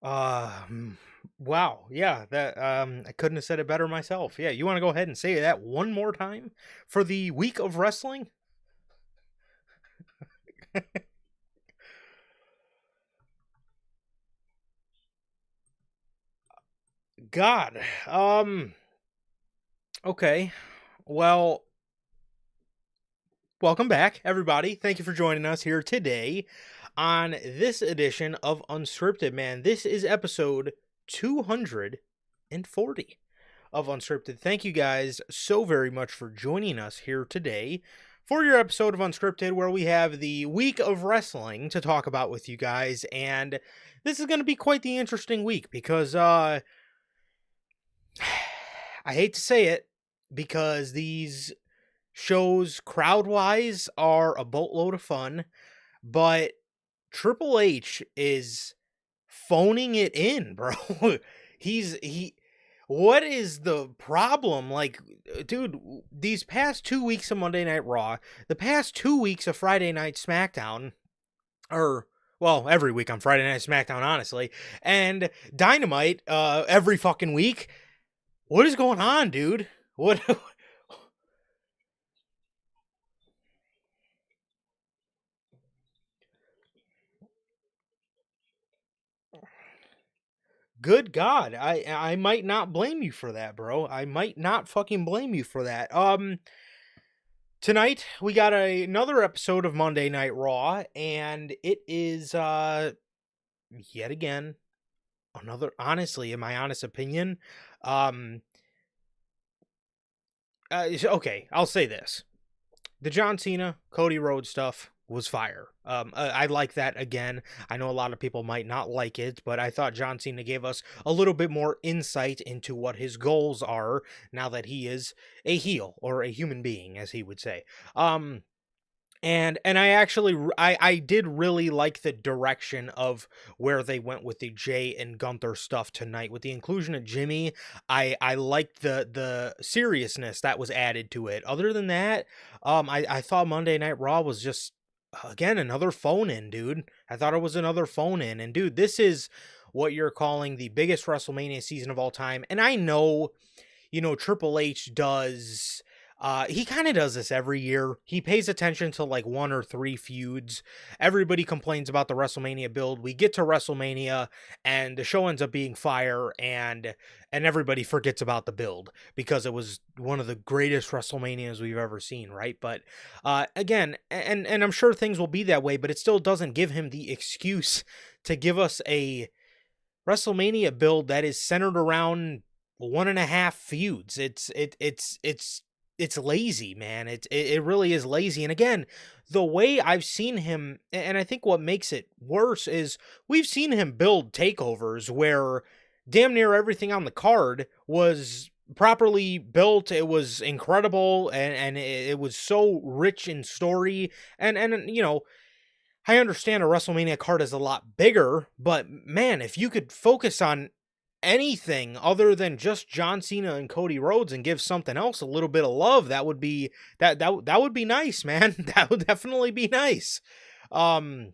Um, wow. Yeah, that I couldn't have said it better myself. Yeah, you want to go ahead and say that one more time for the week of wrestling? God. Okay. Well, welcome back everybody. Thank you for joining us here today on this edition of Unscripted, man. This is episode 240 of Unscripted. Thank you guys so very much for joining us here today for your episode of Unscripted, where we have the week of wrestling to talk about with you guys. And this is going to be quite the interesting week because I hate to say it, because these shows crowd wise are a boatload of fun, but Triple H is phoning it in, bro. he what is the problem? Like, dude, these past 2 weeks of Monday Night Raw, the past 2 weeks of Friday Night SmackDown, or well, every week on Friday Night SmackDown, honestly, and Dynamite, every fucking week. What is going on, dude? What? Good God, I might not blame you for that, bro. I might not fucking blame you for that. Tonight we got another episode of Monday Night Raw, and it is yet again another. Honestly, in my honest opinion, um, okay, I'll say this: the John Cena, Cody Rhodes stuff was fire. I like that again. I know a lot of people might not like it, but I thought John Cena gave us a little bit more insight into what his goals are now that he is a heel or a human being, as he would say. And I actually I did really like the direction of where they went with the Jay and Gunther stuff tonight with the inclusion of Jimmy. I liked the seriousness that was added to it. Other than that, I thought Monday Night Raw was just again another phone in, dude. I thought it was another phone in, and dude, this is what you're calling the biggest WrestleMania season of all time. And I know, Triple H does. He kind of does this every year. He pays attention to like one or three feuds. Everybody complains about the WrestleMania build. We get to WrestleMania and the show ends up being fire, and everybody forgets about the build because it was one of the greatest WrestleManias we've ever seen, right? But again, and I'm sure things will be that way, but it still doesn't give him the excuse to give us a WrestleMania build that is centered around one and a half feuds. It's lazy, man. It really is lazy. And again, the way I've seen him, and I think what makes it worse is we've seen him build takeovers where damn near everything on the card was properly built. It was incredible, and it was so rich in story. And I understand a WrestleMania card is a lot bigger, but man, if you could focus on anything other than just John Cena and Cody Rhodes and give something else a little bit of love, that would be that would be nice, man. That would definitely be nice. Um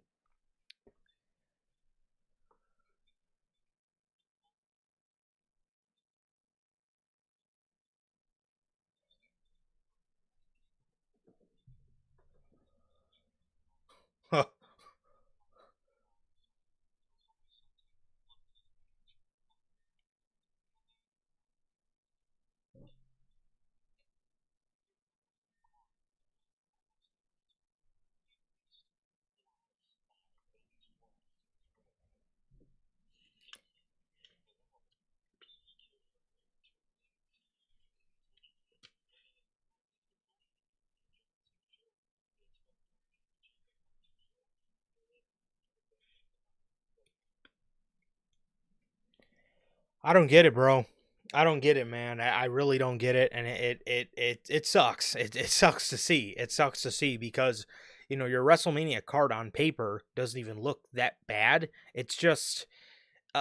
I don't get it, bro. I don't get it, man. I really don't get it, and it sucks. It sucks to see. It sucks to see because your WrestleMania card on paper doesn't even look that bad. It's just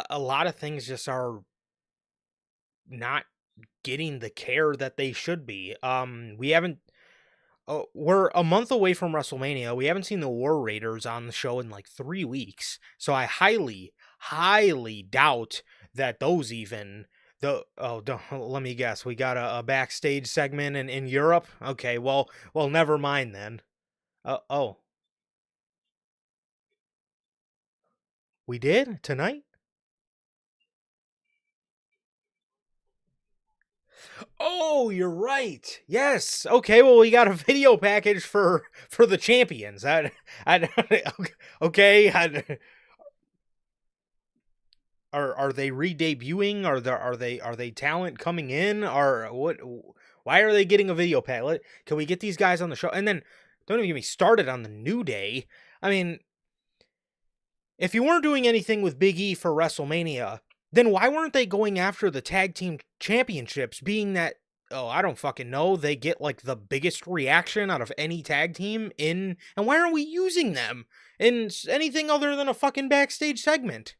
a lot of things just are not getting the care that they should be. We haven't. we're a month away from WrestleMania. We haven't seen the War Raiders on the show in like 3 weeks, so I highly doubt that those even the oh don't, let me guess. We got a backstage segment in Europe. Okay, well, never mind then. Oh, we did tonight. Oh, you're right. Yes. Okay. Well, we got a video package for the champions. I okay. Are they re-debuting? Are they talent coming in? Or what? Why are they getting a video pack? Can we get these guys on the show? And then don't even get me started on the New Day. I mean, if you weren't doing anything with Big E for WrestleMania, then why weren't they going after the tag team championships? Being that, oh, I don't fucking know, they get like the biggest reaction out of any tag team in, and why aren't we using them in anything other than a fucking backstage segment?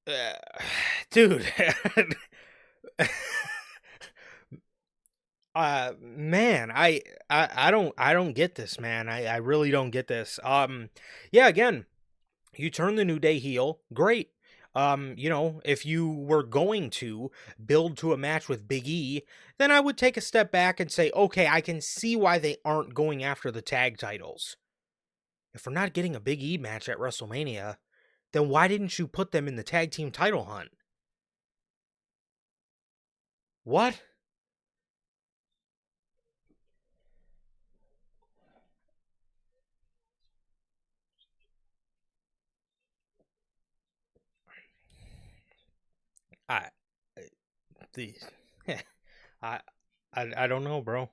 Uh, dude, man, I don't get this, man. I really don't get this. Yeah, again, you turn the New Day heel, great. If you were going to build to a match with Big E, then I would take a step back and say, okay, I can see why they aren't going after the tag titles. If we're not getting a Big E match at WrestleMania, then why didn't you put them in the tag team title hunt? What? I the I I don't know, bro.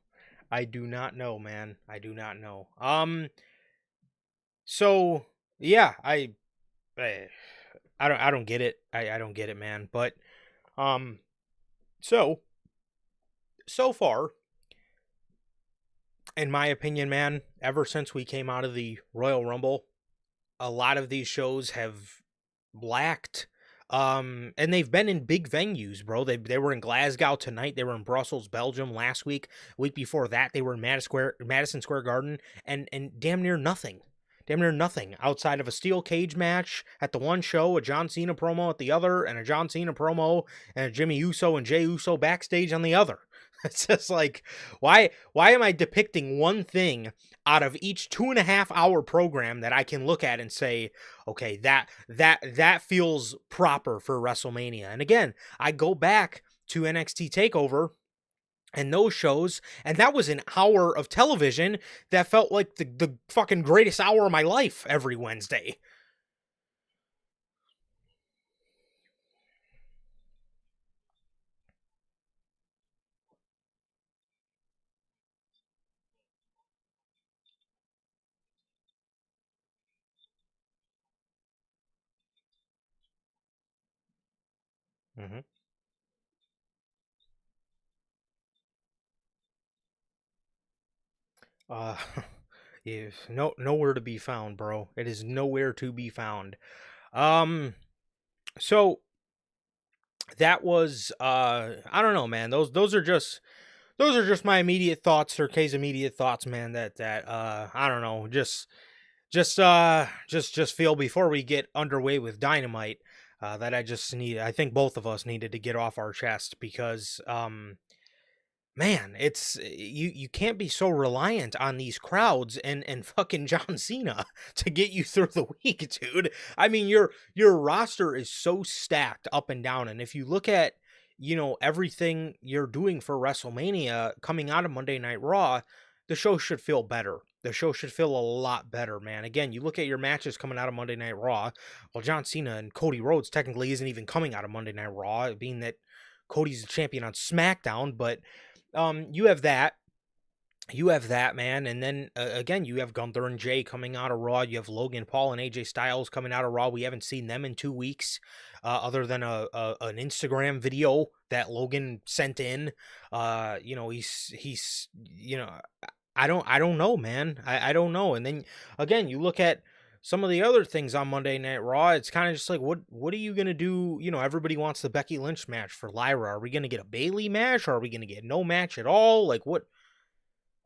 I do not know, man. I do not know. So yeah, I I don't get it. I don't get it, man. But um so so far, in my opinion, man, ever since we came out of the Royal Rumble, a lot of these shows have lacked. And they've been in big venues, bro. They were in Glasgow tonight. They were in Brussels, Belgium last week. Week before that, they were in Madison Square Garden, and damn near nothing outside of a steel cage match at the one show, a John Cena promo at the other, and a John Cena promo and a Jimmy Uso and Jey Uso backstage on the other. It's just like, why am I depicting one thing out of each 2.5 hour program that I can look at and say, okay, that feels proper for WrestleMania. And again, I go back to NXT Takeover and those shows, and that was an hour of television that felt like the fucking greatest hour of my life every Wednesday. Mm-hmm. Uh, is nowhere to be found, bro. It is nowhere to be found. Um, so that was I don't know, man. Those are just my immediate thoughts, or Kay's immediate thoughts, man. That I don't know, just feel before we get underway with Dynamite, that I think both of us needed to get off our chest, because man, it's you can't be so reliant on these crowds and fucking John Cena to get you through the week, dude. I mean, your roster is so stacked up and down, and if you look at, everything you're doing for WrestleMania coming out of Monday Night Raw, the show should feel better. The show should feel a lot better, man. Again, you look at your matches coming out of Monday Night Raw. Well, John Cena and Cody Rhodes technically isn't even coming out of Monday Night Raw, being that Cody's the champion on SmackDown, but you have that. you have that, man, and then again, you have Gunther and Jay coming out of Raw. You have Logan Paul and AJ Styles coming out of Raw. We haven't seen them in 2 weeks, other than an Instagram video that Logan sent in. He's I don't know, man. I don't know. And then again, you look at some of the other things on Monday Night Raw. It's kind of just like, what are you gonna do? Everybody wants the Becky Lynch match for Lyra. Are we gonna get a Bayley match, or are we gonna get no match at all? Like what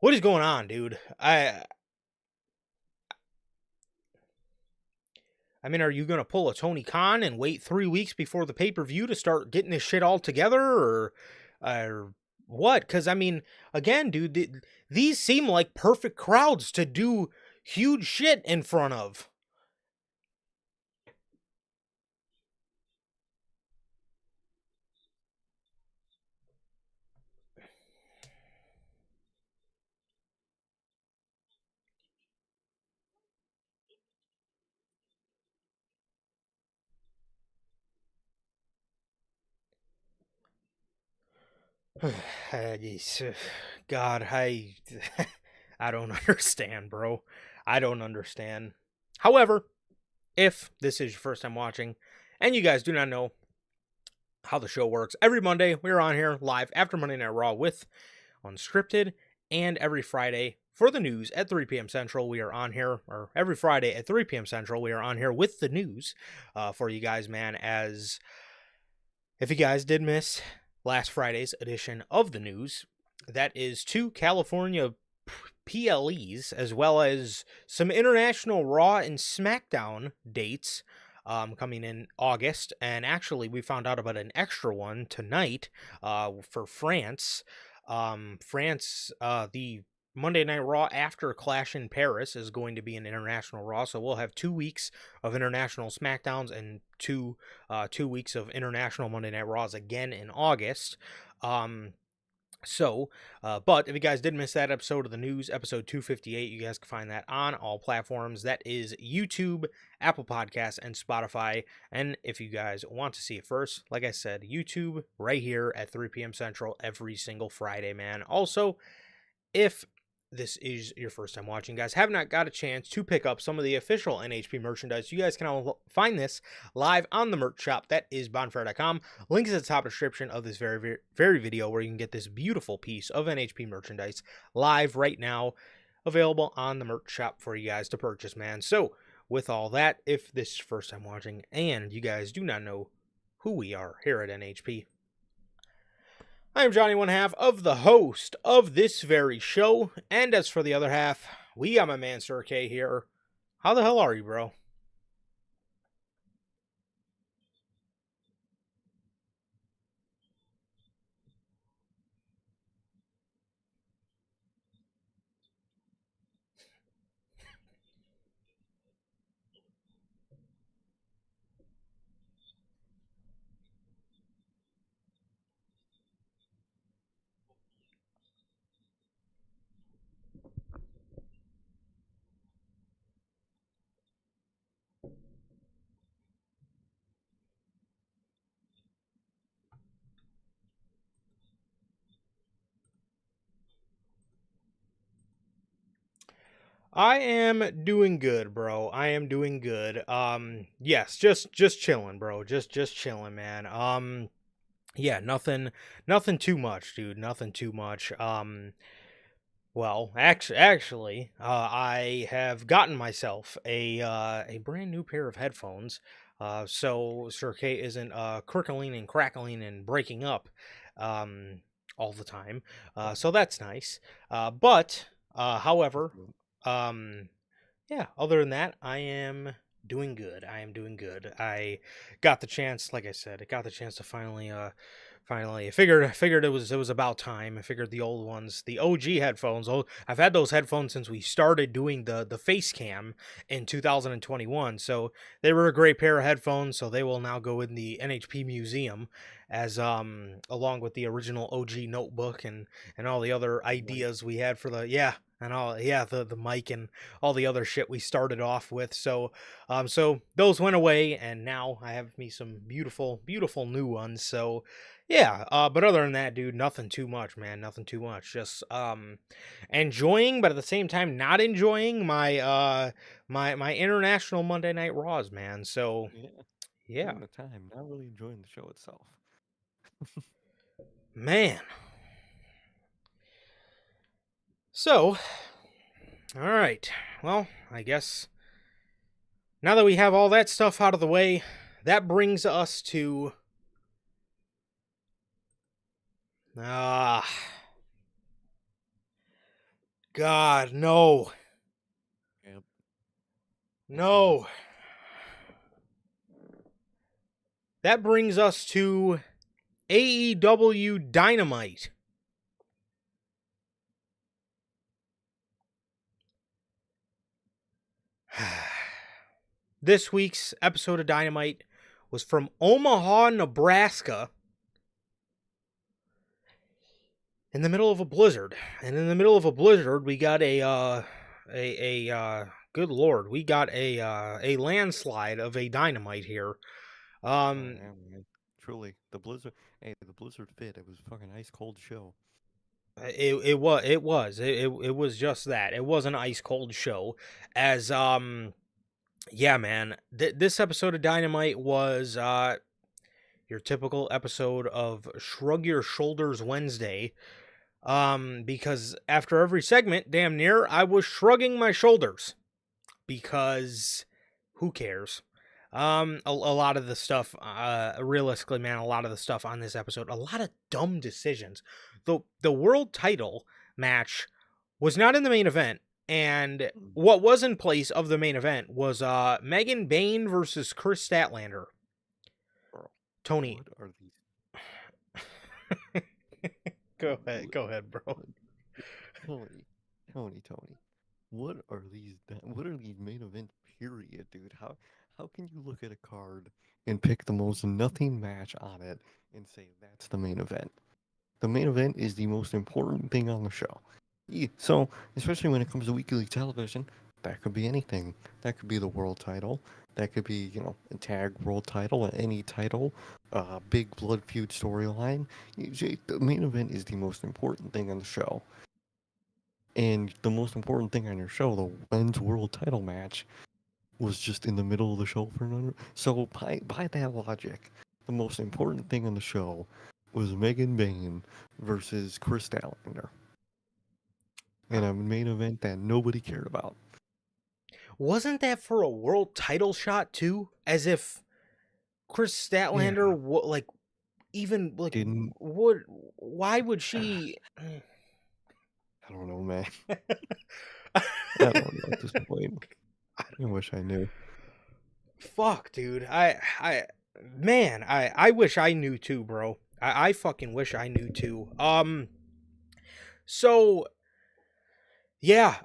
is going on, dude? I mean, are you gonna pull a Tony Khan and wait 3 weeks before the pay-per-view to start getting this shit all together, or what? Because I mean, again, dude, these seem like perfect crowds to do huge shit in front of. God, I don't understand, bro. I don't understand. However, if this is your first time watching and you guys do not know how the show works, every Monday we're on here live after Monday Night Raw with Unscripted, and every Friday for the news at 3 p.m. Central, we are on here, or every Friday at 3 p.m. Central, we are on here with the news for you guys, man. As if you guys did miss last Friday's edition of the news, that is 2 California PLEs, as well as some international Raw and SmackDown dates coming in August. And actually, we found out about an extra one tonight for France. The Monday Night Raw after Clash in Paris is going to be an international Raw, so we'll have 2 weeks of international SmackDowns and 2 weeks of international Monday Night Raws again in August. But if you guys did miss that episode of the news, episode 258, you guys can find that on all platforms. That is YouTube, Apple Podcasts, and Spotify. And if you guys want to see it first, like I said, YouTube right here at 3 p.m. Central every single Friday, man. Also, if this is your first time watching, guys, have not got a chance to pick up some of the official NHP merchandise, you guys can all find this live on the merch shop. That is bonfire.com. Link is at the top description of this very video, where you can get this beautiful piece of NHP merchandise live right now, available on the merch shop for you guys to purchase, man. So with all that, if this is your first time watching and you guys do not know who we are here at NHP, I am Johnny, one half of the host of this very show, and as for the other half, we got my man Sir K here. How the hell are you, bro? I am doing good, bro. I am doing good. Yes, just chilling, bro. Just chilling, man. Yeah, nothing too much, dude. Nothing too much. Well, actually, I have gotten myself a brand new pair of headphones. So Sir K isn't crickling and crackling and breaking up um all the time. So that's nice. However, um yeah, other than that, I am doing good. I am doing good. I got the chance, like I said, I got the chance to finally, I figured it was about time. I figured the old ones, the OG headphones. I've had those headphones since we started doing the face cam in 2021. So they were a great pair of headphones. So they will now go in the NHP museum, as along with the original OG notebook and all the other ideas we had for the and all the mic and all the other shit we started off with. So those went away, and now I have me some beautiful new ones. So Yeah, but other than that, dude, nothing too much, man. Nothing too much. Just enjoying, but at the same time not enjoying my international Monday Night Raws, man. So Yeah, yeah, having a time, not really enjoying the show itself. man. So, all right. Well, I guess now that we have all that stuff out of the way, that brings us to ah God, no. Yep. Yes, it does. No. That brings us to AEW Dynamite. This week's episode of Dynamite was from Omaha, Nebraska, in the middle of a blizzard. And in the middle of a blizzard, we got good lord, we got a landslide of a Dynamite here. Oh Um, yeah, man. Truly, the blizzard. Hey, the blizzard fit. It was a fucking ice cold show. it was just that. It was an ice cold show. As yeah, man, this episode of Dynamite was your typical episode of Shrug Your Shoulders Wednesday. Because after every segment, damn near, I was shrugging my shoulders because who cares? A lot of the stuff, realistically, man, a lot of the stuff on this episode, a lot of dumb decisions. The world title match was not in the main event, and Mm, what was in place of the main event was Megan Bain versus Chris Statlander. bro, Tony, what are these? go ahead, bro. What, Tony, Tony. What are these main events? Period, dude. How can you look at a card and pick the most nothing match on it and say that's the main event? The main event is the most important thing on the show. So, especially when it comes to weekly television, that could be anything. That could be the world title. That could be, a tag world title, any title, big blood feud storyline. The main event is the most important thing on the show. And the most important thing on your show, the men's world title match, was just in the middle of the show for another. So, by that logic, the most important thing on the show was Megan Bain versus Chris Statlander in a main event that nobody cared about. Wasn't that for a world title shot too? As if Chris Yeah, Statlander like even like didn't would why would I she don't know, man. I don't know at this point. I wish I knew. Fuck, dude. I wish I knew too, bro. I fucking wish I knew too. So yeah,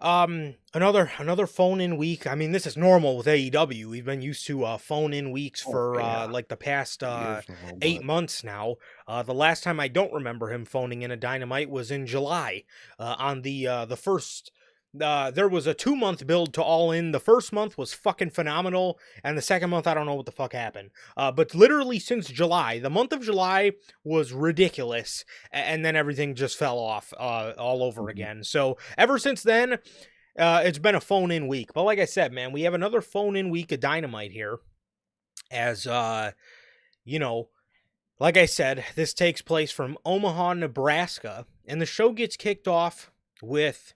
another phone in week. I mean, this is normal with AEW. We've been used to phone in weeks Oh for yeah, like the past years now, 8 but months now. The last time I don't remember him phoning in a Dynamite was in July. On the first there was a 2 month build to All In. The first month was fucking phenomenal, and the second month I don't know what the fuck happened. But literally since July, the month of July was ridiculous, and then everything just fell off all over mhm. again. So ever since then, it's been a phone in week. But like I said, man, we have another phone in week of Dynamite here. As you know, like I said, this takes place from Omaha, Nebraska, and the show gets kicked off with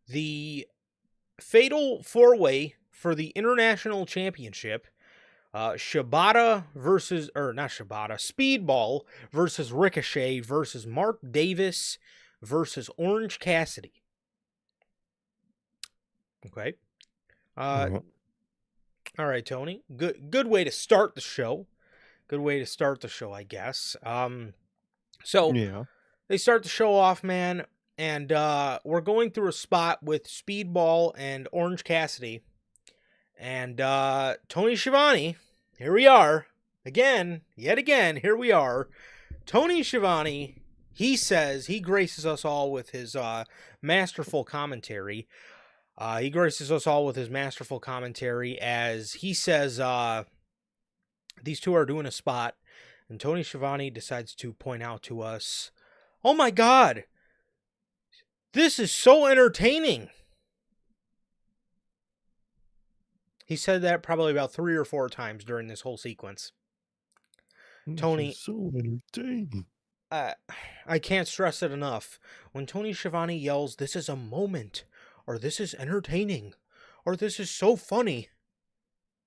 the fatal four-way for the International Championship. Shibata versus, or not Shibata, Speedball versus Ricochet versus Mark Davis versus Orange Cassidy. Okay. Uh, Yeah, all right, Tony. Good way to start the show. Good way to start the show, I guess. So yeah. they start the show off, man, and we're going through a spot with Speedball and Orange Cassidy, and Tony Schiavone. Here we are again, yet again. Here we are. Tony Schiavone. He says he graces us all with his masterful commentary. He graces us all with his masterful commentary as he says these two are doing a spot And Tony Schiavone decides to point out to us, "Oh my God, this is so entertaining." He said that probably about 3 or 4 times during this whole sequence. This is Tony, so entertaining. uh, I can't stress it enough. When Tony Schiavone yells, "This is a moment," or "This is entertaining," or "This is so funny,"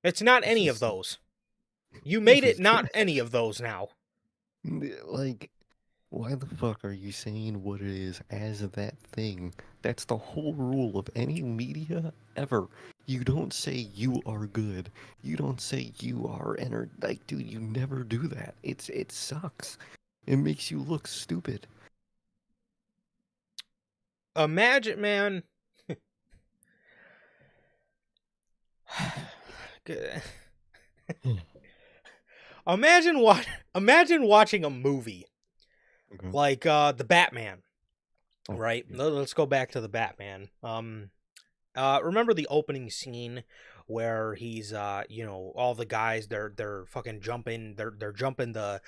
it's not This any of is those. You made this it is not any of those now. like, why the fuck are you saying what it is as that thing? That's the whole rule of any media ever. You don't say you are good. You don't say you are like, dude, you never do that. It sucks. It makes you look stupid. Imagine, man. Imagine watching a movie Okay. like the Batman, Oh, right? yeah. Let's go back to the Batman. Remember the opening scene where he's all the guys they're fucking jumping they're jumping the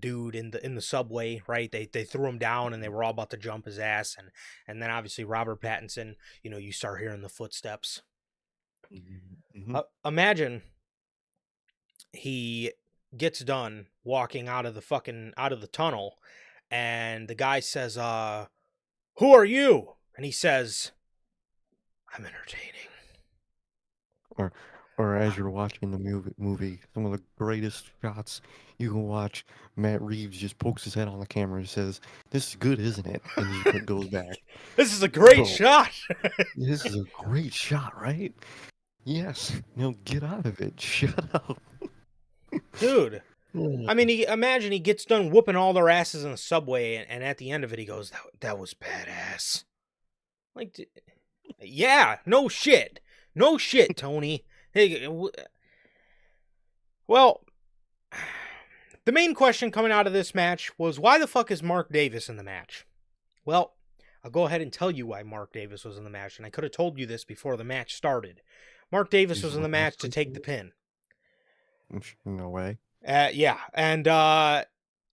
dude in the subway, right? They threw him down and they were all about to jump his ass, and then obviously Robert Pattinson, you start hearing the footsteps. Mm-hmm. Imagine he gets done walking out of the tunnel, and the guy says, "Who are you?" And he says, "I'm entertaining." Or, or as you're watching the movie, some of the greatest shots you can watch. Matt Reeves just pokes his head on the camera and says, "This is good, isn't it?" And he goes back. This is a great Bro, shot. this is a great shot, right? Yes. Now get out of it. Shut up. Dude. Yeah. I mean, imagine he gets done whooping all their asses in the subway, and at the end of it, he goes, that was badass. Like, yeah, no shit. No shit, Tony. Hey, well, the main question coming out of this match was, why the fuck is Mark Davis in the match? Well, I'll go ahead and tell you why Mark Davis was in the match, and I could have told you this before the match started. Mark Davis He's was in the what match to wrestling take the for? pin. No way. Yeah, and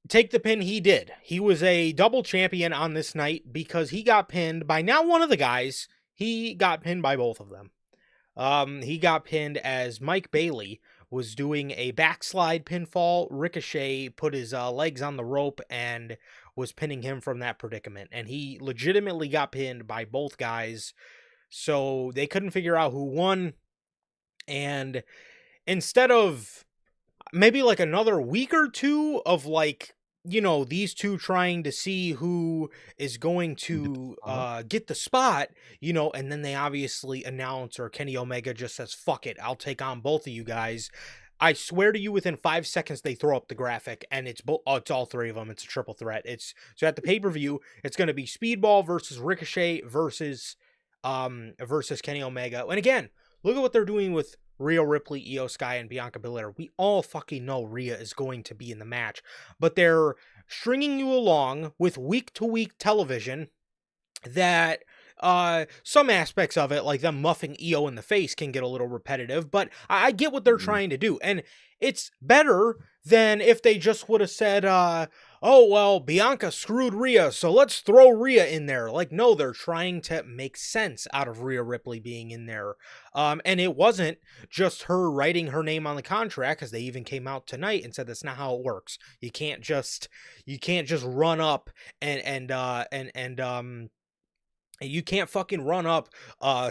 take the pin he did. He was a double champion on this night because he got pinned by not one of the guys. He got pinned by both of them. He got pinned as Mike Bailey was doing a backslide pinfall. Ricochet put his legs on the rope and was pinning him from that predicament. And he legitimately got pinned by both guys. So they couldn't figure out who won. And instead of maybe like another week or two of like these two trying to see who is going Get the to spot. get the spot, and then they obviously announce, or Kenny Omega just says, "Fuck it, I'll take on both of you guys." I swear to you, within 5 seconds they throw up the graphic, and it's all three of them. It's a triple threat. It's so at the pay-per-view it's going to be Speedball versus Ricochet versus Kenny Omega. And again, look at what they're doing with Rhea Ripley, Io Sky, and Bianca Belair. We all fucking know Rhea is going to be in the match, but they're stringing you along with week-to-week television that some aspects of it, like them muffing Io in the face, can get a little repetitive, but I get what they're trying to do, and it's better than if they just would have said, "Oh, well, Bianca screwed Rhea, so let's throw Rhea in there." Like, no, they're trying to make sense out of Rhea Ripley being in there. And it wasn't just her writing her name on the contract, because they even came out tonight and said that's not how it works. You can't just run up and you can't fucking run up,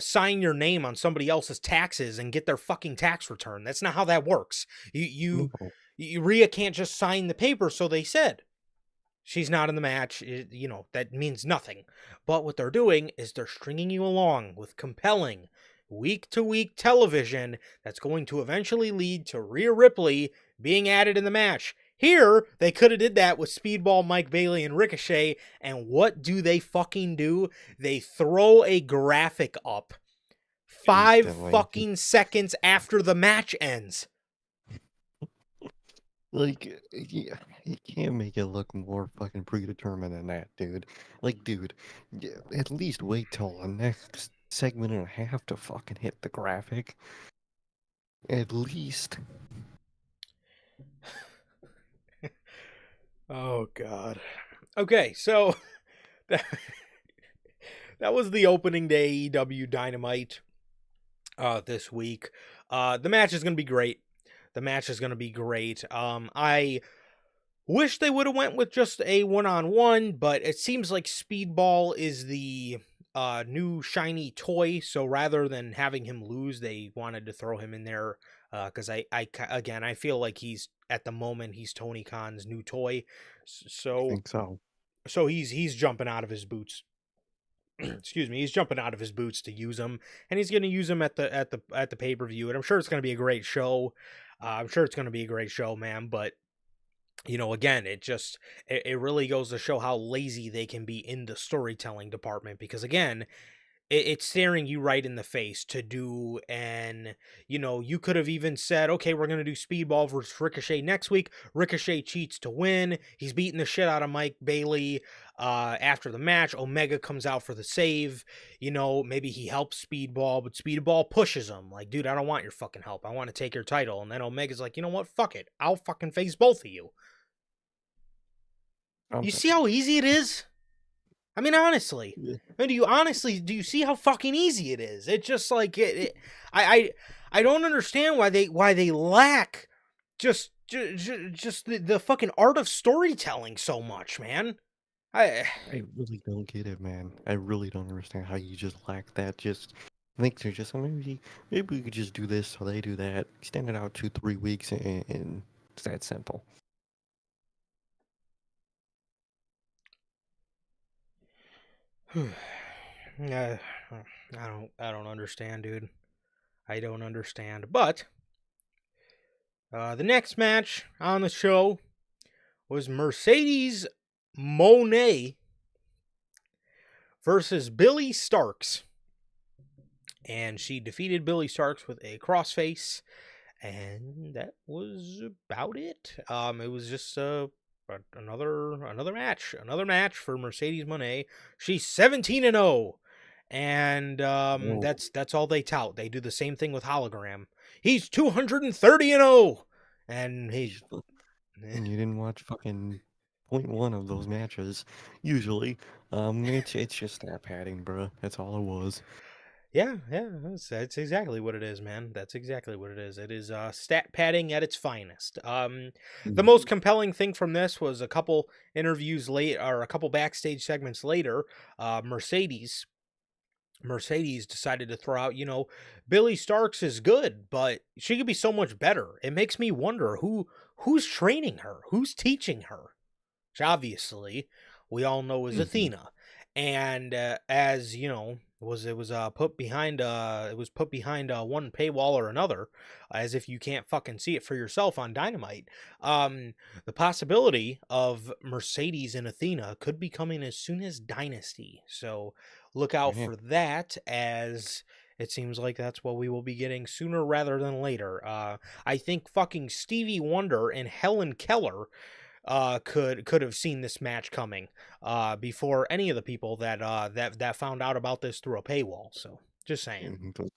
sign your name on somebody else's taxes and get their fucking tax return. That's not how that works. No. Rhea can't just sign the paper, so they said. She's not in the match. That means nothing. But what they're doing is they're stringing you along with compelling week-to-week television that's going to eventually lead to Rhea Ripley being added in the match. Here, they could have did that with Speedball, Mike Bailey, and Ricochet, and what do they fucking do? They throw a graphic up 5 Instantly. fucking seconds after the match ends. Like, yeah, you can't make it look more fucking predetermined than that, dude. Like, dude, at least wait till the next segment and a half to fucking hit the graphic. At least. Oh God. Okay, so that, that was the opening day EW Dynamite this week. The match is gonna be great. The match is gonna be great. I wish they would have went with just a one-on-one, but it seems like Speedball is the new shiny toy. So rather than having him lose, they wanted to throw him in there because again, I feel like he's at the moment he's Tony Khan's new toy. I So think so. so he's jumping out of his boots. Excuse me, he's jumping out of his boots to use him, and he's going to use him at the pay per view, and I'm sure it's going to be a great show. I'm sure it's going to be a great show, man. But again, it really goes to show how lazy they can be in the storytelling department because again, it's staring you right in the face to do. And you could have even said, okay, we're going to do Speedball versus Ricochet next week. Ricochet cheats to win. He's beating the shit out of Mike Bailey. After the match, Omega comes out for the save. Maybe he helps Speedball, but Speedball pushes him like, dude, I don't want your fucking help, I want to take your title. And then Omega's like, you know what, fuck it, I'll fucking face both of you. You see how easy it is? I mean, honestly. Yeah. And do you see how fucking easy it is? It's just like I don't understand why they lack just the fucking art of storytelling so much, man. I I really don't get it, man. I really don't understand how you just lack that. Just think they're just maybe we could just do this so they do that. Extend it out 2-3 weeks, and it's that simple. I don't understand, dude. I don't understand. But the next match on the show was Mercedes Monet versus Billy Starks. And she defeated Billy Starks with a crossface. And that was about it. It was just another match for Mercedes Monet. She's 17-0. And Oh, that's all they tout. They do the same thing with Hologram. He's 230-0. And he and you didn't watch fucking .1 of those matches. Usually, it's just that padding, bro. That's all it was. Yeah, that's exactly what it is, man. That's exactly what it is. It is stat padding at its finest. The most Mhm. compelling thing from this was a couple interviews late, or a couple backstage segments later. Mercedes decided to throw out, Billy Starks is good, but she could be so much better. It makes me wonder who's training her, who's teaching her. Which obviously we all know is Mhm. Athena. And as it was put behind one paywall or another, as if you can't fucking see it for yourself on Dynamite. The possibility of Mercedes and Athena could be coming as soon as Dynasty. So look out Yeah. for that, as it seems like that's what we will be getting sooner rather than later. I think fucking Stevie Wonder and Helen Keller could have seen this match coming before any of the people that found out about this through a paywall. So just saying. Mhm,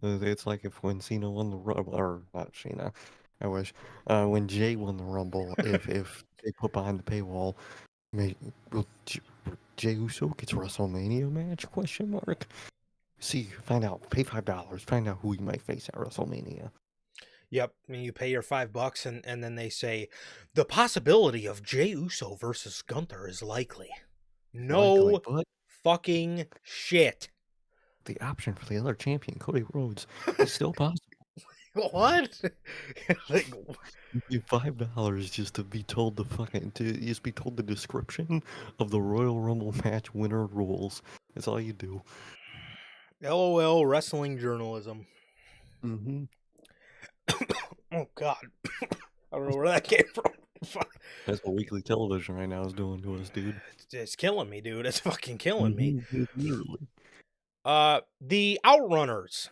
but, it's like if when Cena won the Rumble, or not Cena, I wish, when Jay won the Rumble, if they put behind the paywall, may, will Jay Uso gets a WrestleMania match? Question mark. See, find out. Pay $5. Find out who he might face at WrestleMania. Yep, and you pay your $5 and then they say the possibility of Jey Uso versus Gunther is likely. Likely, No but fucking shit. the option for the other champion, Cody Rhodes, is still possible. What? Like, You pay $5 just to be told just be told the description of the Royal Rumble match winner rules. That's all you do. LOL wrestling journalism. Hmm. Oh God, I don't know where that came from. That's what weekly television right now is doing to us, dude. It's killing me, dude. It's fucking killing me. Hmm. Literally. The Outrunners.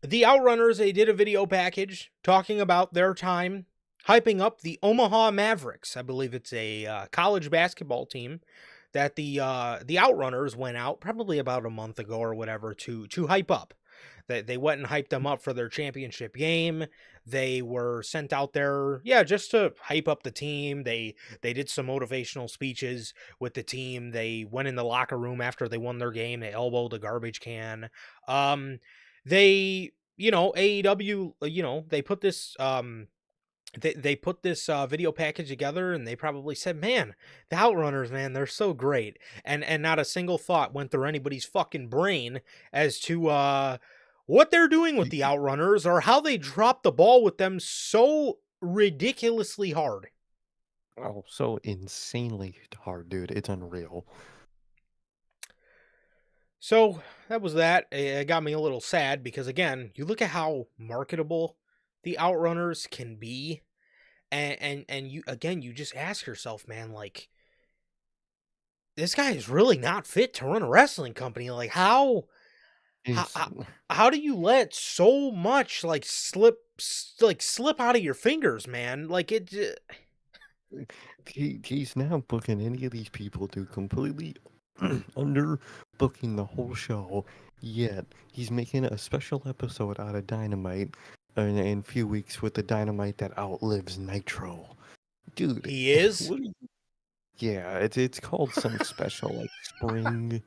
The Outrunners, they did a video package talking about their time hyping up the Omaha Mavericks. I believe it's a college basketball team that the Outrunners went out probably about a month ago or whatever to hype up. They went and hyped them up for their championship game. They were sent out there, just to hype up the team. They did some motivational speeches with the team. They went in the locker room after they won their game. They elbowed a garbage can. They, AEW, they put this they put this video package together, and they probably said, man, the Outrunners, man, they're so great. And not a single thought went through anybody's fucking brain as to what they're doing with the Outrunners, or how they dropped the ball with them so ridiculously hard. Oh, so insanely hard, dude. It's unreal. So that was that. It got me a little sad because, again, you look at how marketable the Outrunners can be, and you, again, you just ask yourself, man, like, this guy is really not fit to run a wrestling company. Like, how It's how do you let so much like slip out of your fingers, man? Like he's now booking any of these people to completely under booking the whole show. Yet he's making a special episode out of Dynamite in a few weeks with the Dynamite that outlives Nitro. Dude, he is. what are you? Yeah, it's called some special like spring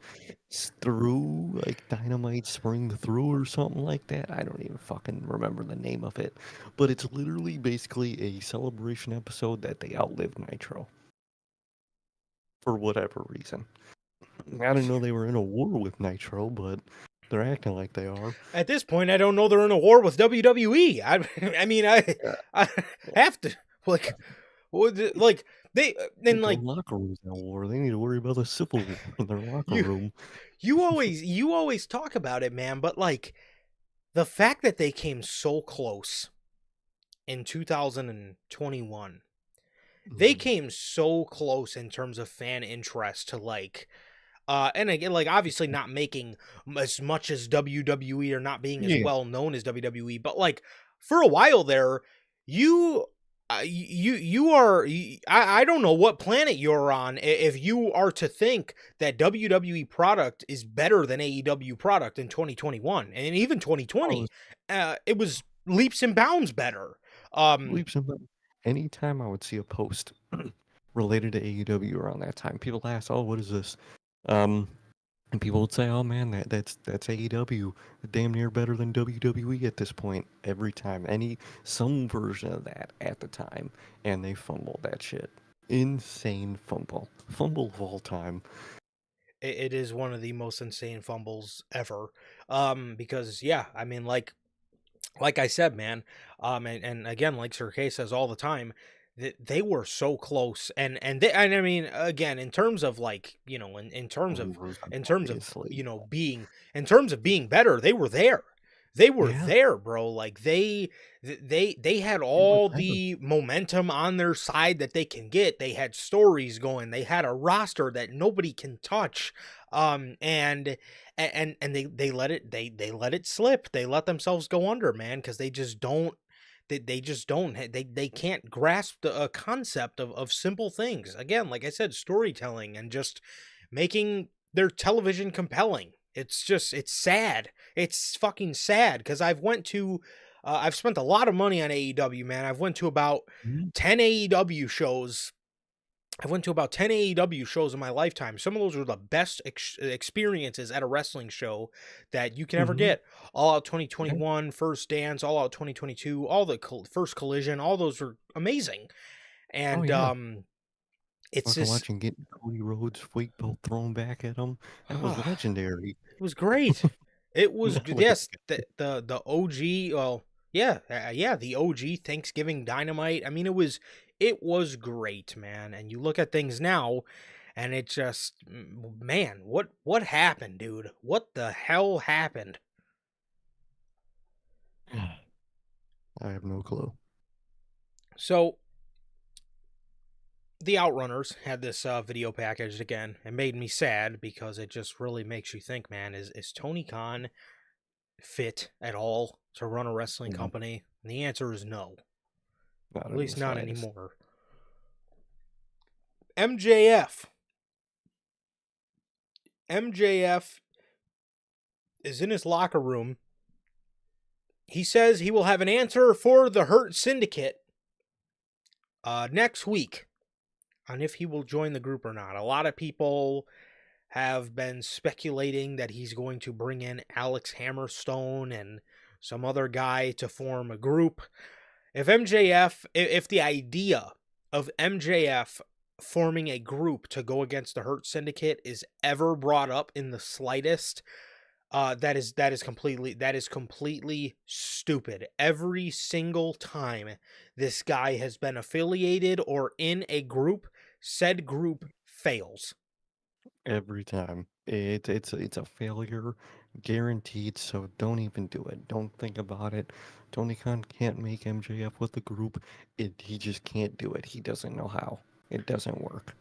through, like Dynamite Spring Through or something like that. I don't even fucking remember the name of it. But it's literally basically a celebration episode that they outlived Nitro. For whatever reason. I didn't know they were in a war with Nitro, but they're acting like they are. At this point, I don't know they're in a war with WWE. I mean, Yeah. I have to like, like they then Their like locker room's in a war. They need to worry about the civil war in their locker you room. you always talk about it, man. But like the fact that they came so close in 2021. They Mhm. came so close in terms of fan interest to like and again, like, obviously not making as much as WWE, or not being as Yeah. well known as WWE, but like for a while there, you you are I don't know what planet you're on if you are to think that WWE product is better than AEW product in 2021 and even Oh, 2020. It was leaps and bounds better. Um leaps and bounds. Anytime I would see a post related to AEW around that time, people ask, "Oh, what is this?" Um, and people would say, "Oh man, that's AEW, damn near better than WWE at this point." Every time, some version of that at the time, and they fumbled that shit. Insane fumble of all time. it is one of the most insane fumbles ever. Because yeah, I mean, like I said, man, and again, like Sir K says all the time, that they were so close, and I mean, again, in terms of like, in terms of Overs, you obviously. know being in terms of being better, they were there. They were Yeah, there, bro. Like they had they were all better. the momentum on their side that they can get. They had stories going. They had a roster that nobody can touch. And they let they let it slip. They let themselves go under, man, because they just don't they can't grasp the concept of simple things. Again, like I said, storytelling and just making their television compelling. It's sad. It's fucking sad because I've spent a lot of money on AEW, man. I've went to about Mhm. 10 AEW shows. I went to about 10 AEW shows in my lifetime. Some of those were the best experiences at a wrestling show that you can ever Mhm. get. All Out Yeah. 2021, First Dance, All Out 2022, all the First Collision, all those were amazing. Oh And yeah. it's Fucking just, watching getting Cody Rhodes weight belt thrown back at him. That was legendary. it was great. It was That good. was Yes, the OG. Well, yeah, yeah, the OG Thanksgiving Dynamite. I mean, it was great, man. And you look at things now, and it just, man, what happened, dude? What the hell happened? I have no clue. So the Outrunners had this video package again. It made me sad because it just really makes you think, man. Is Tony Khan fit at all to run a wrestling No, company? And the answer is no. not At in the least not slightest. anymore. MJF. MJF is in his locker room he says he will have an answer for the Hurt Syndicate next week on if he will join the group or not. A lot of people have been speculating that he's going to bring in Alex Hammerstone and some other guy to form a group. If the idea of MJF forming a group to go against the Hurt Syndicate is ever brought up in the slightest, that is completely stupid. Every single time this guy has been affiliated or in a group, said group fails. Every time. It's a failure, guaranteed. So don't even do it. Don't think about it. Tony Khan can't make MJF with the group. He just can't do it. He doesn't know how. It doesn't work.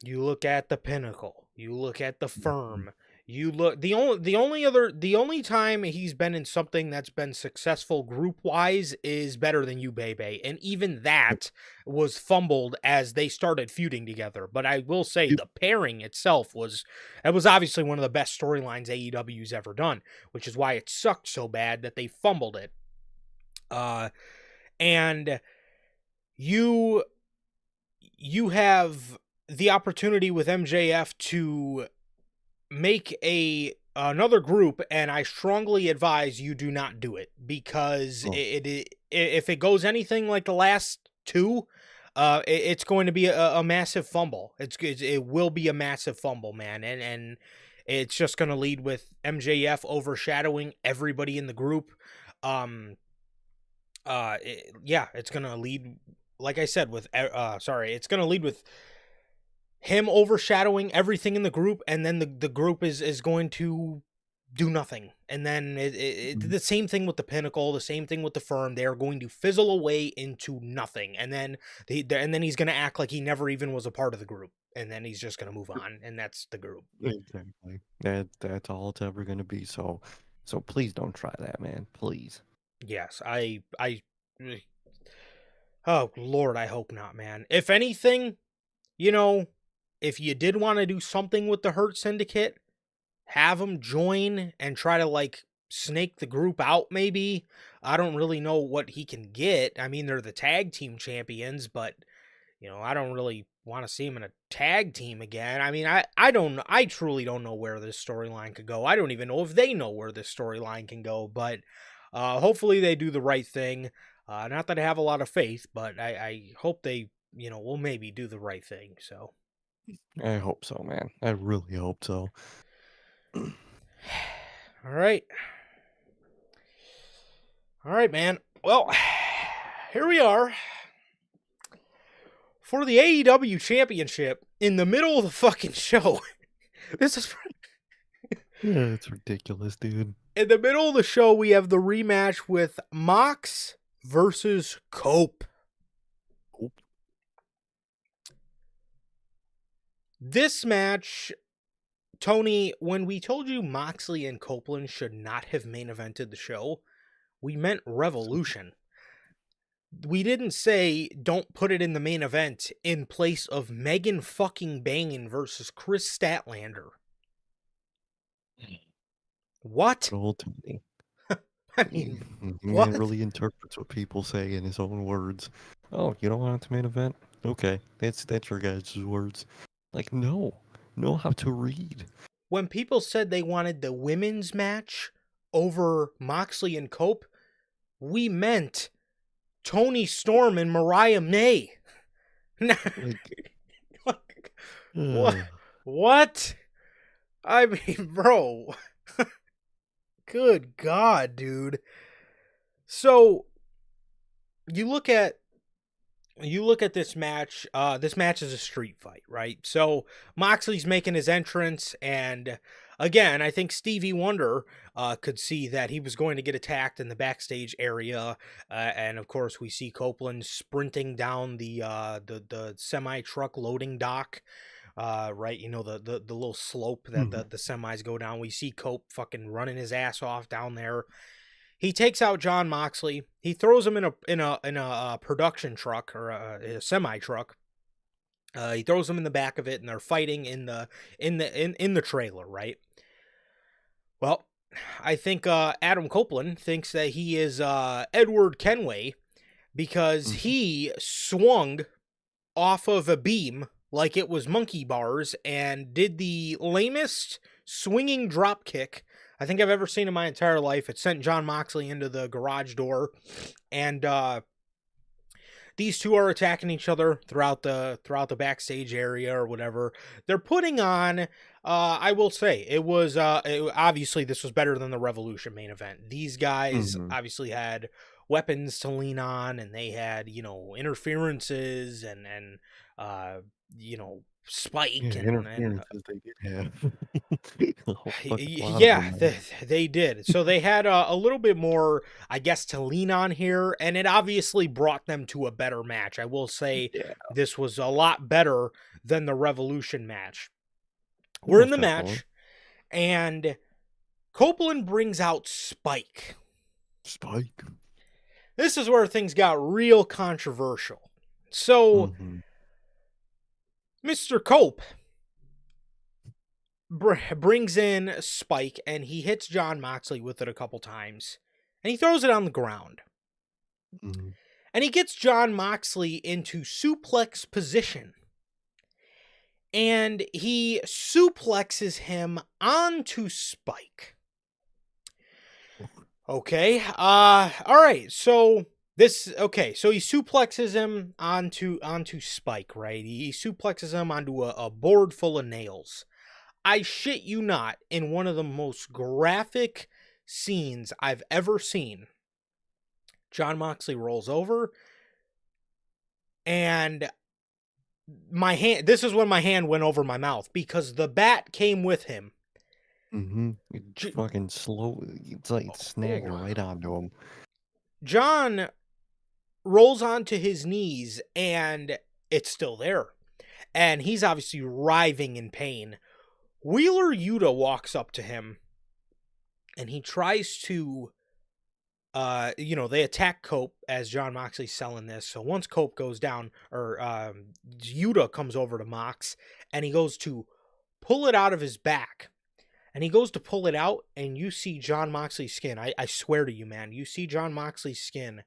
You look at the Pinnacle, you look at the Firm, you look the only time he's been in something that's been successful group wise is Better Than You Baby, and even that was fumbled as they started feuding together. But I will say Yep. the pairing itself was obviously one of the best storylines AEW's ever done, which is why it sucked so bad that they fumbled it. And you have the opportunity with MJF to make another group, and I strongly advise you do not do it, because Oh, if it goes anything like the last two, it's going to be a massive fumble. It will be a massive fumble, man, and it's just going to lead with MJF overshadowing everybody in the group. It's going to lead, like I said, with it's going to lead with him overshadowing everything in the group, and then the group is going to do nothing. And then the same thing with the Pinnacle, the same thing with the Firm. They are going to fizzle away into nothing, and then he's going to act like he never even was a part of the group, and then he's just going to move on, and that's the group. exactly. That's all it's ever gonna be. So please don't try that, man. Please. Yes, oh Lord, I hope not, man. If anything, if you did want to do something with the Hurt Syndicate, have them join and try to like snake the group out, maybe. I don't really know what he can get. I mean, they're the tag team champions, but I don't really want to see him in a tag team again. I mean, I truly don't know where this storyline could go. I don't even know if they know where this storyline can go, but hopefully they do the right thing. Not that I have a lot of faith, but I hope they, will maybe do the right thing. So I hope so, man. I really hope so. all right. All right, man. Well, here we are for the AEW Championship in the middle of the fucking show. This is Yeah, it's ridiculous, dude. in the middle of the show. We have the rematch with Mox versus Cope. Nope. This match, Tony, when we told you Moxley and Copeland should not have main evented the show, we meant Revolution. We didn't say don't put it in the main event in place of Megan fucking Bangin versus Chris Statlander. What? Good old Tony. I mean, Man what? really interprets what people say in his own words. Oh, you don't want it to main event? Okay, that's your guys' words. Like, no, know how to read. When people said they wanted the women's match over Moxley and Cope, we meant Tony Storm and Mariah May. Like, What? What? I mean, bro. Good God, dude. So you look at this match. This match is a street fight, right? So Moxley's making his entrance, and again, I think Stevie Wonder could see that he was going to get attacked in the backstage area, and of course, we see Copeland sprinting down the semi truck loading dock. Right, the little slope that the semis go down. We see Cope fucking running his ass off down there. He takes out John Moxley. He throws him in a production truck, or a semi truck. He throws him in the back of it, and they're fighting in the trailer, right? Well, I think Adam Copeland thinks that he is Edward Kenway because Mhm. he swung off of a beam like it was monkey bars and did the lamest swinging drop kick I think I've ever seen in my entire life. It sent John Moxley into the garage door, and these two are attacking each other throughout the backstage area or whatever. They're putting on. I will say obviously this was better than the Revolution main event. These guys Mhm. obviously had weapons to lean on, and they had interferences and uh, Yeah, Spike and interferences they did have. A whole fucking lot of yeah, them, they did. So they had a little bit more, I guess, to lean on here, and it obviously brought them to a better match. I will say yeah, this was a lot better than the Revolution match. We're in most the definitely. match, and Copeland brings out Spike. Spike. This is where things got real controversial. So, Mhm. Mr. Cope brings in Spike, and he hits John Moxley with it a couple times, and he throws it on the ground. Mhm. And he gets John Moxley into suplex position. And he suplexes him onto Spike. Okay. All right. So so he suplexes him onto Spike, right? He suplexes him onto a board full of nails. I shit you not, in one of the most graphic scenes I've ever seen, John Moxley rolls over, and this is when my hand went over my mouth because the bat came with him. Mhm. It J- fucking slow. It's like snagged oh. right onto him. John rolls onto his knees and it's still there. And he's obviously writhing in pain. Wheeler Yuta walks up to him and he tries to they attack Cope as John Moxley's selling this. So once Cope goes down, or Yuta comes over to Mox and he goes to pull it out of his back. And he goes to pull it out, and you see John Moxley's skin. I swear to you, man. You see John Moxley's skin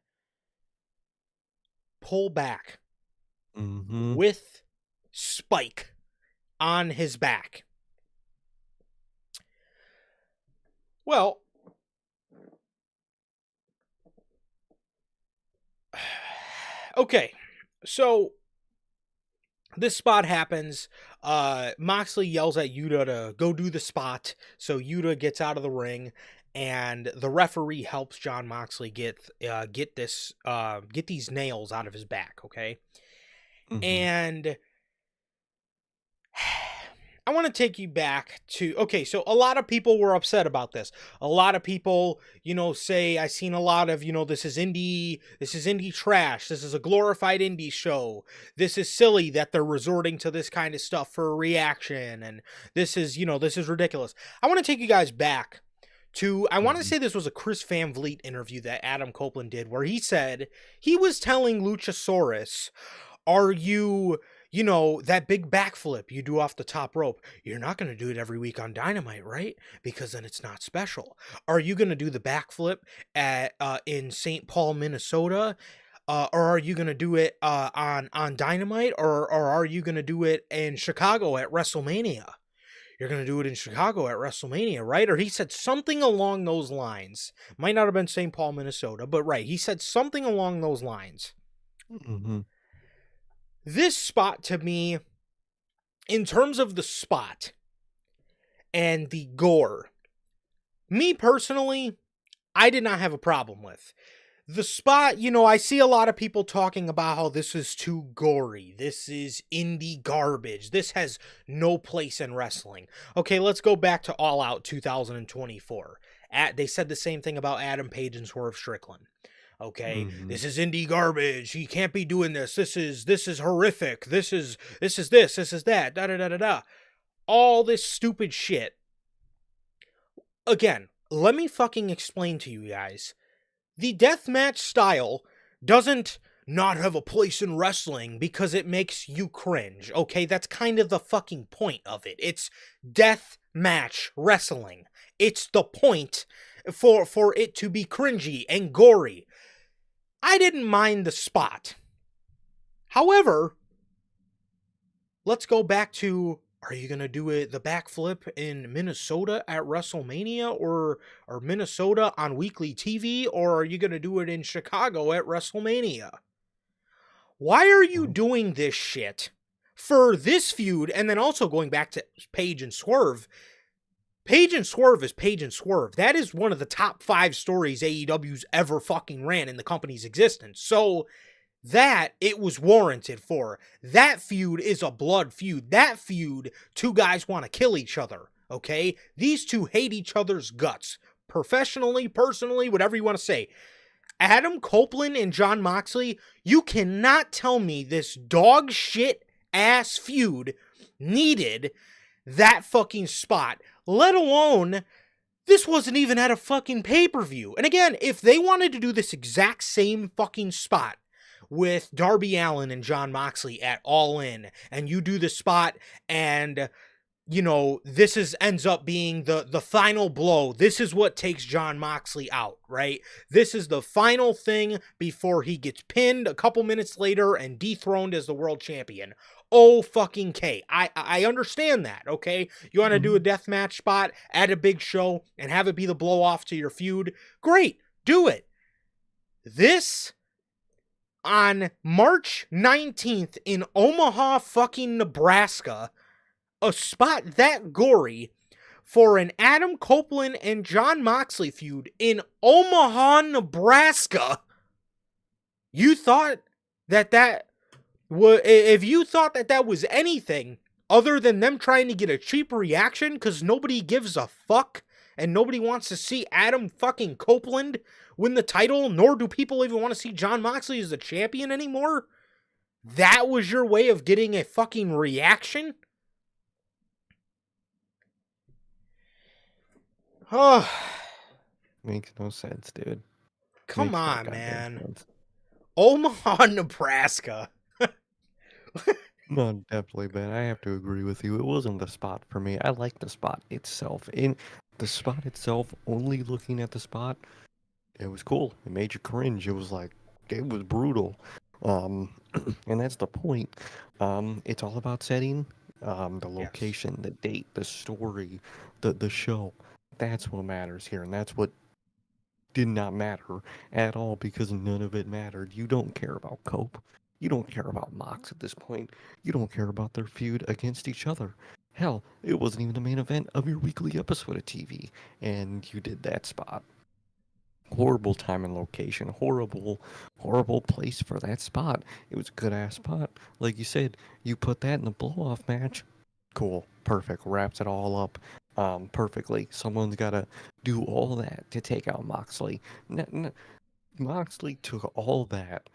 pull back Mhm. with Spike on his back. Well, okay. So this spot happens. Moxley yells at Yuta to go do the spot. So Yuta gets out of the ring, and the referee helps John Moxley get these nails out of his back. Okay, Mhm. and I want to take you back to, okay, so a lot of people were upset about this. A lot of people, say, I seen a lot of, this is indie trash. This is a glorified indie show. This is silly that they're resorting to this kind of stuff for a reaction. And this is ridiculous. I want to take you guys back to, I want to Mhm. say this was a Chris Van Vliet interview that Adam Copeland did, where he said he was telling Luchasaurus, are you, that big backflip you do off the top rope? You're not going to do it every week on Dynamite, right? Because then it's not special. Are you going to do the backflip at in St. Paul, Minnesota? Or are you going to do it on Dynamite? Or are you going to do it in Chicago at WrestleMania? You're going to do it in Chicago at WrestleMania, right? Or he said something along those lines. Might not have been St. Paul, Minnesota, but right. He said something along those lines. Mhm. This spot to me, in terms of the spot and the gore, me personally, I did not have a problem with. The spot, I see a lot of people talking about how this is too gory. This is indie garbage. This has no place in wrestling. Okay, let's go back to All Out 2024. They said the same thing about Adam Page and Swerve Strickland. Okay, Mhm. this is indie garbage. He can't be doing this. This is horrific. This is that. Da da da da da. All this stupid shit. Again, let me fucking explain to you guys. The deathmatch style doesn't not have a place in wrestling because it makes you cringe. Okay, that's kind of the fucking point of it. It's death match wrestling. It's the point for it to be cringy and gory. I didn't mind the spot. However, let's go back to, are you going to do the backflip in Minnesota at WrestleMania or Minnesota on weekly TV, or are you going to do it in Chicago at WrestleMania? Why are you doing this shit for this feud? And then also going back to Paige and Swerve. Paige and Swerve is Paige and Swerve. That is one of the top 5 stories AEW's ever fucking ran in the company's existence. So that it was warranted for. That feud is a blood feud. That feud, 2 guys want to kill each other, okay? These 2 hate each other's guts. Professionally, personally, whatever you want to say. Adam Copeland and Jon Moxley, you cannot tell me this dog shit ass feud needed that fucking spot, let alone this wasn't even at a fucking pay-per-view. And again, if they wanted to do this exact same fucking spot with Darby Allin and Jon Moxley at All In, and you do the spot and, you know, this ends up being the final blow. This is what takes Jon Moxley out, right? This is the final thing before he gets pinned a couple minutes later and dethroned as the world champion. Oh, fucking K. I understand that, okay? You want to do a deathmatch spot, add a big show, and have it be the blow-off to your feud? Great, do it. This, on March 19th in Omaha, fucking Nebraska, a spot that gory for an Adam Copeland and Jon Moxley feud in Omaha, Nebraska. You thought that if you thought that was anything other than them trying to get a cheap reaction because nobody gives a fuck and nobody wants to see Adam fucking Copeland win the title, nor do people even want to see Jon Moxley as the champion anymore, that was your way of getting a fucking reaction? Oh, Makes no sense, dude. come Makes no on, goddamn man. sense. Omaha, Nebraska. No, definitely, Ben. I have to agree with you. It wasn't the spot for me. I like the spot itself. In the spot itself, only looking at the spot, it was cool. It made you cringe. It was like, it was brutal. And that's the point. It's all about setting, the Yes. location, the date, the story, the show. That's what matters here, and that's what did not matter at all because none of it mattered. You don't care about Cope. You don't care about Mox at this point. You don't care about their feud against each other. Hell, it wasn't even the main event of your weekly episode of TV, and you did that spot. Horrible time and location. Horrible place for that spot. It was a good ass spot. Like you said, you put that in the blow off match. Cool. Perfect. Wraps it all up perfectly. Someone's got to do all that to take out Moxley. Moxley took all that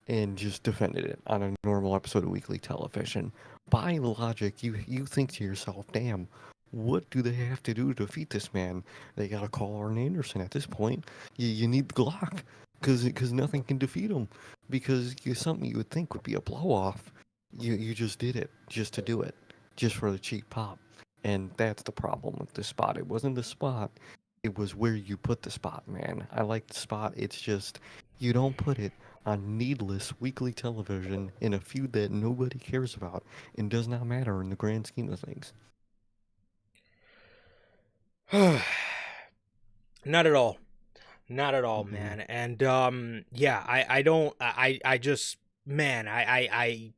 and just defended it on a normal episode of weekly television. By logic, you think to yourself, damn, what do they have to do to defeat this man? They gotta call Arn Anderson at this point. You need the Glock, because nothing can defeat him. Because something you would think would be a blow-off, you just did it, just to do it. Just for the cheap pop. And that's the problem with this spot. It wasn't the spot, it was where you put the spot, man. I like the spot, it's just, you don't put it on needless weekly television in a feud that nobody cares about and does not matter in the grand scheme of things. Not at all. Not at all, Mhm. man. And yeah, I just, man, I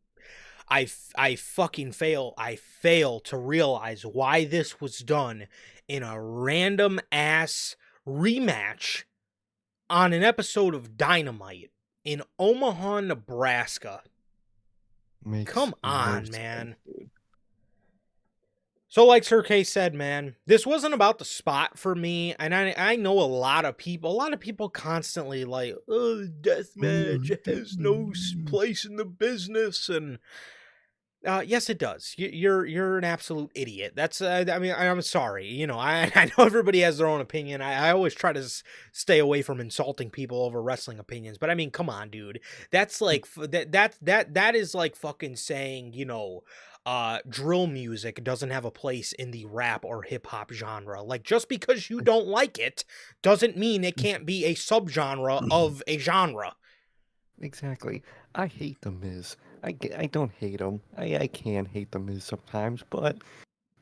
fucking fail. I fail to realize why this was done in a random ass rematch on an episode of Dynamite in Omaha, Nebraska. Makes Come no on, sense, man. dude. So like Sir K said, man, this wasn't about the spot for me. And I know a lot of people constantly like, oh, deathmatch has no place in the business. And Yes, it does. You're an absolute idiot. That's I mean I'm sorry. You know I know everybody has their own opinion. I always try to stay away from insulting people over wrestling opinions. But I mean, come on, dude. That's like that is like fucking saying drill music doesn't have a place in the rap or hip hop genre. Like just because you don't like it doesn't mean it can't be a subgenre of a genre. Exactly. I hate The Miz. I don't hate him. I can hate The Miz sometimes, but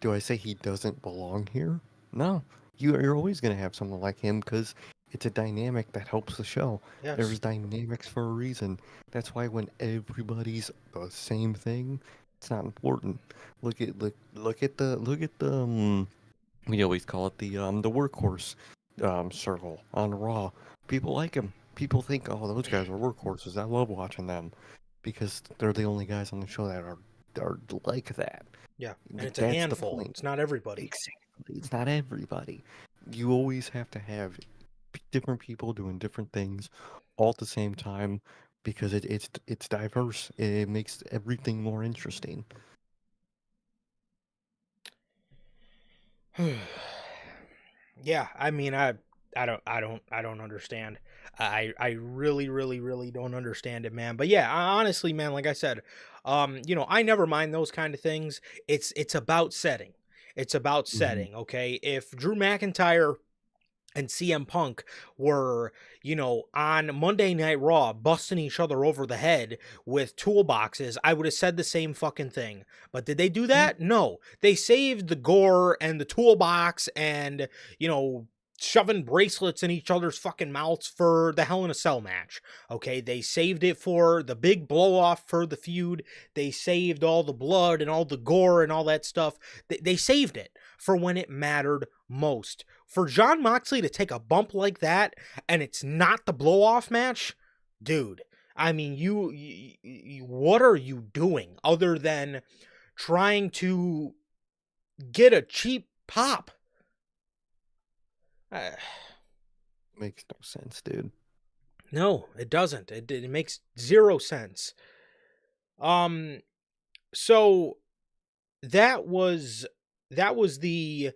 do I say he doesn't belong here? No. You're always going to have someone like him because it's a dynamic that helps the show. Yes. There's dynamics for a reason. That's why when everybody's the same thing, it's not important. Look at the we always call it the workhorse circle on Raw. People like him. People think, oh, those guys are workhorses. I love watching them because they're the only guys on the show that are like that. Yeah, and it's a That's the handful. point. It's not everybody. Exactly. It's not everybody. You always have to have different people doing different things all at the same time because it's diverse. It makes everything more interesting. Yeah, I mean, I don't understand. I really, really, really don't understand it, man. But yeah, honestly, man, like I said, I never mind those kind of things. It's about setting. It's about Hmm. setting. Okay, if Drew McIntyre and CM Punk were, on Monday Night Raw busting each other over the head with toolboxes, I would have said the same fucking thing. But did they do Yeah. that? No. They saved the gore and the toolbox and, shoving bracelets in each other's fucking mouths for the Hell in a Cell match. Okay, they saved it for the big blow off for the feud. They saved all the blood and all the gore and all that stuff. They saved it for when it mattered most. For John Moxley to take a bump like that and it's not the blow off match, dude. I mean, what are you doing other than trying to get a cheap pop? Uh, Makes no sense, dude. no, it doesn't. It makes zero sense. Um, so that was that was the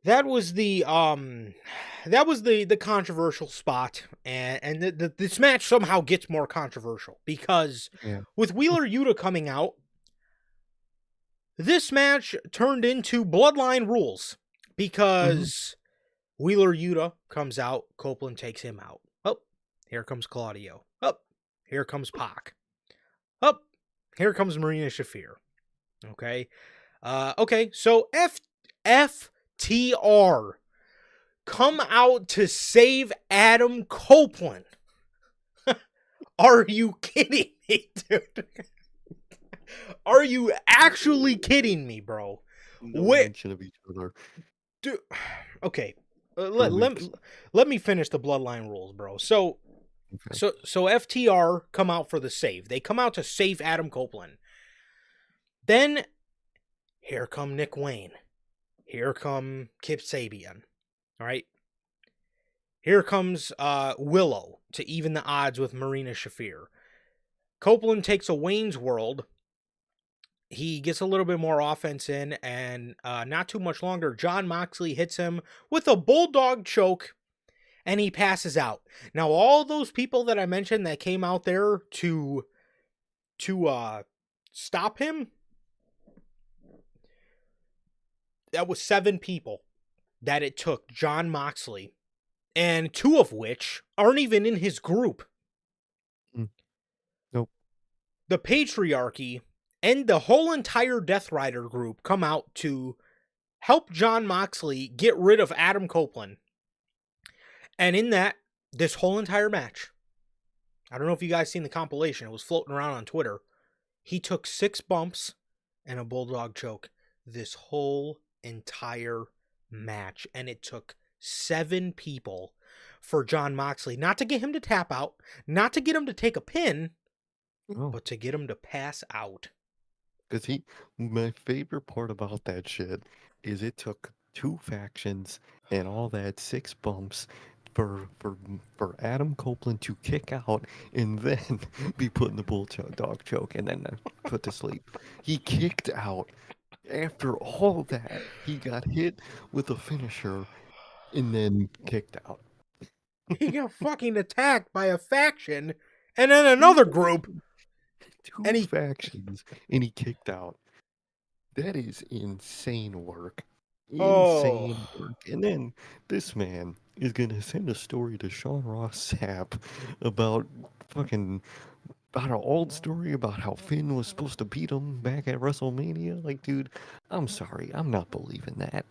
that was the that was the controversial spot, and this match somehow gets more controversial because Yeah. with Wheeler Yuta coming out, this match turned into bloodline rules Hmm. because Wheeler Yuta comes out, Copeland takes him out. Oh, here comes Claudio. Oh, here comes Pac. Oh, here comes Marina Shafir. Okay. Okay, so FTR come out to save Adam Copeland. Are you kidding me, dude? Are you actually kidding me, bro? No Wait, mention of each other dude. Okay, for let, let, weeks. let me finish the bloodline rules, bro. So, Okay. so, so FTR come out for the save. They come out to save Adam Copeland. Then here come Nick Wayne. Here come Kip Sabian. All right. Here comes Willow to even the odds with Marina Shafir. Copeland takes a Wayne's World. He gets a little bit more offense in, and not too much longer, John Moxley hits him with a bulldog choke, and he passes out. Now, all those people that I mentioned that came out there to stop him, that was 7 people that it took John Moxley, and 2 of which aren't even in his group. Mm. Nope. The patriarchy and the whole entire Death Rider group come out to help John Moxley get rid of Adam Copeland. And in that, this whole entire match, I don't know if you guys seen the compilation, it was floating around on Twitter. He took 6 bumps and a bulldog choke this whole entire match. And it took 7 people for John Moxley not to get him to tap out, not to get him to take a pin, Oh, but to get him to pass out. because my favorite part about that shit is it took two factions and all that 6 bumps for Adam Copeland to kick out and then be put in the bulldog choke and then put to sleep. He kicked out. After all that, he got hit with a finisher and then kicked out. He got fucking attacked by a faction and then Two another group. And he factions and he kicked out. That is insane work. Oh, Insane work. And then this man is gonna send a story to Sean Ross Sapp about fucking about an old story about how Finn was supposed to beat him back at WrestleMania. Like, dude, I'm sorry, I'm not believing that.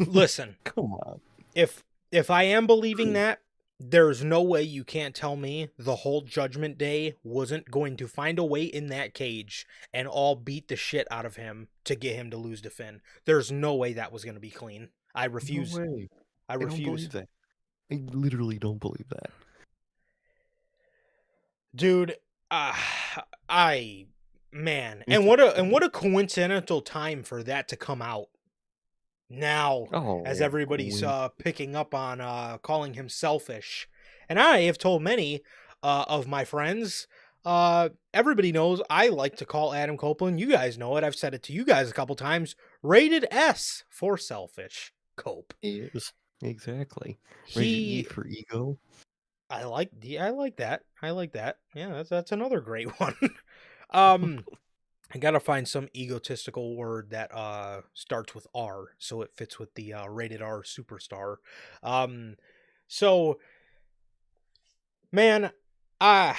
listen. Come on. If I am believing that, there's no way you can't tell me the whole Judgment Day wasn't going to find a way in that cage and all beat the shit out of him to get him to lose to Finn. There's no way that was going to be clean. I refuse. No way. I I don't refuse. believe that. I literally don't believe that. Dude, man, and what a coincidental time for that to come out. Now, as everybody's picking up on calling him selfish. And I have told many of my friends, everybody knows I like to call Adam Copeland, you guys know it, I've said it to you guys a couple times, rated S for selfish. Cope. He is. Exactly. Rated E for ego. I like that. I like that. Yeah, that's another great one. I gotta find some egotistical word that starts with R, so it fits with the rated R superstar. So, man, I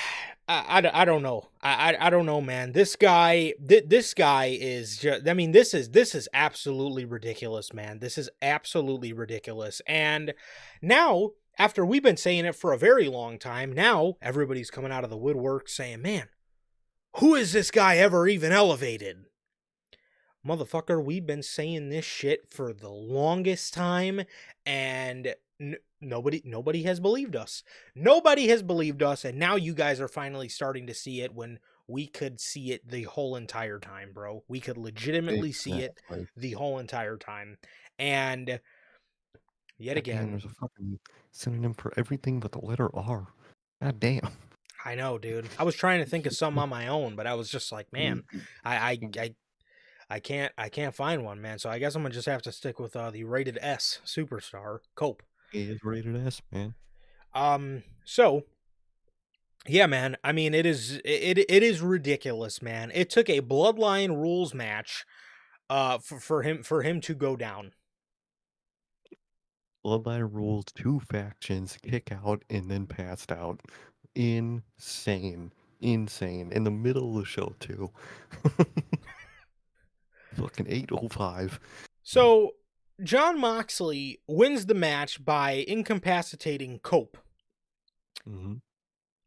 don't know. I don't know, man. This guy, this guy is just. I mean, this is absolutely ridiculous, man. This is absolutely ridiculous. And now, after we've been saying it for a very long time, now everybody's coming out of the woodwork saying, man, who is this guy ever even elevated? Motherfucker, we've been saying this shit for the longest time, and nobody has believed us. Nobody has believed us, and now you guys are finally starting to see it when we could see it the whole entire time, bro. We could legitimately see it the whole entire time. And yet again, there's a fucking synonym for everything but the letter R. God damn. I know, dude. I was trying to think of some on my own, but I was just like, man, I can't find one, man. So I guess I'm gonna just have to stick with the rated S superstar, Cope. He is rated S, man. So yeah, man. I mean, it is ridiculous, man. It took a Bloodline rules match, for him to go down. Bloodline rules, 2 factions, kick out, and then passed out. Insane. In the middle of the show, too. Fucking 8:05. So, Jon Moxley wins the match by incapacitating Cope. Mm-hmm.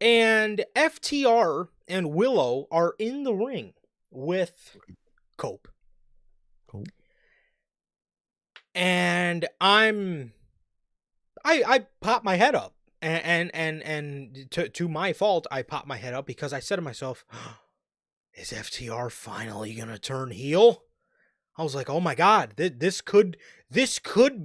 And FTR and Willow are in the ring with Cope. And I pop my head up. And to my fault, I popped my head up because I said to myself, is FTR finally gonna turn heel? I was like, oh my god, this could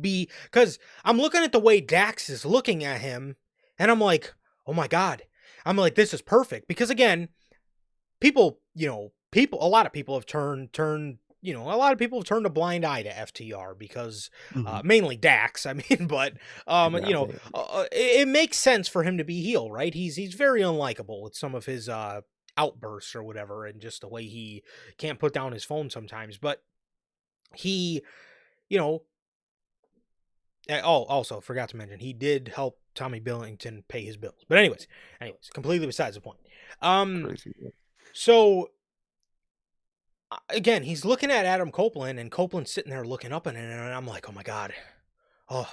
be, because I'm looking at the way Dax is looking at him, and I'm like, oh my god, I'm like, this is perfect, because again, a lot of people have turned a blind eye to FTR because mainly Dax. I mean, but it makes sense for him to be heel, right? He's very unlikable with some of his outbursts or whatever, and just the way he can't put down his phone sometimes. But he, also forgot to mention, he did help Tommy Billington pay his bills. But anyways, completely besides the point. So again, he's looking at Adam Copeland, and Copeland's sitting there looking up at him, and I'm like, oh my god,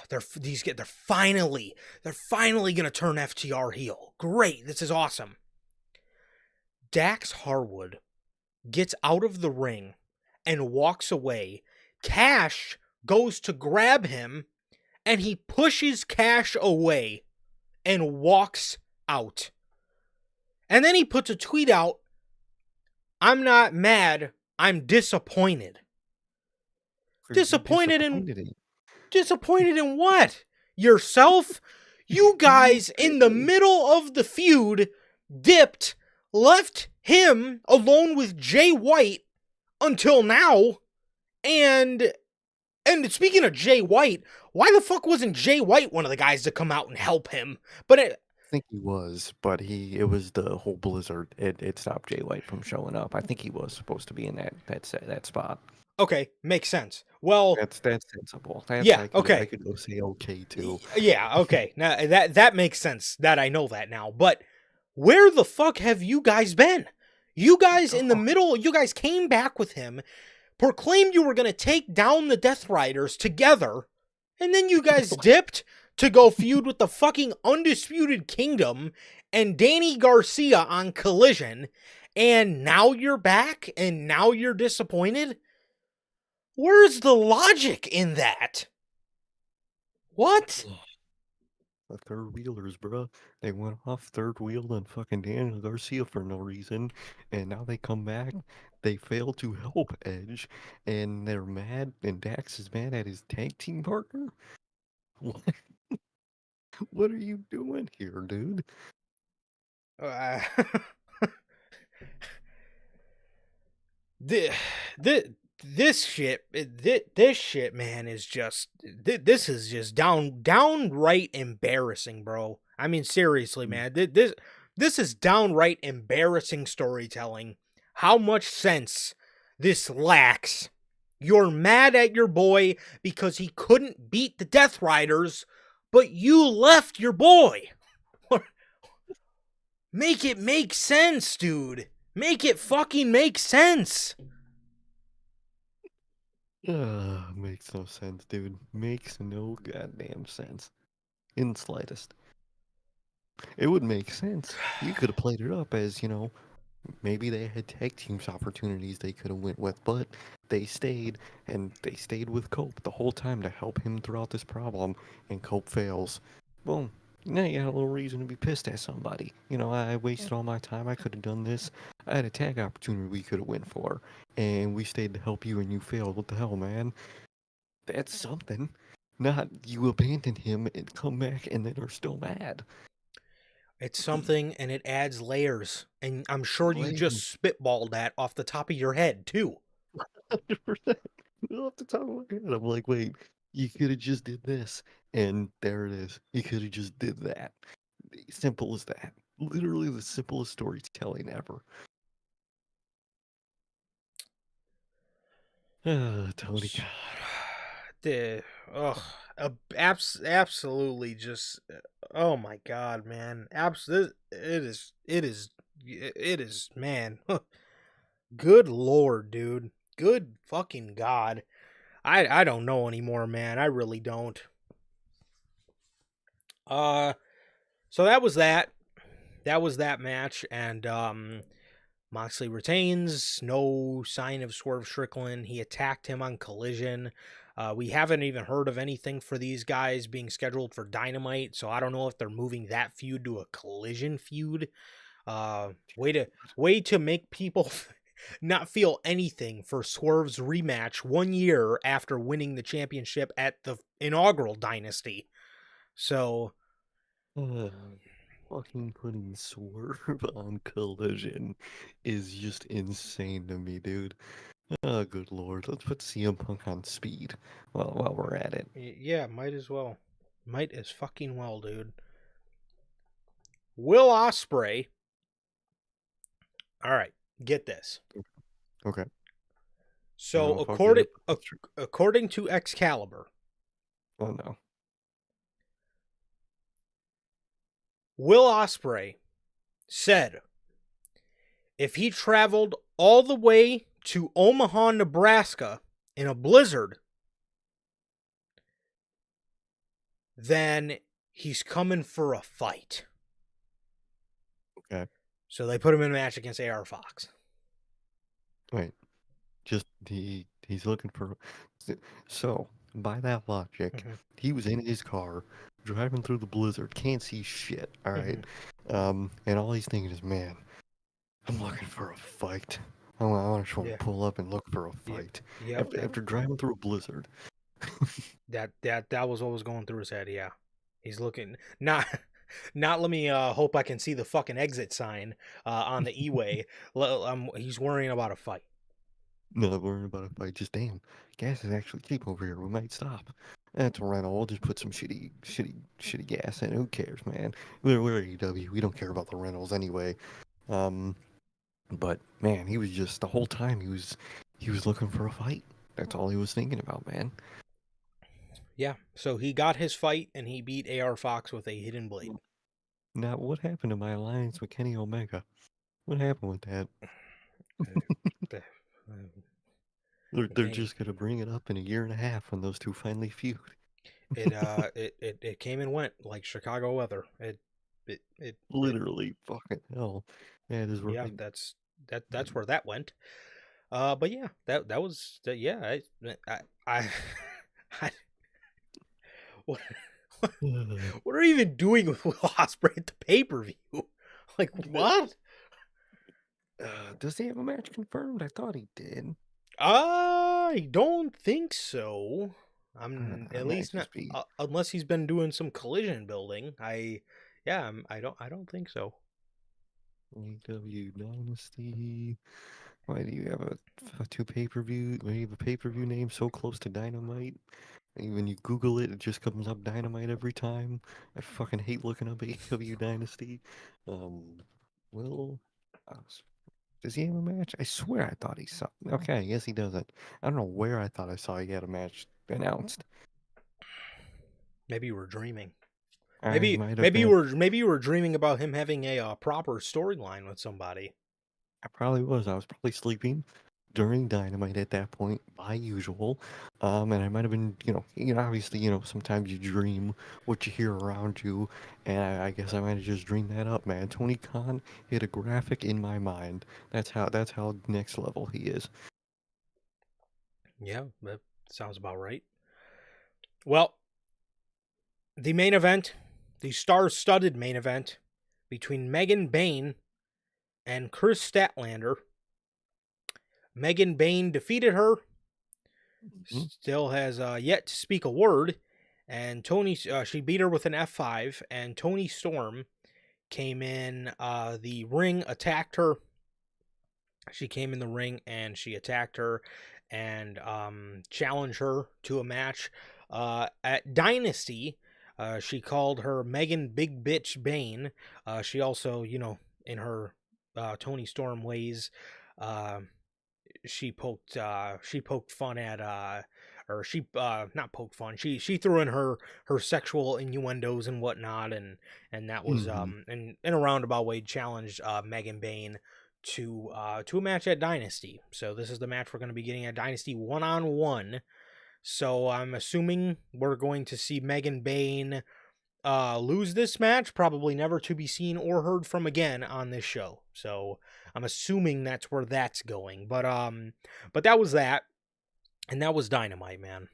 they're finally gonna turn FTR heel. Great, this is awesome. Dax Harwood gets out of the ring and walks away. Cash goes to grab him, and he pushes Cash away and walks out. And then he puts a tweet out, I'm not mad, I'm disappointed. Disappointed in what? Yourself? You You guys, in the did. middle of the feud, dipped, left him alone with Jay White until now. And speaking of Jay White, why the fuck wasn't Jay White one of the guys to come out and help him? But I think he was, but it was the whole blizzard. It stopped Jay White from showing up. I think he was supposed to be in that spot. okay, makes sense. Well, That's sensible. That's yeah, I okay. could go say okay too. Yeah, okay. Now that makes sense that I know that now. But where the fuck have you guys been? You guys in the Oh, middle, you guys came back with him, proclaimed you were going to take down the Death Riders together, and then you guys dipped to go feud with the fucking Undisputed Kingdom and Danny Garcia on Collision, and now you're back and now you're disappointed? Where's the logic in that? What? the third wheelers, bro. They went off third wheel on fucking Daniel Garcia for no reason, and now they come back. They fail to help Edge, and they're mad. And Dax is mad at his tag team partner. What? What are you doing here, dude? Uh, the, the, this shit, this shit, man, is just this is just downright embarrassing, bro. I mean, seriously, man, this is downright embarrassing storytelling. How much sense this lacks. You're mad at your boy because he couldn't beat the Death Riders, but you left your boy. Make it make sense, dude. Make it fucking make sense. Makes no sense, dude. Makes no goddamn sense. In the slightest. It would make sense. You could have played it up as, maybe they had tag teams opportunities they could have went with, but they stayed, and they stayed with Cope the whole time to help him throughout this problem, and Cope fails. Boom. Now you got a little reason to be pissed at somebody. I wasted all my time. I could have done this. I had a tag opportunity we could have went for, and we stayed to help you, and you failed. What the hell, man? That's something. Not you abandon him and come back and then are still mad. It's something and it adds layers. And I'm sure you Blame just spitballed that off the top of your head, too. 100%. Off the top of my head, I'm like, wait, you could have just did this, and there it is. You could have just did that. Simple as that. Literally the simplest storytelling ever. Tony. God. The, ugh. Absolutely just. Oh my god, man. It is, man. Good lord, dude. Good fucking god. I don't know anymore, man. I really don't. So that was that. That was that match, and Moxley retains. No sign of Swerve Strickland. He attacked him on Collision. We haven't even heard of anything for these guys being scheduled for Dynamite, so I don't know if they're moving that feud to a Collision feud. Way to make people not feel anything for Swerve's rematch 1 year after winning the championship at the inaugural Dynasty. So Fucking putting Swerve on Collision is just insane to me, dude. Oh, good lord. Let's put CM Punk on speed while we're at it. yeah, might as well. Might as fucking well, dude. Will Ospreay. All right, get this. Okay. So If I'll get it. according to Excalibur, Oh no. Will Ospreay said if he traveled all the way to Omaha, Nebraska in a blizzard, then he's coming for a fight. Okay. So they put him in a match against AR Fox. Wait. Just he's looking for. So by that logic, he was in his car driving through the blizzard, can't see shit. All right. And all he's thinking is, man, I'm looking for a fight. I want to pull up and look for a fight. After driving through a blizzard. That was what was going through his head. Yeah. He's looking not not let me hope I can see the fucking exit sign on the E-way. He's worrying about a fight. Not worrying about a fight. Just damn, gas is actually cheap over here. We might stop. That's a rental. We'll just put some shitty gas in. Who cares, man? We're AEW. We don't care about the rentals anyway. Um, but man, he was just the whole time he was looking for a fight. That's all he was thinking about, man. Yeah, so he got his fight and he beat AR Fox with a hidden blade. Now, what happened to my alliance with Kenny Omega? What happened with that? Uh, uh, They're hey, just gonna bring it up in a year and a half when those two finally feud. it came and went like Chicago weather. It Literally, fucking hell. That is yeah, right. that's where that went. But yeah, that was yeah. I I what what are you even doing with Will Ospreay at the pay per view? Like what? Does he have a match confirmed? I thought he did. I don't think so. I'm It at might least not just be unless he's been doing some collision building. Yeah, I don't think so. AEW Dynasty. Why do you have a two pay-per-view? Why do you have a pay-per-view name so close to Dynamite? And when you Google it, it just comes up Dynamite every time. I fucking hate looking up AEW Dynasty. Um, Will, does he have a match? I swear I thought he saw. Okay, I guess he doesn't. I don't know where I thought I saw he had a match announced. Maybe you were dreaming. I might have been. Maybe you were dreaming about him having a proper storyline with somebody. I probably was. I was probably sleeping during Dynamite at that point, by usual. And I might have been, obviously, sometimes you dream what you hear around you, and I guess I might have just dreamed that up, man. Tony Khan hit a graphic in my mind. That's how next level he is. Yeah, that sounds about right. Well, the main event, the star-studded main event between Megan Bayne and Chris Statlander. Megan Bayne defeated her. Mhm. Still has yet to speak a word, and Tony she beat her with an F5. And Tony Storm came in the ring, attacked her. She came in the ring and she attacked her and challenged her to a match at Dynasty. She called her Megan Big Bitch Bane. She also, in her Tony Storm ways, uh, she poked fun at or she not poked fun. She threw in her sexual innuendos and whatnot, and that was Mhm. in a roundabout way challenged Megan Bayne to a match at Dynasty. So this is the match we're going to be getting at Dynasty 1-on-1. So I'm assuming we're going to see Megan Bayne lose this match, probably never to be seen or heard from again on this show. So I'm assuming that's where that's going. But that was that, and that was Dynamite, man.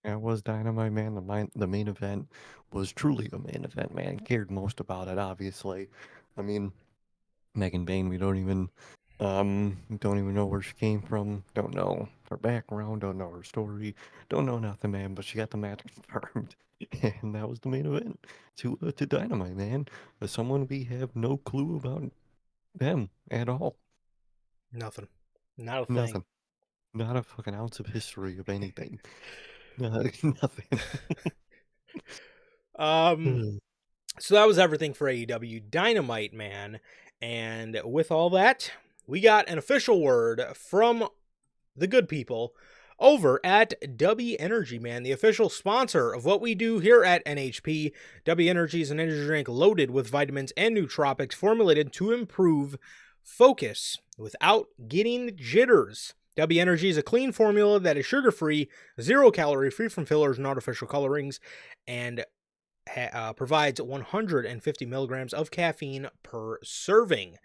It was Dynamite, man. The main event was truly a main event, man. Cared most about it, obviously. I mean, Megan Bain, we don't even know where she came from, don't know her background, don't know her story, don't know nothing, man, but she got the match confirmed. And that was the main event to Dynamite, man. As someone we have no clue about them at all. Nothing, not a thing. Nothing. Not a fucking ounce of history of anything. Nothing. Um, so that was everything for AEW Dynamite, man. And with all that, we got an official word from the good people over at W Energy, man, the official sponsor of what we do here at NHP. W Energy is an energy drink loaded with vitamins and nootropics formulated to improve focus without getting jitters. W Energy is a clean formula that is sugar-free, zero-calorie, free from fillers and artificial colorings, and provides 150 milligrams of caffeine per serving.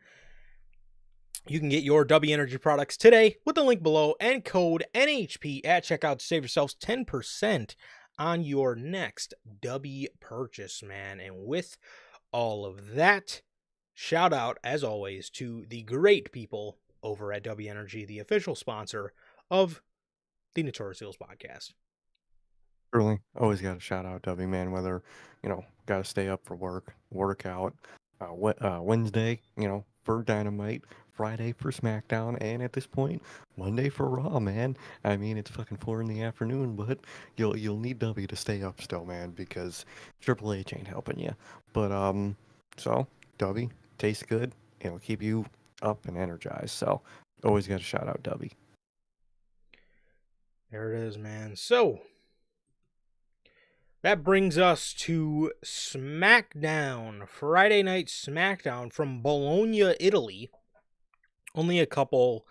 You can get your W Energy products today with the link below and code NHP at checkout to save yourselves 10% on your next W purchase, man. And with all of that, shout out, as always, to the great people over at W Energy, the official sponsor of the Notorious Heels podcast. Really, always got to shout out Dubby, man. Whether, got to stay up for work, workout, Wednesday, for Dynamite, Friday for SmackDown, and at this point, Monday for Raw, man. I mean, it's fucking 4 in the afternoon, but you'll need Dubby to stay up still, man, because Triple H ain't helping you. But so Dubby tastes good. It'll keep you up and energized. So always got to shout out Dubby. There it is, man. So that brings us to SmackDown, Friday Night SmackDown from Bologna, Italy. Only a couple,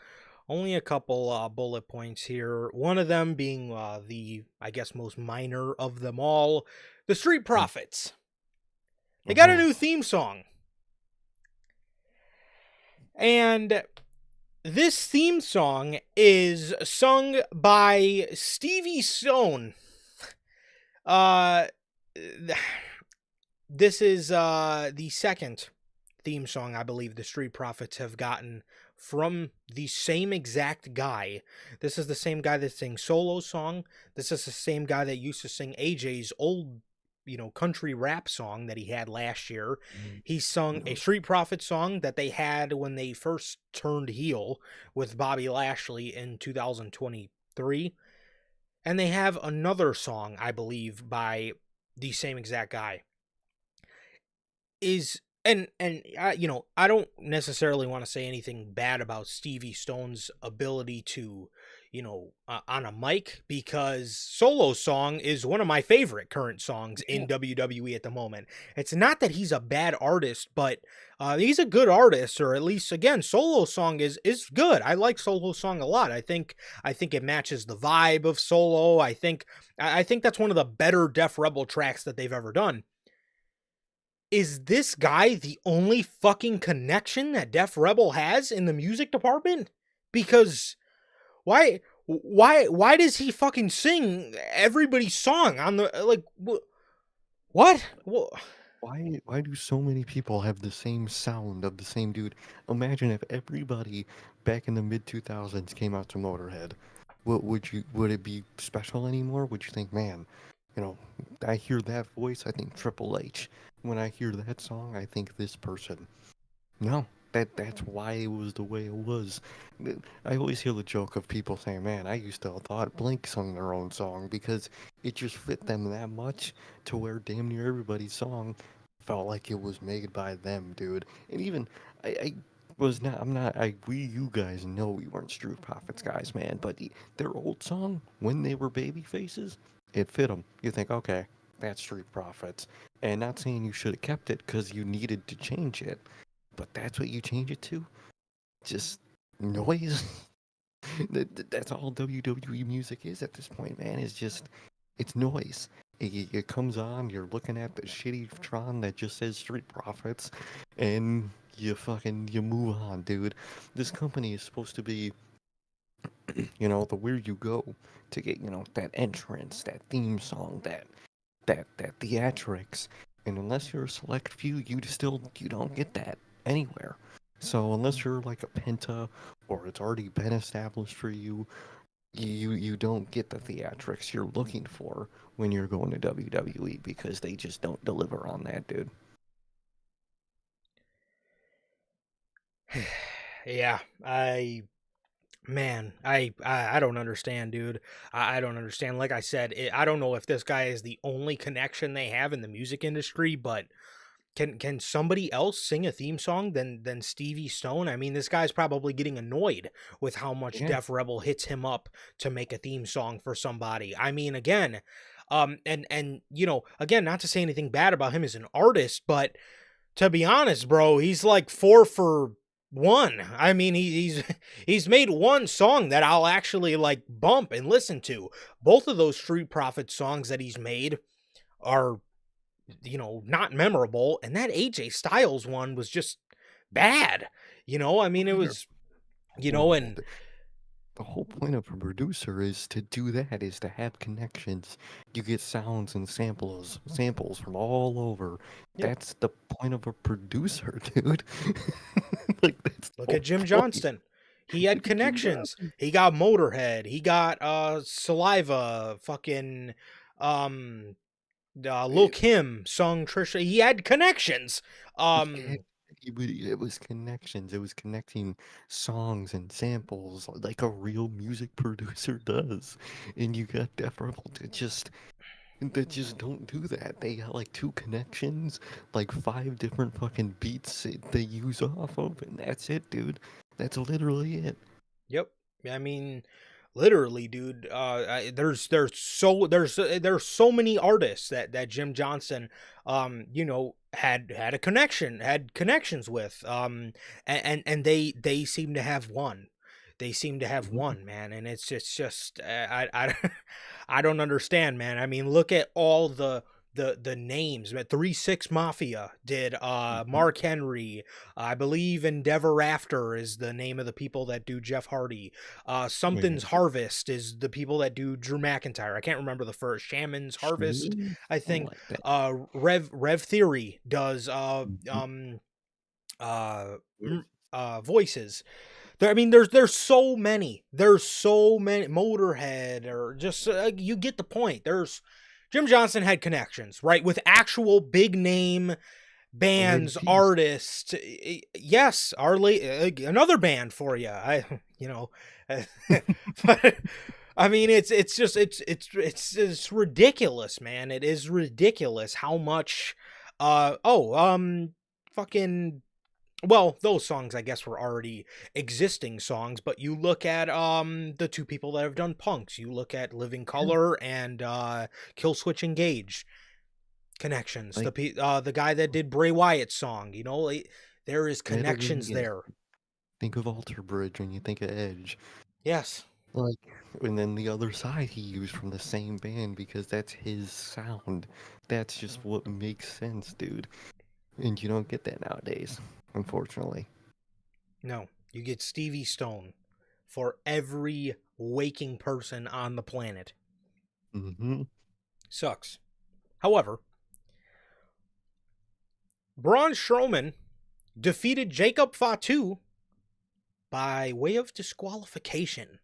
bullet points here. One of them being the, I guess, most minor of them all, the Street Profits. They got a new theme song, and this theme song is sung by Stevie Stone. This is the second theme song I believe the Street Profits have gotten from the same exact guy. This is the same guy that sings Solo's song. This is the same guy that used to sing AJ's old, country rap song that he had last year. He sung a Street Profits song that they had when they first turned heel with Bobby Lashley in 2023. And they have another song, I believe, by the same exact guy. I don't necessarily want to say anything bad about Stevie Stone's ability to, on a mic, because Solo's song is one of my favorite current songs in WWE at the moment. It's not that he's a bad artist, but he's a good artist, or at least, again, Solo's song is good. I like Solo's song a lot. I think it matches the vibe of Solo. I think that's one of the better Def Rebel tracks that they've ever done. Is this guy the only fucking connection that Def Rebel has in the music department? Because why does he fucking sing everybody's song on the, like, what? Why do so many people have the same sound of the same dude? Imagine if everybody back in the mid 2000s came out to Motorhead. Would it be special anymore? Would you think, man, I hear that voice, I think Triple H. When I hear that song, I think this person. No, that's why it was the way it was. I always hear the joke of people saying, "Man, I used to have thought Blink sung their own song because it just fit them that much to where damn near everybody's song felt like it was made by them, dude." And even I was not. I'm not. You guys know we weren't Street Profits guys, man. But their old song when they were baby faces, it fit them. You think, okay, that's Street Profits, and not saying you should have kept it because you needed to change it. But that's what you change it to? Just noise? That's all WWE music is at this point, man. It's noise. It comes on, you're looking at the shitty Tron that just says Street Profits, and you move on, dude. This company is supposed to be, the where you go to get, that entrance, that theme song, that theatrics. And unless you're a select few, you don't get that anywhere. So unless you're like a Penta or it's already been established for you, you don't get the theatrics you're looking for when you're going to WWE because they just don't deliver on that, dude. Yeah, I don't understand, dude. I don't understand. Like I said, I don't know if this guy is the only connection they have in the music industry, but can somebody else sing a theme song than Stevie Stone? I mean, this guy's probably getting annoyed with how much Def Rebel hits him up to make a theme song for somebody. I mean, again, and again, not to say anything bad about him as an artist, but to be honest, bro, he's like 4 for 1. I mean, he's made one song that I'll actually like bump and listen to. Both of those Street Profits songs that he's made are, not memorable, and that AJ Styles one was just bad. I mean, it was, and the whole point of a producer is to do that, is to have connections. You get sounds and samples from all over. yep. That's the point of a producer, dude. Like that's Look at Jim Johnston. He had connections. He got Motorhead. He got Saliva. Fucking Um, Lil It, Kim sung Trisha. He had connections. yeah, it was connections. It was connecting songs and samples like a real music producer does. And you got Def Rebel that just don't do that. They got like two connections, like five different fucking beats they use off of, and that's it, dude. That's literally it. Yep. I mean, literally, dude. There's so many artists that Jim Johnson, had connections with. And they seem to have one. They seem to have Mhm. one, man, and it's just I don't understand, man. I mean, look at all the names. 3-6 Mafia did Mhm. Mark Henry. I believe Endeavor After is the name of the people that do Jeff Hardy. Yeah. Something's Harvest is the people that do Drew McIntyre. I can't remember the first. Shaman's Harvest, Shame? I Something think. like that. Rev Theory does Mhm. uh Voices. voices. I mean, there's so many. There's so many. Motorhead, or just you get the point. There's Jim Johnson had connections, right, with actual big name bands, NHPs. artists. Yes, another band for you. But I mean, it's ridiculous, man. It is ridiculous how much. Fucking, well, those songs I guess were already existing songs, but you look at the two people that have done Punks. You look at Living Yeah. Color and Killswitch Engage connections. Like, The guy that did Bray Wyatt's song, there is literally, connections yes. there. Think of Alter Bridge when you think of Edge. Yes. Like, and then the other side he used from the same band because that's his sound. That's just what makes sense, dude. And you don't get that nowadays, unfortunately. No, you get Stevie Stone for every waking person on the planet. Mm-hmm. Sucks. However, Braun Strowman defeated Jacob Fatu by way of disqualification.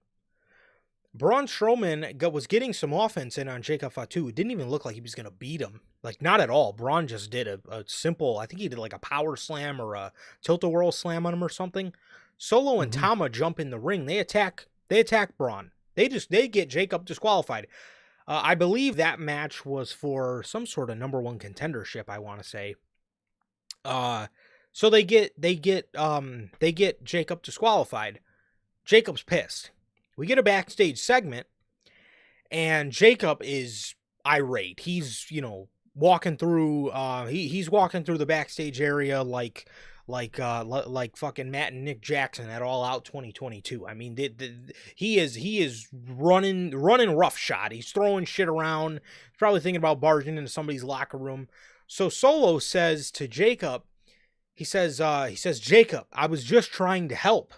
Braun Strowman was getting some offense in on Jacob Fatu. It didn't even look like he was going to beat him. Like, not at all. Braun just did a simple, I think he did like a power slam or a tilt-a-whirl slam on him or something. Solo and Mm-hmm. Tama jump in the ring. They attack Braun. They get Jacob disqualified. I believe that match was for some sort of number one contendership, I want to say. Uh, so they get Jacob disqualified. Jacob's pissed. We get a backstage segment, and Jacob is irate. He's, walking through he's walking through the backstage area like fucking Matt and Nick Jackson at All Out 2022. I mean, he is running roughshod. He's throwing shit around. He's probably thinking about barging into somebody's locker room. So Solo says to Jacob, he says, Jacob, I was just trying to help.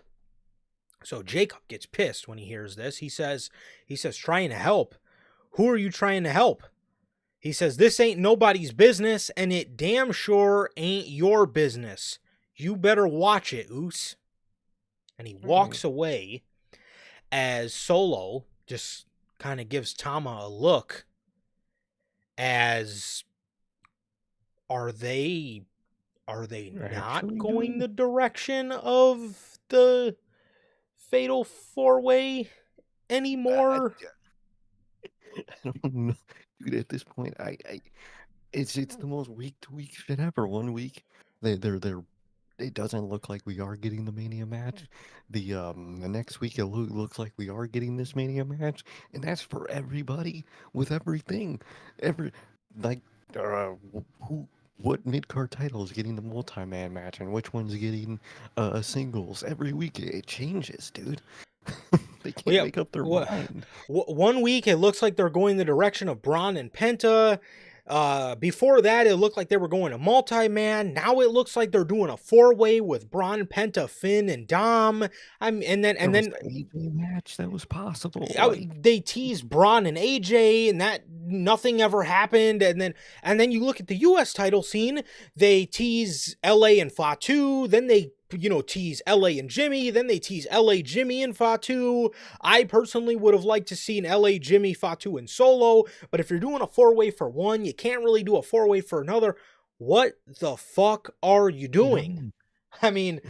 So Jacob gets pissed when he hears this. He says, trying to help? Who are you trying to help? He says, this ain't nobody's business, and it damn sure ain't your business. You better watch it, Oos. And he Right. walks away as Solo just kind of gives Tama a look as, are they You're not actually going doing. the direction of the Fatal 4-Way I, anymore? I don't know, dude. At this point, it's the most week to week shit ever. One week, they're it doesn't look like we are getting the Mania match. The next week it looks like we are getting this Mania match, and that's for everybody with everything. Every like who what mid card title is getting the multi man match, and which one's getting a singles every week. It changes, dude. They Well, can't yeah. make up their mind. One week it looks like they're going the direction of Braun and Penta. Before that, it looked like they were going a multi-man. Now it looks like they're doing a 4-way with Braun, Penta, Finn, and Dom. And then There and was then the AJ match that was possible. they teased Braun and AJ, and that nothing ever happened. And then you look at the U.S. title scene. They tease LA and Fatu. Then they tease LA and Jimmy, then they tease LA, Jimmy, and Fatu. I personally would have liked to see an LA, Jimmy, Fatu, and Solo, but if you're doing a 4-way for one, you can't really do a 4-way for another. What the fuck are you doing? No. I mean,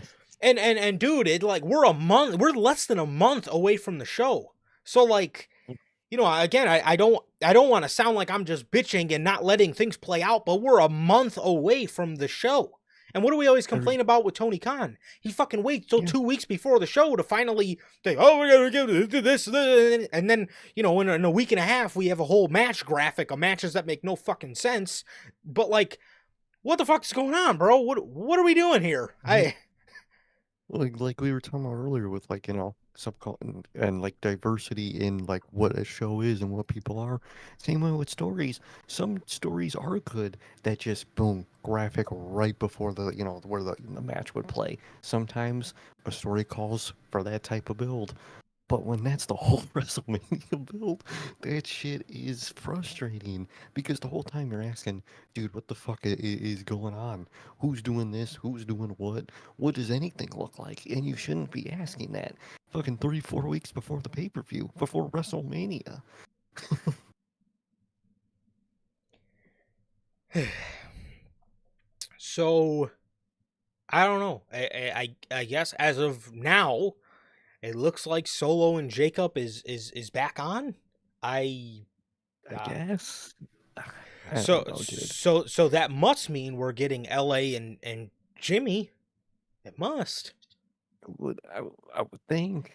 and dude, we're less than a month away from the show. So like, again, I don't want to sound like I'm just bitching and not letting things play out, but we're a month away from the show. And what do we always complain about with Tony Khan? He fucking waits till 2 weeks before the show to finally say, "Oh, we're gonna do this," and then in a week and a half we have a whole match graphic of matches that make no fucking sense. But like, what the fuck is going on, bro? What are we doing here? Like we were talking about earlier with subculture and like diversity in like what a show is and what people are. Same way with stories. Some stories are good that just boom, graphic right before where the match would play. Sometimes a story calls for that type of build. But when that's the whole WrestleMania build, that shit is frustrating because the whole time you're asking, dude, what the fuck is going on? Who's doing this? Who's doing what? What does anything look like? And you shouldn't be asking that fucking 3-4 weeks before the pay-per-view, before WrestleMania. So I don't know. I guess as of now, it looks like Solo and Jacob is back on. I Uh, guess. I so don't know, dude. so that must mean we're getting LA and Jimmy. It must. I would think.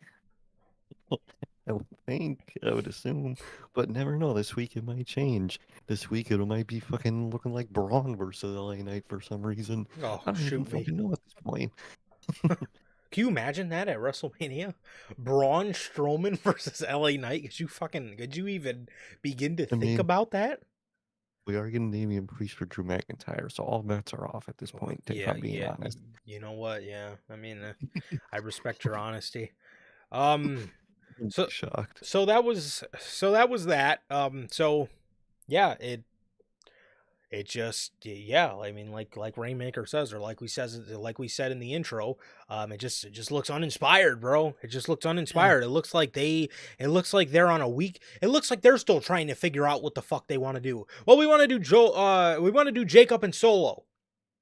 I would think, I would assume, but never know. This week it might change. This week it might be fucking looking like Braun versus LA Knight for some reason. Oh, I don't even shoot me. fucking know at this point. Can you imagine that at WrestleMania? Braun Strowman versus LA Knight? Could you even begin to I think mean, about that? we are getting Damian Priest for Drew McIntyre, so all bets are off at this point, if Yeah, I'm being yeah. honest. You know what? Yeah. I mean, I respect your honesty. Um I'm so shocked. so that was that. So yeah, it just, yeah, I mean, like Rainmaker says, or like we said in the intro, it just looks uninspired, bro. It just looks Yeah. uninspired. It looks like they're on a week. It looks like they're still trying to figure out what the fuck they want to do. Well, we want to do Jacob and Solo.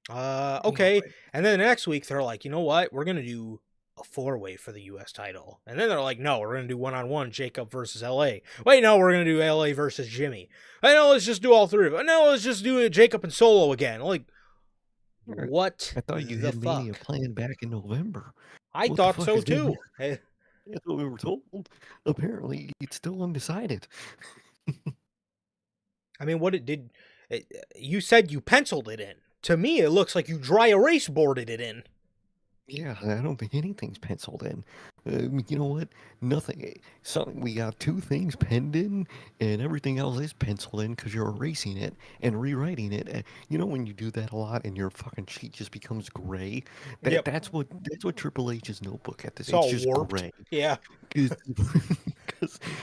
Yeah, Okay. but And then the next week they're like, you know what? We're gonna do a 4-way for the U.S. title. And then they're like, no, we're gonna do 1-on-1 Jacob versus L.A. Wait, no, we're gonna do L.A. versus Jimmy. I know, let's just do all three of them. No, let's just do it Jacob and Solo again. Like, what I thought you the had Mania fuck? planned back in November. I What the thought fuck so is going on? too. That's what we were told. Apparently, it's still undecided. I mean, what it did? You said you penciled it in. To me, it looks like you dry erase boarded it in. Yeah, I don't think anything's penciled in. You know what? Nothing. Something. We got two things penned in, and everything else is penciled in because you're erasing it and rewriting it. You know when you do that a lot, and your fucking sheet just becomes gray. Yep, That's what Triple H's notebook at this. it's It's all just warped. gray Yeah, because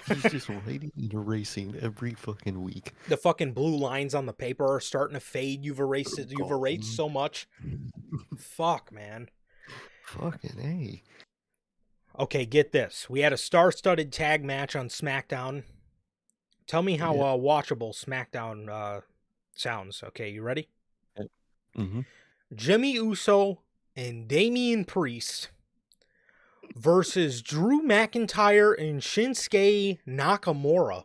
he's just writing and erasing every fucking week. the fucking blue lines on the paper are starting to fade. You've erased it. You've erased Gone. so much. Fuck, man. Fucking A. Okay, get this. We had a star-studded tag match on SmackDown. Tell me how Yeah. watchable SmackDown sounds. Okay, you ready? Mm-hmm. Jimmy Uso and Damian Priest versus Drew McIntyre and Shinsuke Nakamura.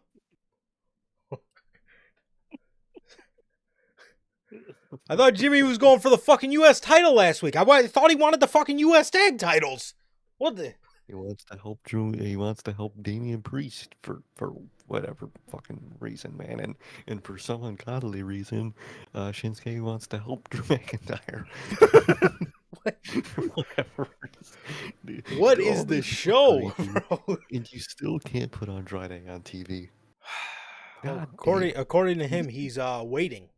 I thought Jimmy was going for the fucking U.S. title last week. I thought he wanted the fucking U.S. tag titles. What the? He wants to help Drew. He wants to help Damian Priest for whatever fucking reason, man. And for some ungodly reason, Shinsuke wants to help Drew McIntyre. Whatever. What All is this this is show, crazy, bro? and you still can't put Andrade on TV. God According to him, he's waiting.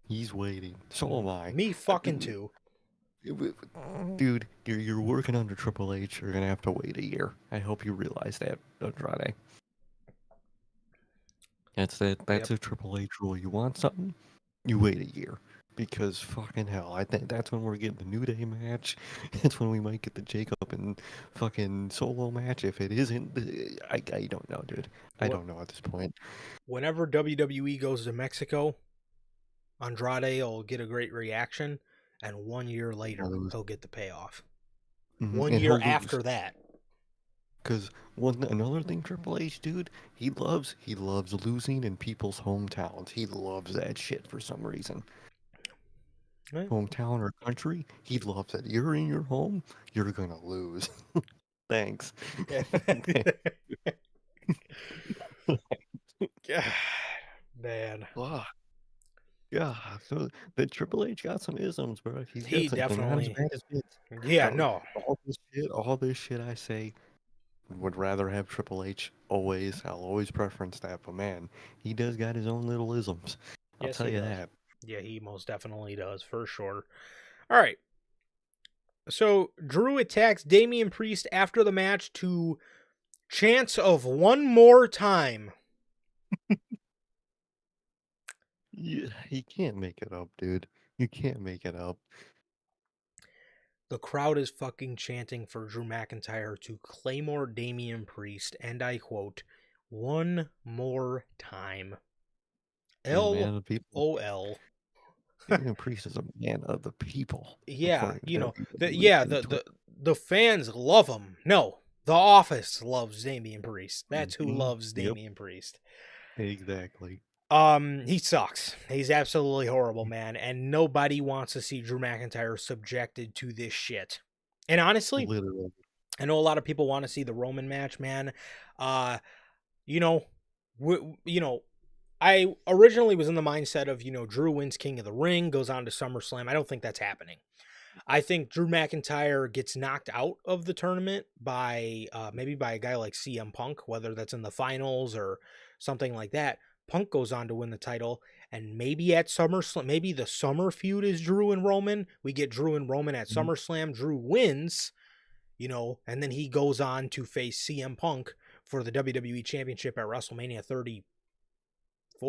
he's waiting. So am I. Me fucking too. Dude, you're working under Triple H. You're gonna have to wait a year. I hope you realize that, Andrade. That's Yep. a Triple H rule. You want something, you wait a year. Because fucking hell, I think that's when we're getting the New Day match. That's when we might get the Jacob and fucking Solo match. If it isn't, I don't know, dude. I What don't know at this point. Whenever WWE goes to Mexico, Andrade will get a great reaction, and 1 year later Lose. he'll get the payoff. Mhm. One And year he'll lose. after that. Because another thing, Triple H, dude, he loves losing in people's hometowns. He loves that shit for some reason. Right? Hometown or country, he loves it. You're in your home, you're gonna lose. Thanks. Man, Wow. Yeah, so the Triple H got some isms, bro. He's he got some. They're not as definitely. bad as Vince. Yeah, no. All this shit I say, would rather have Triple H always. I'll always preference that. But man, he does got his own little isms. I'll Yes, tell he you does. that. Yeah, he most definitely does, for sure. All right. So Drew attacks Damian Priest after the match to chance of one more time. You can't make it up, dude. You can't make it up. The crowd is fucking chanting for Drew McIntyre to Claymore Damian Priest, and I quote, one more time. He's a man of the people. LOL. Damian Priest is a man of the people, Yeah, according to you know, WWE and Twitter. the fans love him. No, the office loves Damian Priest. That's who Mhm. loves Yep, Damian Priest. exactly. He sucks. He's absolutely horrible, man, and nobody wants to see Drew McIntyre subjected to this shit. And honestly, Literally. I know a lot of people want to see the Roman match, man. Uh, you know, you know, I originally was in the mindset of, Drew wins King of the Ring, goes on to SummerSlam. I don't think that's happening. I think Drew McIntyre gets knocked out of the tournament by maybe by a guy like CM Punk, whether that's in the finals or something like that. Punk goes on to win the title, and maybe at SummerSlam, maybe the summer feud is Drew and Roman. We get Drew and Roman at Mhm. SummerSlam. Drew wins, and then he goes on to face CM Punk for the WWE Championship at WrestleMania 34,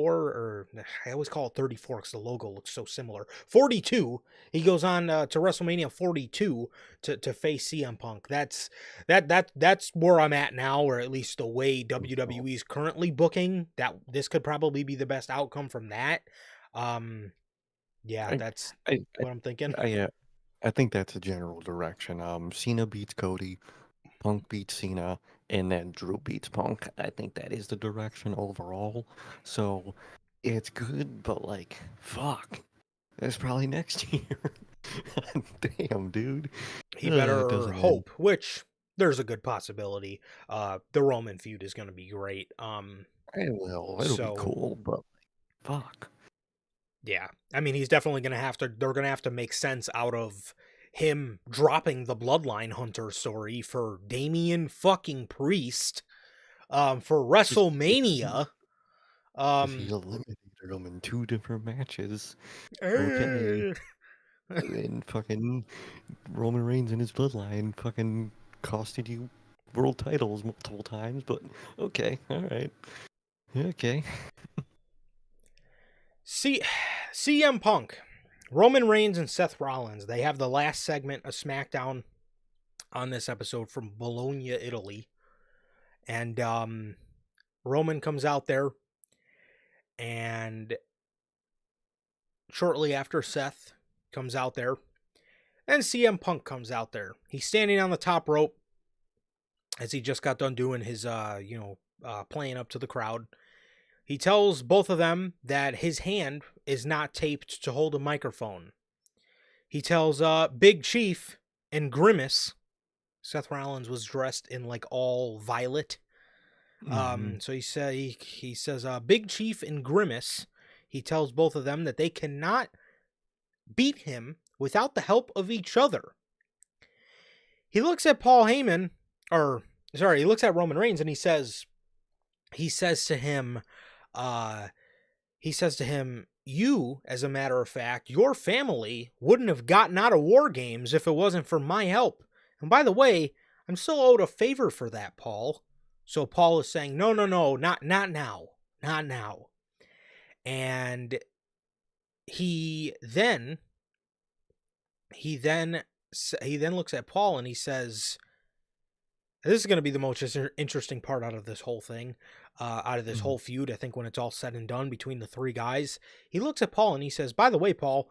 or I always call it 34 because the logo looks so similar. 42. He goes on to WrestleMania 42 to face CM Punk. That's where I'm at now, or at least the way WWE is currently booking. That this could probably be the best outcome from that. Yeah, I, that's I, what I'm thinking. I think that's a general direction. Cena beats Cody, Punk beats Cena, and then Drew beats Punk. I think that is the direction overall. So it's good, but like, fuck. That's probably next year. Damn, dude. He better Doesn't end. hope, which there's a good possibility. The Roman feud is going to be great. I will. It'll be So cool, but fuck. yeah, I mean, he's definitely going to have to. They're going to have to make sense out of him dropping the Bloodline Hunter story for Damian fucking Priest, for Because WrestleMania. he Um, eliminated him in two different matches. Okay. eh, And fucking Roman Reigns and his bloodline fucking costed you world titles multiple times, but okay, alright. Okay. C- CM Punk, Roman Reigns, and Seth Rollins. They have the last segment of SmackDown on this episode from Bologna, Italy. And Roman comes out there, and shortly after Seth comes out there, and CM Punk comes out there. He's standing on the top rope as he just got done doing his, playing up to the crowd. He tells both of them that his hand is not taped to hold a microphone. He tells Big Chief and Grimace. Seth Rollins was dressed in like all violet. Hmm. So he says Big Chief and Grimace. He tells both of them that they cannot beat him without the help of each other. He looks at Paul Heyman, he looks at Roman Reigns, and he says to him, uh, you, as a matter of fact, your family wouldn't have gotten out of war games if it wasn't for my help. And by the way, I'm still owed a favor for that, Paul. So Paul is saying, no, not now. Not now. And he then he then he then looks at Paul and he says, "This is going to be the most interesting part out of this whole thing, out of this Mhm. whole feud. I think when it's all said and done between the three guys." He looks at Paul and he says, "By the way, Paul,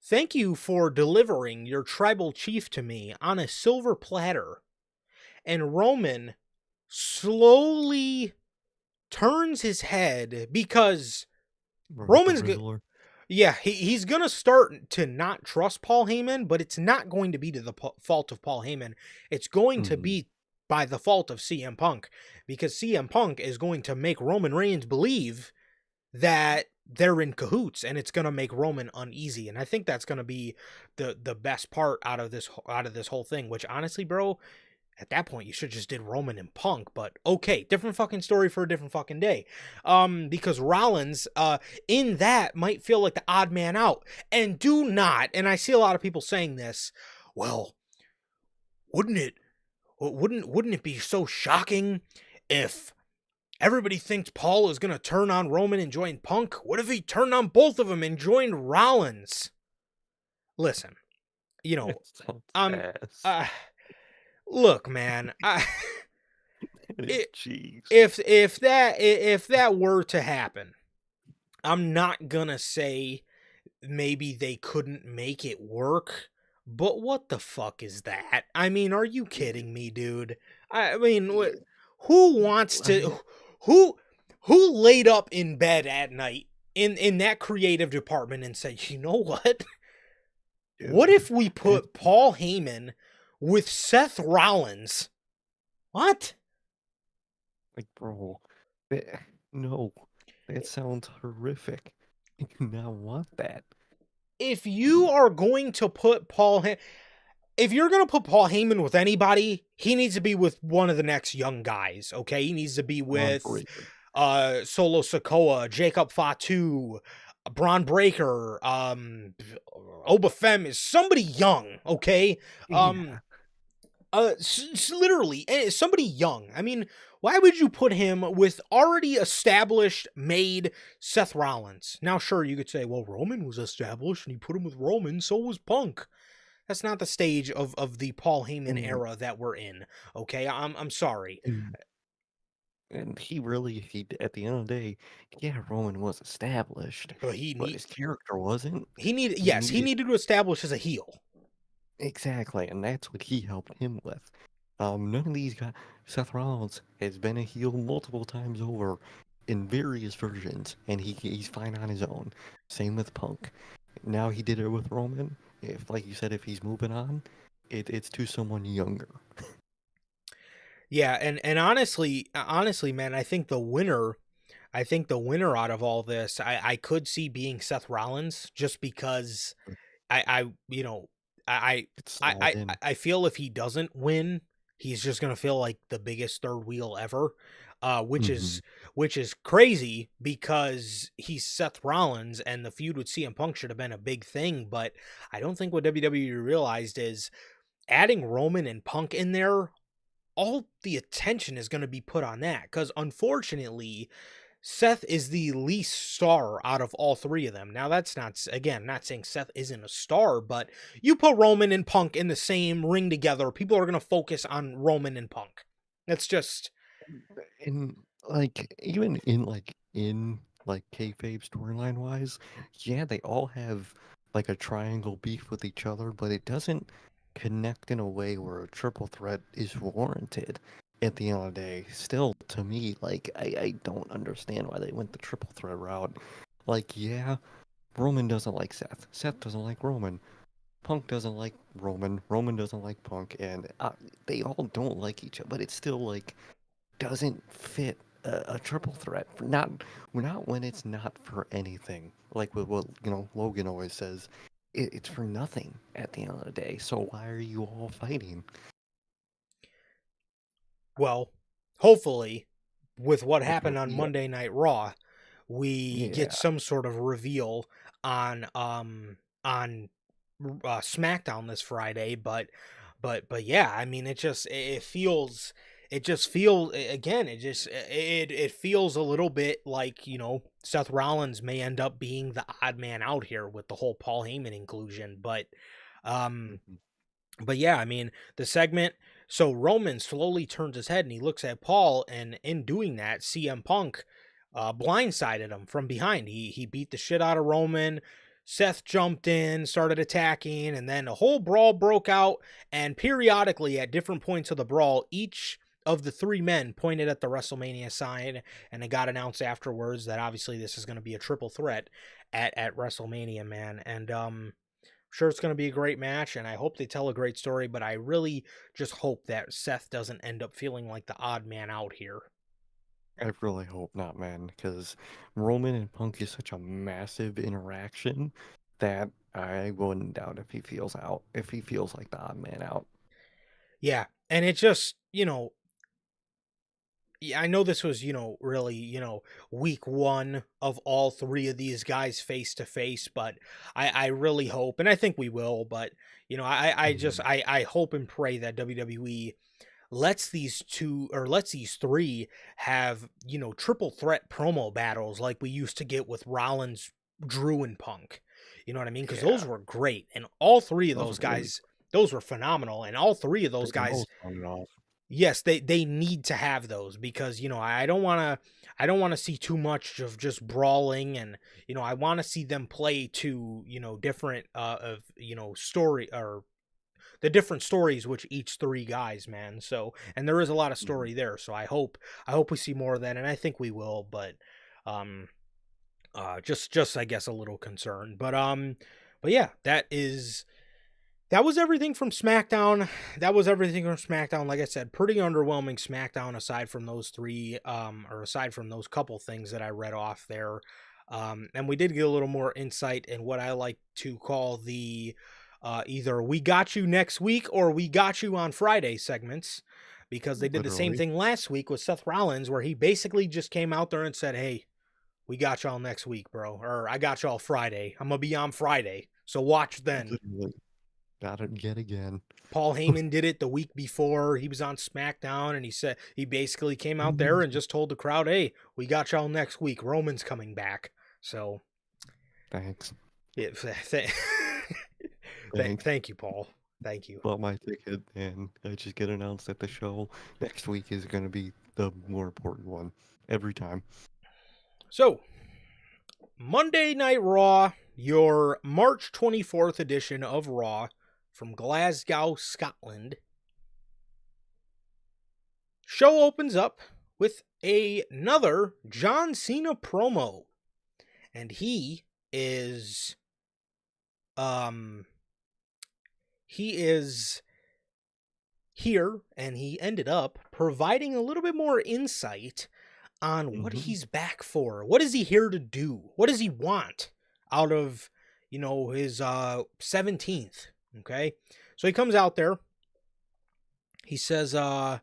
thank you for delivering your tribal chief to me on a silver platter." And Roman slowly turns his head because Right, the Roman's good. Rizzler. Yeah, he's going to start to not trust Paul Heyman, but it's not going to be to the fault of Paul Heyman. It's going to Mhm. be by the fault of CM Punk, because CM Punk is going to make Roman Reigns believe that they're in cahoots, and it's going to make Roman uneasy. And I think that's going to be the best part out of this whole thing, which honestly, bro, at that point, you should just did Roman and Punk, but okay, different fucking story for a different fucking day. Because Rollins, in that might feel like the odd man out, and do not. And I see a lot of people saying this. Well, wouldn't it? Wouldn't it be so shocking if everybody thinks Paul is gonna turn on Roman and join Punk? What if he turned on both of them and joined Rollins? Listen, you know, It sounds um, ass. uh, look, man, It is it, cheese. if that were to happen, I'm not gonna say maybe they couldn't make it work, but what the fuck is that? I mean, are you kidding me, dude? I mean, Yeah, who wants I mean, to who who laid up in bed at night in that creative department and said, "You know what? What dude, if we it, put Paul Heyman with Seth Rollins?" What? like, bro, that, no, that sounds horrific. I do not want that. If you are going to put if you're going to put Paul Heyman with anybody, he needs to be with one of the next young guys, okay? He needs to be Braun with Breaker. Solo Sokoa, Jacob Fatu, Braun Breaker, Oba Fem is somebody young, okay? Um Yeah, literally somebody young. I mean, why would you put him with already established made Seth Rollins? Now sure, you could say, well, Roman was established and he put him with Roman, so was Punk. That's not the stage of the Paul Heyman and, era that we're in. Okay, I'm sorry, and and he really, he at the end of the day, yeah, Roman was established, but but his character wasn't. he needed, He yes, he needed needed to establish as a heel. exactly, and that's what he helped him with. None of these guys. Seth Rollins has been a heel multiple times over in various versions, and he's fine on his own. Same with Punk. Now he did it with Roman. If, like you said, if he's moving on, it's to someone younger. Yeah, and honestly, man, I think the winner out of all this, I could see being Seth Rollins, just because I you know I It slide in. I feel if he doesn't win, he's just gonna feel like the biggest third wheel ever, Hmm. which is crazy because he's Seth Rollins and the feud with CM Punk should have been a big thing. But I don't think what WWE realized is adding Roman and Punk in there, all the attention is going to be put on that, because unfortunately Seth is the least star out of all three of them. Now, that's not, again, not saying Seth isn't a star, but you put Roman and Punk in the same ring together, people are going to focus on Roman and Punk. That's just, And like even in kayfabe storyline wise, yeah, they all have like a triangle beef with each other, but it doesn't connect in a way where a triple threat is warranted. At the end of the day, still to me, like I don't understand why they went the triple threat route. Like, yeah, Roman doesn't like Seth. Seth doesn't like Roman. Punk doesn't like Roman. Roman doesn't like Punk, and they all don't like each other. But it's still like doesn't fit a triple threat. Not when it's not for anything. Like with what Logan always says, it's for nothing at the end of the day. So why are you all fighting? well, hopefully, with what happened on Yeah, Monday Night Raw, we get yeah. some sort of reveal on SmackDown this Friday. But yeah, I mean, it just it feels it just feels, again, it feels a little bit like, Seth Rollins may end up being the odd man out here with the whole Paul Heyman inclusion. Um Mhm. but yeah, I mean, the segment, so Roman slowly turns his head and he looks at Paul, and in doing that, CM Punk blindsided him from behind. He beat the shit out of Roman. Seth jumped in, started attacking, and then a whole brawl broke out. And periodically, at different points of the brawl, each of the three men pointed at the WrestleMania sign, and it got announced afterwards that obviously this is going to be a triple threat at WrestleMania, man. And sure, it's going to be a great match, and I hope they tell a great story, but I really just hope that Seth doesn't end up feeling like the odd man out here. I really hope not, man, because Roman and Punk is such a massive interaction that I wouldn't doubt if he feels out, if he feels like the odd man out. Yeah, and it just, yeah, I know this was, really, week one of all three of these guys face to face, but I really hope, and I think we will, but, I just, Mhm. I hope and pray that WWE lets these two, or lets these three have, triple threat promo battles like we used to get with Rollins, Drew, and Punk. You know what I mean? Because those Yeah, were great, and all three of those those are great. guys, those were phenomenal, and all three of They those both guys, sounded off. yes, they need to have those, because I don't want to see too much of just brawling, and I want to see them play to different of story, or the different stories which each three guys, man. So, and there is a lot of Mhm. story there, so I hope we see more of that, and I think we will, but um just I guess a little concerned. But yeah, that was everything from SmackDown. That was everything from SmackDown. Like I said, pretty underwhelming SmackDown, aside from those three, or aside from those couple things that I read off there. And we did get a little more insight in what I like to call the either "we got you next week" or "we got you on Friday" segments, because they did the same Literally. thing last week with Seth Rollins, where he basically just came out there and said, "Hey, we got y'all next week, bro," or "I got y'all Friday. I'm gonna be on Friday, so watch then." Literally. Got it yet again. Paul Heyman did it the week before. He was on SmackDown, and he basically came out there and just told the crowd, "Hey, we got y'all next week. Roman's coming back." So, Thanks. yeah, Thanks. thank you, Paul. Thank you. Bought my ticket and I just get announced that the show next week is going to be the more important one every time. So, Monday Night Raw, your March 24th edition of Raw from Glasgow, Scotland. Show opens up with another John Cena promo, and is um he is here, and he ended up providing a little bit more insight on what Hmm. he's back for. What is he here to do? What does he want out of, his 17th, okay? So he comes out there. He says there's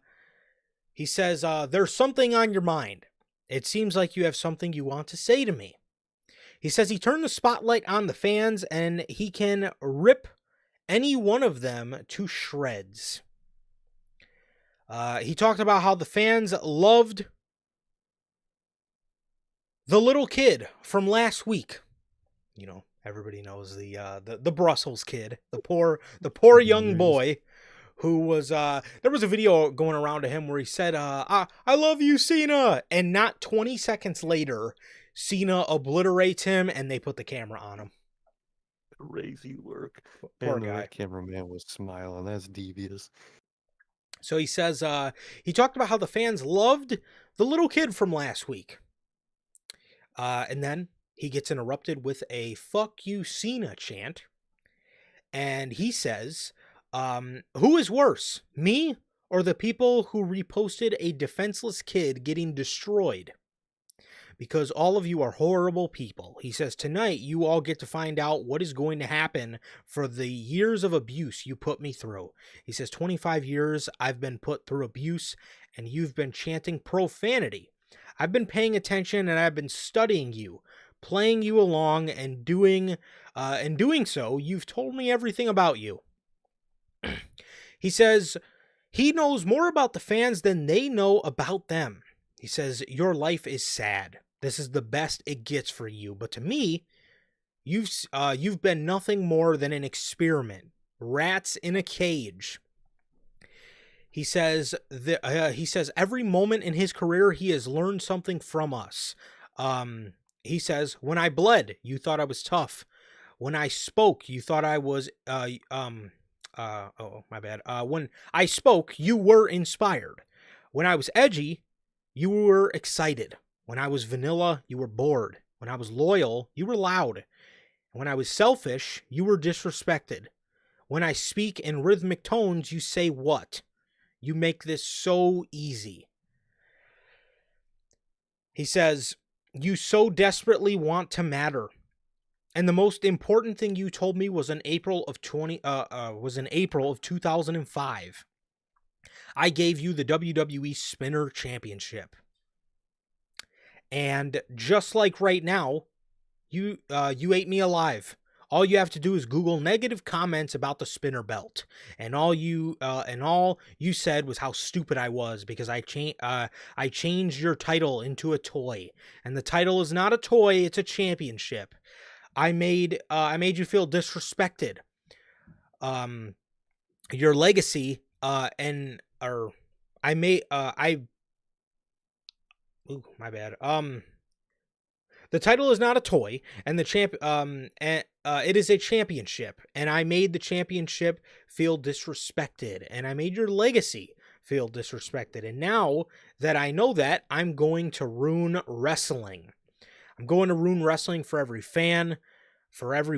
something on your mind. It seems like you have something you want to say to me. He says he turned the spotlight on the fans, and he can rip any one of them to shreds. He talked about how the fans loved the little kid from last week. Everybody knows the Brussels kid, the poor young Hilarious. boy who was there was a video going around to him where he said, I love you, Cena, and not 20 seconds later, Cena obliterates him, and they put the camera on him. Crazy work. Poor And guy. that cameraman was smiling. That's devious. So he says he talked about how the fans loved the little kid from last week. And then he gets interrupted with a "fuck you, Cena" chant. And he says, who is worse, me or the people who reposted a defenseless kid getting destroyed? Because all of you are horrible people. He says, tonight you all get to find out what is going to happen for the years of abuse you put me through. He says, 25 years I've been put through abuse, and you've been chanting profanity. I've been paying attention, and I've been studying you, playing you along, and doing so, you've told me everything about you. He says He knows more about the fans than they know about them. He says, your life is sad. This is the best it gets for you. But to me, you've been nothing more than an experiment. Rats in a cage. He says every moment in his career he has learned something from us. He says, when I bled, you thought I was tough. When I spoke, you thought I was oh, my bad. When I spoke, you were inspired. When I was edgy, you were excited. When I was vanilla, you were bored. When I was loyal, you were loud. When I was selfish, you were disrespected. When I speak in rhythmic tones, you say what? You make this so easy. He says, you so desperately want to matter. And the most important thing you told me was in April of 2005. I gave you the WWE Spinner Championship. And just like right now, you ate me alive. All you have to do is Google negative comments about the spinner belt, and all you said was how stupid I was because I changed your title into a toy, and the title is not a toy; it's a championship. I made you feel disrespected. Your legacy and or I made I. Ooh, my bad. The title is not a toy, and it is a championship, and I made the championship feel disrespected, and I made your legacy feel disrespected. And now that I know that, I'm going to ruin wrestling. I'm going to ruin wrestling for every fan, for every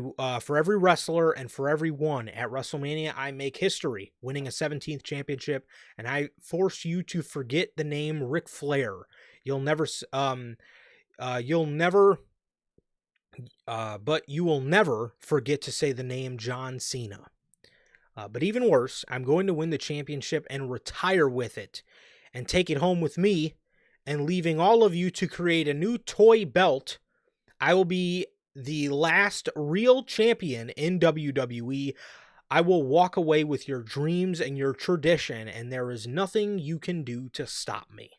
wrestler, and for everyone. At WrestleMania, I make history, winning a 17th championship, and I force you to forget the name Ric Flair. You'll never but you will never forget to say the name John Cena. But even worse, I'm going to win the championship and retire with it and take it home with me and leaving all of you to create a new toy belt. I will be the last real champion in WWE. I will walk away with your dreams and your tradition, and there is nothing you can do to stop me.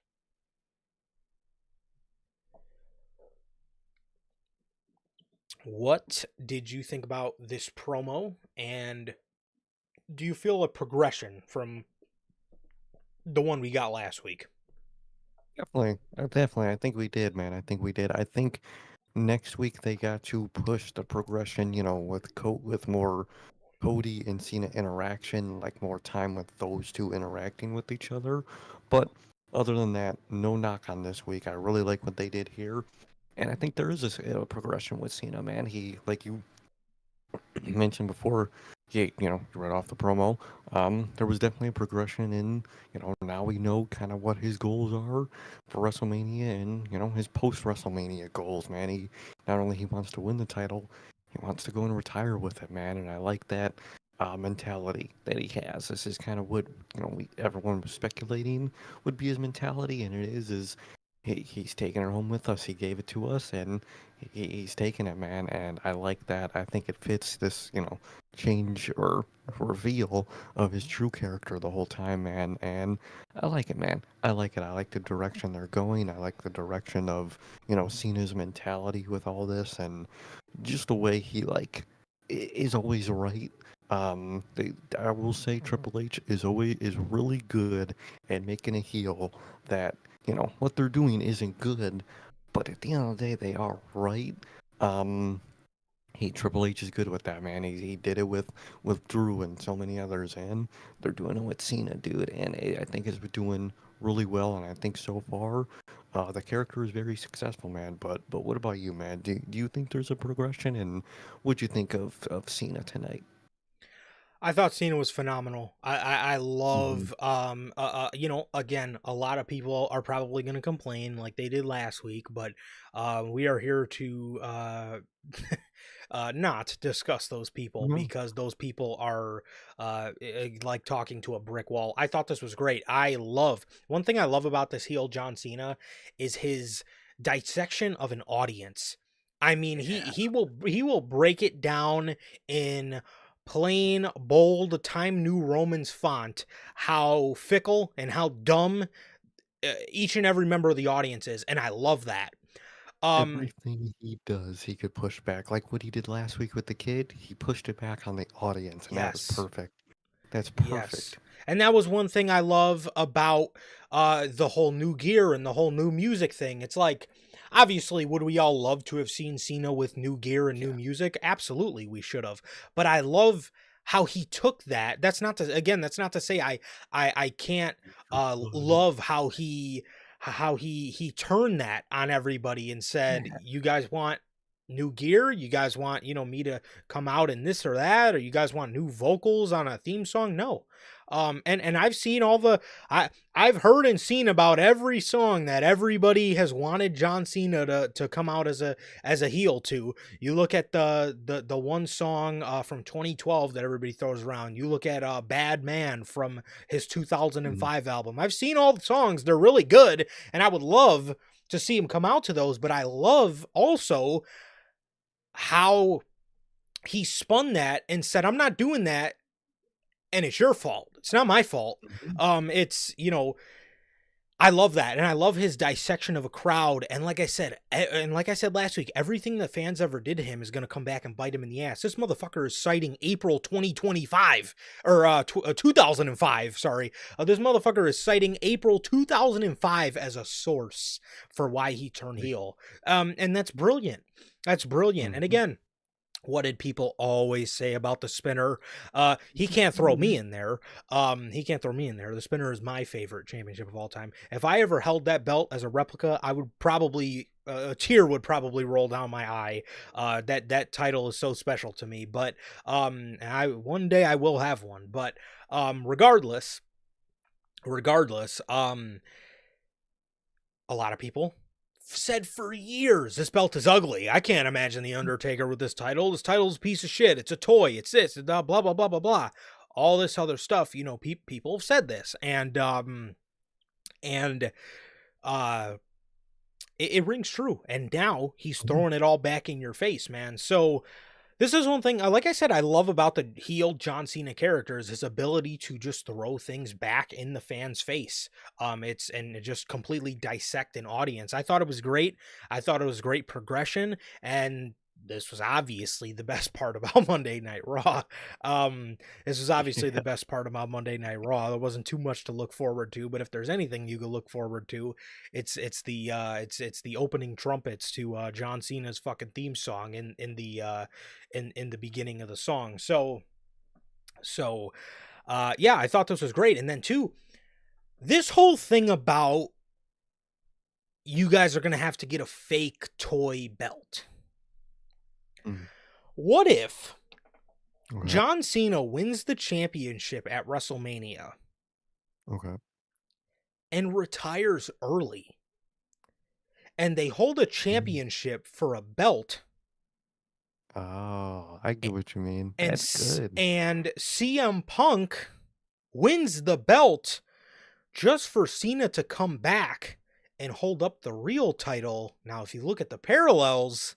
What did you think about this promo, and do you feel a progression from the one we got last week? Definitely, definitely. I think we did, man. I think we did. I think next week they got to push the progression, with more Cody and Cena interaction, like more time with those two interacting with each other. But other than that, no knock on this week. I really like what they did here, and I think there is a progression with Cena, man. He, like you mentioned before, you read off the promo. There was definitely a progression in, now we know kind of what his goals are for WrestleMania and, his post WrestleMania goals, man. He not only he wants to win the title, he wants to go and retire with it, man. And I like that mentality that he has. This is kind of what, everyone was speculating would be his mentality, and it is he's taking it home with us. He gave it to us, and he's taking it, man. And I like that. I think it fits this, change or reveal of his true character the whole time, man. And I like it, man. I like it. I like the direction they're going. I like the direction of, Cena's mentality with all this, and just the way he is always right. I will say Triple H is really good at making a heel that what they're doing isn't good, but at the end of the day they are right. Um, Triple H is good with that, man. He did it with Drew and so many others, and they're doing it with Cena, dude. And I think it's been doing really well, and I think so far the character is very successful, man. But what about you, man? Do you think there's a progression, and what'd you think of Cena tonight? I thought Cena was phenomenal. I Hmm. love again, a lot of people are probably going to complain like they did last week, but we are here to not discuss those people No. because those people are like talking to a brick wall. I thought this was great. I love one thing I love about this heel John Cena is his dissection of an audience. I mean, Yeah. he will break it down in plain, bold, Time New Roman's font, how fickle and how dumb each and every member of the audience is, and I love that. Um, Everything he does, he could push back. Like what he did last week with the kid, he pushed it back on the audience, and that was yes. perfect. That's Yes. perfect. And that was one thing I love about the whole new gear and the whole new music thing. It's like, obviously, would we all love to have seen Cena with new gear and new Yeah. music? Absolutely, we should have. But I love how he took that. That's not to, again, that's not to say I can't But love how he turned that on everybody and said, yeah. you guys want new gear, you guys want, me to come out in this or that, or you guys want new vocals on a theme song? No. And I've seen all the I've heard and seen about every song that everybody has wanted John Cena to come out as a heel to. You look at the one song from 2012 that everybody throws around. You look at Bad Man from his Mm, 2005 album. I've seen all the songs. They're really good, and I would love to see him come out to those, but I love also how he spun that and said, I'm not doing that, and it's your fault. It's not my fault. mhm. It's, I love that. And I love his dissection of a crowd. And like I said, last week, everything the fans ever did to him is going to come back and bite him in the ass. This motherfucker is citing April 2025 or 2005. Sorry. This motherfucker is citing April 2005 as a source for why he turned Right. heel. And that's brilliant. That's brilliant. And Mhm. again, what did people always say about the spinner? He He's a can't throw me spinner. in there. He can't throw me in there. The spinner is my favorite championship of all time. If I ever held that belt as a replica, I would probably a tear would probably roll down my eye. That title is so special to me. But I one day I will have one. But regardless, a lot of people said for years this belt is ugly. I can't imagine the Undertaker with this title. This title's a piece of shit. It's a toy. It's this. Blah blah blah blah blah. All this other stuff. People have said this, and uh, it rings true. And now he's Mhm. throwing it all back in your face, man. So this is one thing, like I said, I love about the heel John Cena character is his ability to just throw things back in the fan's face. It's and just completely dissect an audience. I thought it was great. I thought it was great progression, and this was obviously the best part about Monday Night Raw. This was obviously the Yeah. best part about Monday Night Raw. There wasn't too much to look forward to, but if there's anything you could look forward to, it's the opening trumpets to John Cena's fucking theme song in the beginning of the song. So yeah, I thought this was great. And then too, this whole thing about you guys are gonna have to get a fake toy belt. Mm. What if Okay. John Cena wins the championship at WrestleMania Okay. and retires early, and they hold a Mm. championship for a belt, Oh, I a- get what you mean. and That's good. and CM Punk wins the belt just for Cena to come back and hold up the real title. Now, if you look at the parallels,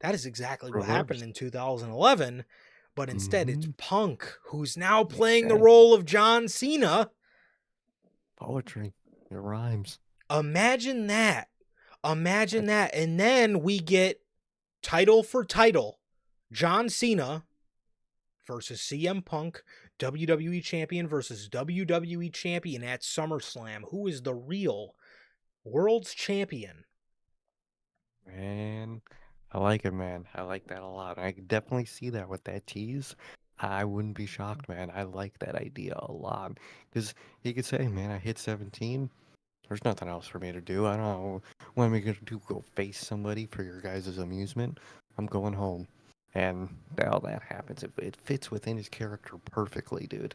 that is exactly what happened Reverse. in 2011, but instead it's Mhm. Punk who's now playing the Exactly. role of John Cena. Poetry. It rhymes. Imagine that. Imagine That's that. And then we get title for title John Cena versus CM Punk, WWE Champion versus WWE Champion at SummerSlam. Who is the real world's champion? man. I like it, man. I like that a lot. I can definitely see that with that tease. I wouldn't be shocked, man. I like that idea a lot. Because he could say, man, I hit 17. There's nothing else for me to do. I don't know what am I gonna do. Go face somebody for your guys' amusement? I'm going home. And all that happens. It fits within his character perfectly, dude.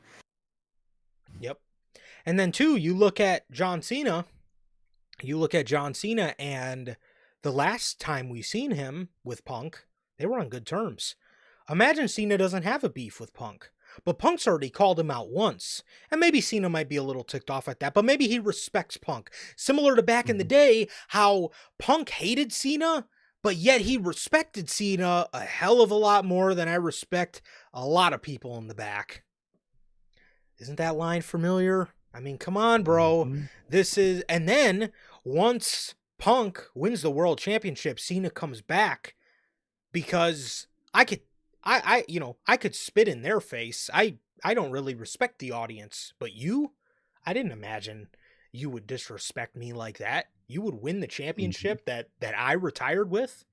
Yep. And then, two, you look at John Cena. You look at John Cena, and the last time we seen him with Punk, they were on good terms. Imagine Cena doesn't have a beef with Punk. But Punk's already called him out once. And maybe Cena might be a little ticked off at that, but maybe he respects Punk. Similar to back in the Mhm. day, how Punk hated Cena, but yet he respected Cena a hell of a lot more than I respect a lot of people in the back. Isn't that line familiar? I mean, come on, bro. Mhm. And then once Punk wins the world championship, Cena comes back because I could spit in their face. I don't really respect the audience, but I didn't imagine you would disrespect me like that. You would win the Mhm. championship that I retired with.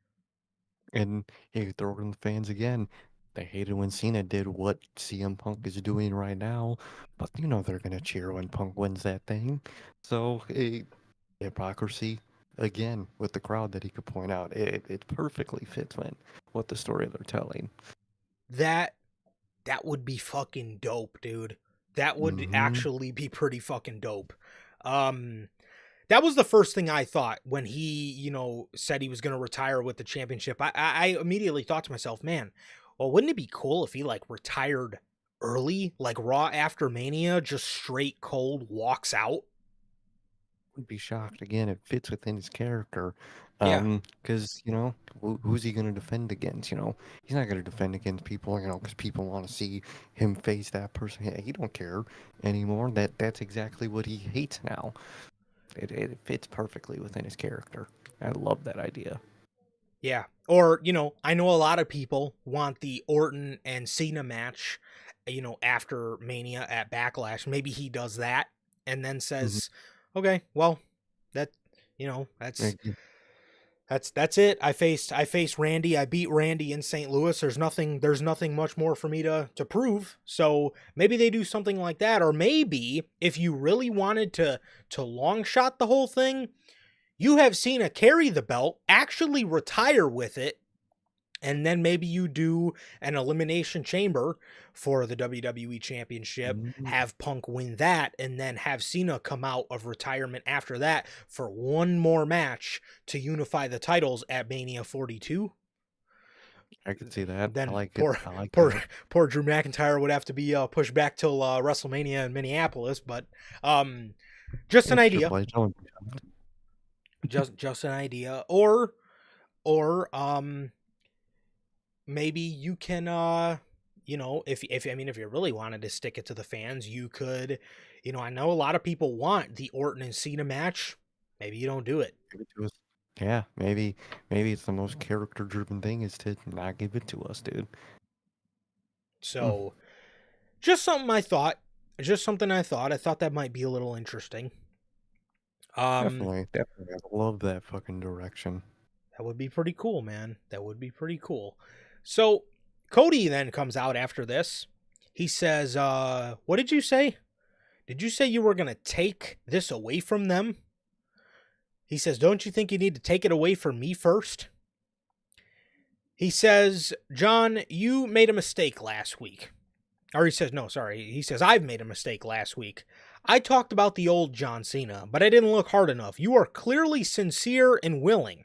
And you throw it on the fans again. They hated when Cena did what CM Punk is doing right now, but you know they're gonna cheer when Punk wins that thing. So hypocrisy again with the crowd that he could point out. It perfectly fits when what the story they're telling. That that would be fucking dope, dude. That would Hmm. actually be pretty fucking dope. Um that was the first thing I thought when he, said he was going to retire with the championship. I immediately thought to myself, man, well, wouldn't it be cool if he like retired early, like Raw after Mania, just straight cold walks out? Would be shocked again. It fits within his character. Yeah. Because who's he going to defend against? He's not going to defend against people. Because people want to see him face that person. He don't care anymore. That's exactly what he hates now. It fits perfectly within his character. I love that idea. Yeah. Or, I know a lot of people want the Orton and Cena match, after Mania at Backlash. Maybe he does that and then Hmm. says, okay, well, that, that's Like, That's it. I faced Randy. I beat Randy in St. Louis. There's nothing much more for me to prove. So maybe they do something like that, or maybe if you really wanted to long shot the whole thing, you have Cena carry the belt, actually retire with it, and then maybe you do an elimination chamber for the WWE championship, mm, have Punk win that, and then have Cena come out of retirement after that for one more match to unify the titles at Mania 42. I could see that. I Then like it. poor I like poor that. poor Drew McIntyre would have to be pushed back till WrestleMania in Minneapolis, but um just an It's idea. Triple H. I wouldn't be shocked. Just an idea. Or maybe you can if you really wanted to stick it to the fans, you could, I know a lot of people want the Orton and Cena match. Maybe you don't do it. Give it to us. Yeah, maybe it's the most character-driven thing is to not give it to us, dude. Mm, So just something I thought. Just something I thought. I thought that might be a little interesting. Um definitely, definitely. I love that fucking direction. that would be pretty cool, man. That would be pretty cool. So Cody then comes out after this. He says, what did you say? Did you say you were gonna take this away from them? He says, don't you think you need to take it away from me first? He says, John, you made a mistake last week. Or he says, no, sorry. He says, I've made a mistake last week. I talked about the old John Cena, but I didn't look hard enough. You are clearly sincere and willing.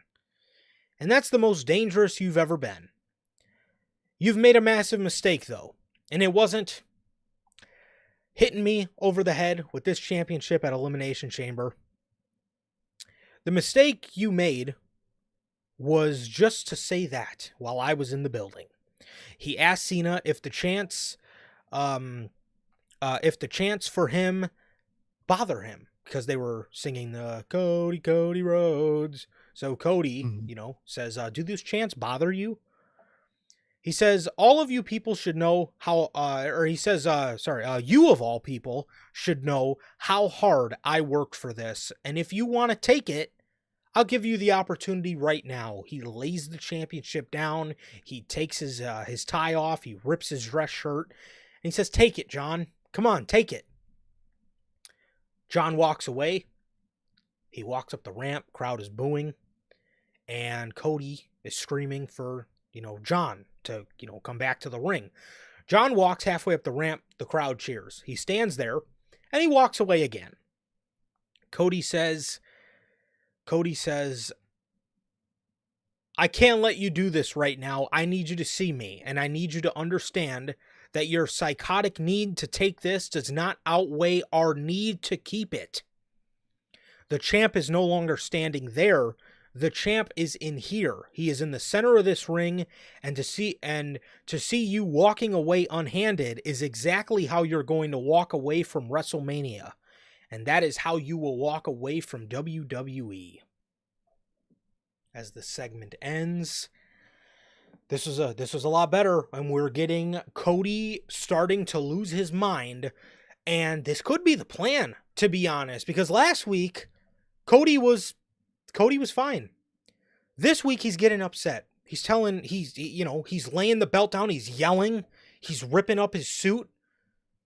And that's the most dangerous you've ever been. You've made a massive mistake, though. And it wasn't hitting me over the head with this championship at Elimination Chamber. The mistake you made was just to say that while I was in the building. He asked Cena um, if the chants for him bother him because they were singing the Cody, Cody Rhodes. So Cody, Mhm. says, do those chants bother you? He says, all of you people should know how, or he says, you of all people should know how hard I worked for this. And if you want to take it, I'll give you the opportunity right now. He lays the championship down. He takes his tie off. He rips his dress shirt. And he says, take it, John. Come on, take it. John walks away. He walks up the ramp. Crowd is booing. And Cody is screaming for, John to, come back to the ring. John walks halfway up the ramp. The crowd cheers. He stands there and he walks away again. Cody says, I can't let you do this right now. I need you to see me, and I need you to understand that your psychotic need to take this does not outweigh our need to keep it. The champ is no longer standing there. the champ is in here. He is in the center of this ring, and to see you walking away unhanded is exactly how you're going to walk away from WrestleMania. And that is how you will walk away from WWE. As the segment ends, this was a lot better, and we're getting Cody starting to lose his mind, and this could be the plan, to be honest, because last week Cody was fine. This week he's getting upset. He's laying the belt down, he's yelling, he's ripping up his suit.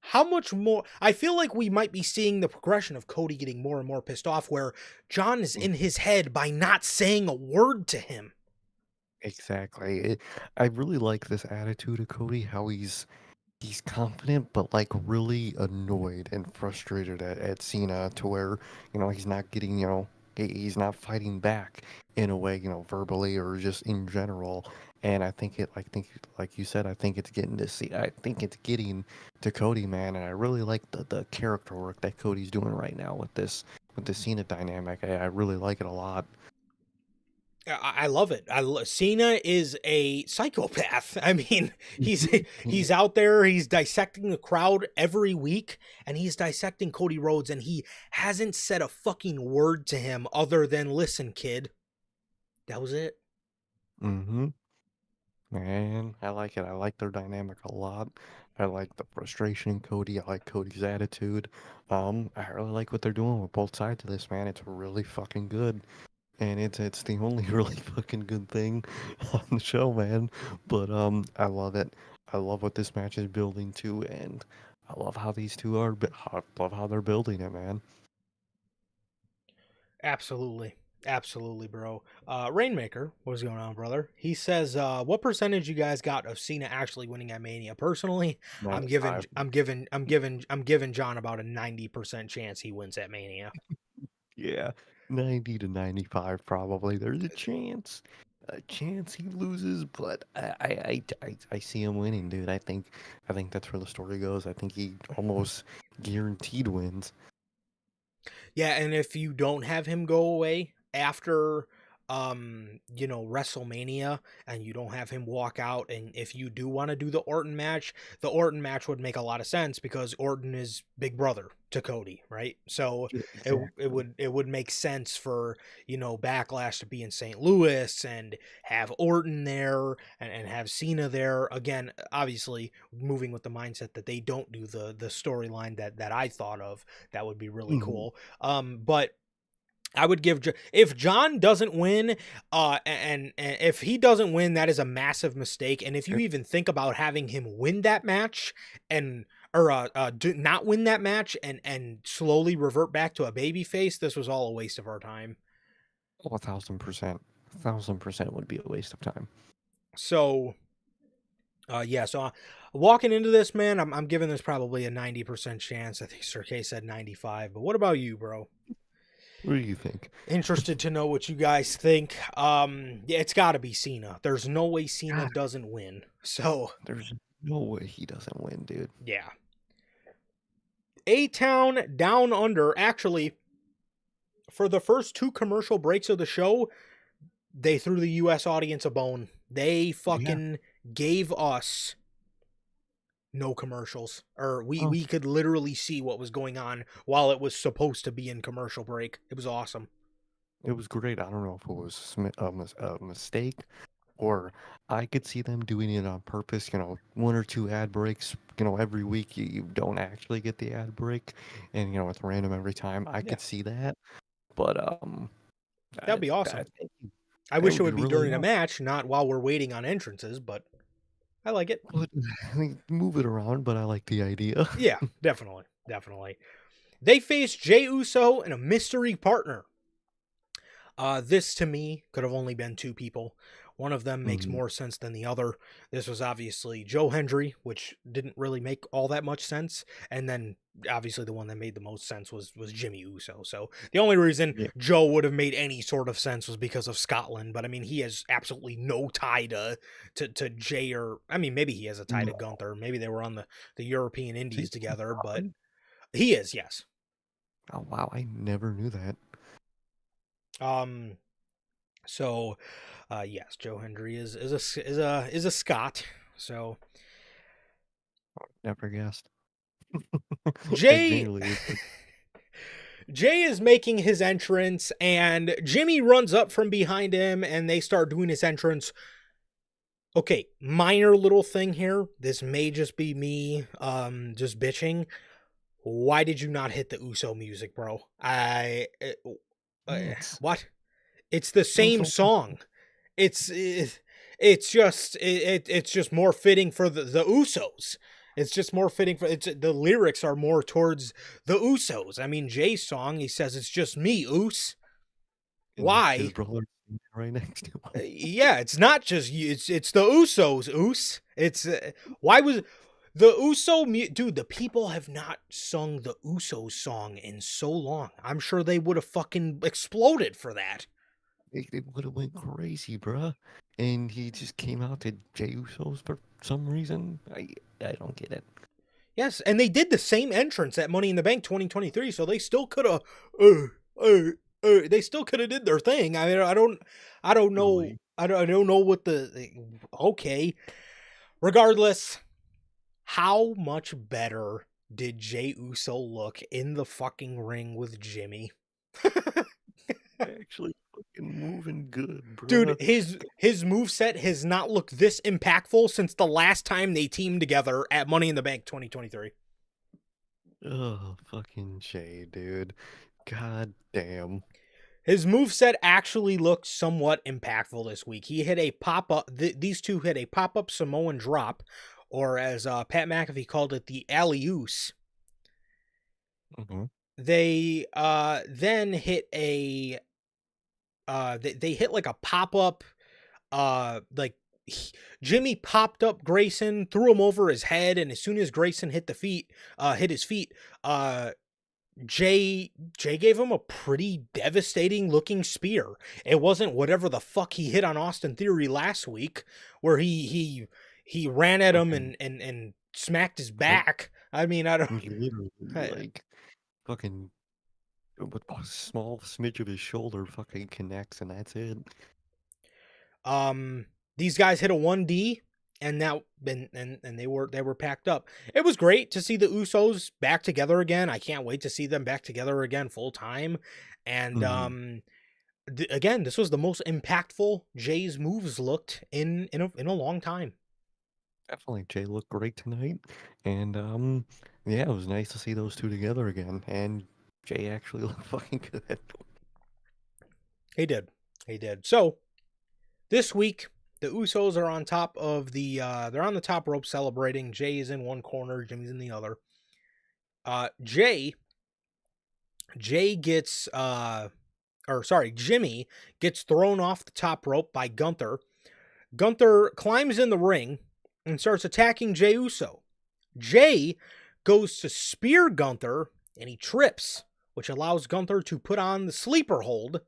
How much more? I feel like we might be seeing the progression of Cody getting more and more pissed off, where John is in his head by not saying a word to him. Exactly. I really like this attitude of Cody, how he's confident but like really annoyed and frustrated at Cena to where, he's not getting, he's not fighting back in a way, verbally or just in general. And like you said, I think it's getting to see I think it's getting to Cody, man, and I really like the character work that Cody's doing right now with the Cena dynamic. I really like it a lot. I love it. Cena is a psychopath. I mean, he's out there. He's dissecting the crowd every week, and he's dissecting Cody Rhodes, and he hasn't said a fucking word to him other than "Listen, kid." That was it. Mm-hmm. Man, I like it. I like their dynamic a lot. I like the frustration in Cody. I like Cody's attitude. I really like what they're doing with both sides of this, man. It's really fucking good. And it's the only really fucking good thing on the show, man. But I love it. I love what this match is building to, and I love how these two are. I love how they're building it, man. Absolutely. Absolutely, bro. Rainmaker, what's going on, brother? He says, what percentage you guys got of Cena actually winning at Mania? Personally, I'm giving 95. I'm giving I'm giving I'm giving John about a 90% chance he wins at Mania. Yeah, 90 to 95 probably. There's a chance he loses, but I see him winning, dude. I think that's where the story goes. I think he almost guaranteed wins. Yeah, and if you don't have him go away after WrestleMania, and you don't have him walk out, and if you do want to do the Orton match, the Orton match would make a lot of sense because Orton is big brother to Cody, right? So Yeah, it would exactly. it would make sense for, Backlash to be in St. Louis and have Orton there, and have Cena there. Again, obviously moving with the mindset that they don't do the storyline that I thought of. That would be really Mhm. cool. But I would give, if John doesn't win, and if he doesn't win, that is a massive mistake. And if you even think about having him win that match, and or do not win that match, and slowly revert back to a baby face, this was all a waste of our time. Oh, 1,000%. 1,000% would be a waste of time. So yeah, so walking into this, man, I'm giving this probably a 90% chance. I think Sir K said 95, but what about you, bro? What do you think? Interested to know what you guys think. Yeah, it's got to be Cena. There's no way Cena God, doesn't win. So, there's no way he doesn't win, dude. yeah. A Town Down Under, actually, for the first two commercial breaks of the show, they threw the US audience a bone. They Yeah. fucking gave us no commercials, or we Oh, we could literally see what was going on while it was supposed to be in commercial break. It was awesome. it was great. I don't know if it was a mistake or I could see them doing it on purpose, one or two ad breaks, every week you don't actually get the ad break and it's random every time. I Yeah, could see that, but that'd I, be I awesome. think I that wish it would be would be really during a awesome. match, not while we're waiting on entrances, but I like it. But I mean, move it around, but I like the idea. Yeah, definitely. Definitely. They face Jey Uso and a mystery partner. This to me could have only been two people. One of them makes Mhm. more sense than the other. This was obviously Joe Hendry, which didn't really make all that much sense, and then obviously the one that made the most sense was Jimmy Uso. So the only reason Yeah. Joe would have made any sort of sense was because of Scotland. But I mean, he has absolutely no tie to Jay, or I mean, maybe he has a tie to No. Gunther. Maybe they were on the European Is he Indies from together, but Scotland? he is, yes. Oh wow, I never knew that. Um, So, yes, Joe Hendry is a Scot. So Never guessed. I Jay genuinely, Jay is making his entrance, and Jimmy runs up from behind him, and they start doing his entrance. Okay, minor little thing here. This may just be me, just bitching. Why did you not hit the Uso music, bro? it's What? It's the feels same so song. It's just more fitting for the Usos. It's just more fitting for it's the lyrics are more towards the Usos. I mean, Jay's song, he says it's just me, Us. and his Why? brother right next to him. Yeah, it's not just you. It's the Usos, Us. It's why was the dude? The people have not sung the Usos song in so long. I'm sure they would have fucking exploded for that. It would have went crazy, bruh. And he just came out to Jey Uso's for some reason. I don't get it. Yes, and they did the same entrance at Money in the Bank 2023, so they still could have, uh, they still could have did their thing. I mean, I don't know, Really. I don't know what okay. Regardless, how much better did Jey Uso look in the fucking ring with Jimmy? Actually fucking moving good, Dude, bruh. his moveset has not looked this impactful since the last time they teamed together at Money in the Bank 2023. Oh, fucking Jay, dude. God damn. His moveset actually looked somewhat impactful this week. He hit a pop up. These two hit a pop up Samoan drop, or as Pat McAfee called it, the alley-oos. Hmm. They then hit a they hit like a pop up like Jimmy popped up Grayson, threw him over his head, and as soon as Grayson hit his feet, Jay gave him a pretty devastating looking spear. It wasn't whatever the fuck he hit on Austin Theory last week, where he ran at him Fucking, and smacked his like, back. I mean, I don't. he literally, like, fucking, with a small smidge of his shoulder fucking connects, and that's it. Um, these guys hit a 1D, and now and they were packed up. It was great to see the Usos back together again. I can't wait to see them back together again full time. And Hmm. again, this was the most impactful Jay's moves looked in a long time. Definitely, Jay looked great tonight, and yeah, it was nice to see those two together again, and Jay actually looked fucking good. He did, he did. So this week, the Usos are on top of they're on the top rope celebrating. Jay is in one corner, Jimmy's in the other. Jay gets Jimmy gets thrown off the top rope by Gunther. Gunther climbs in the ring and starts attacking Jey Uso. Jay goes to spear Gunther and he trips, which allows Gunther to put on the sleeper hold.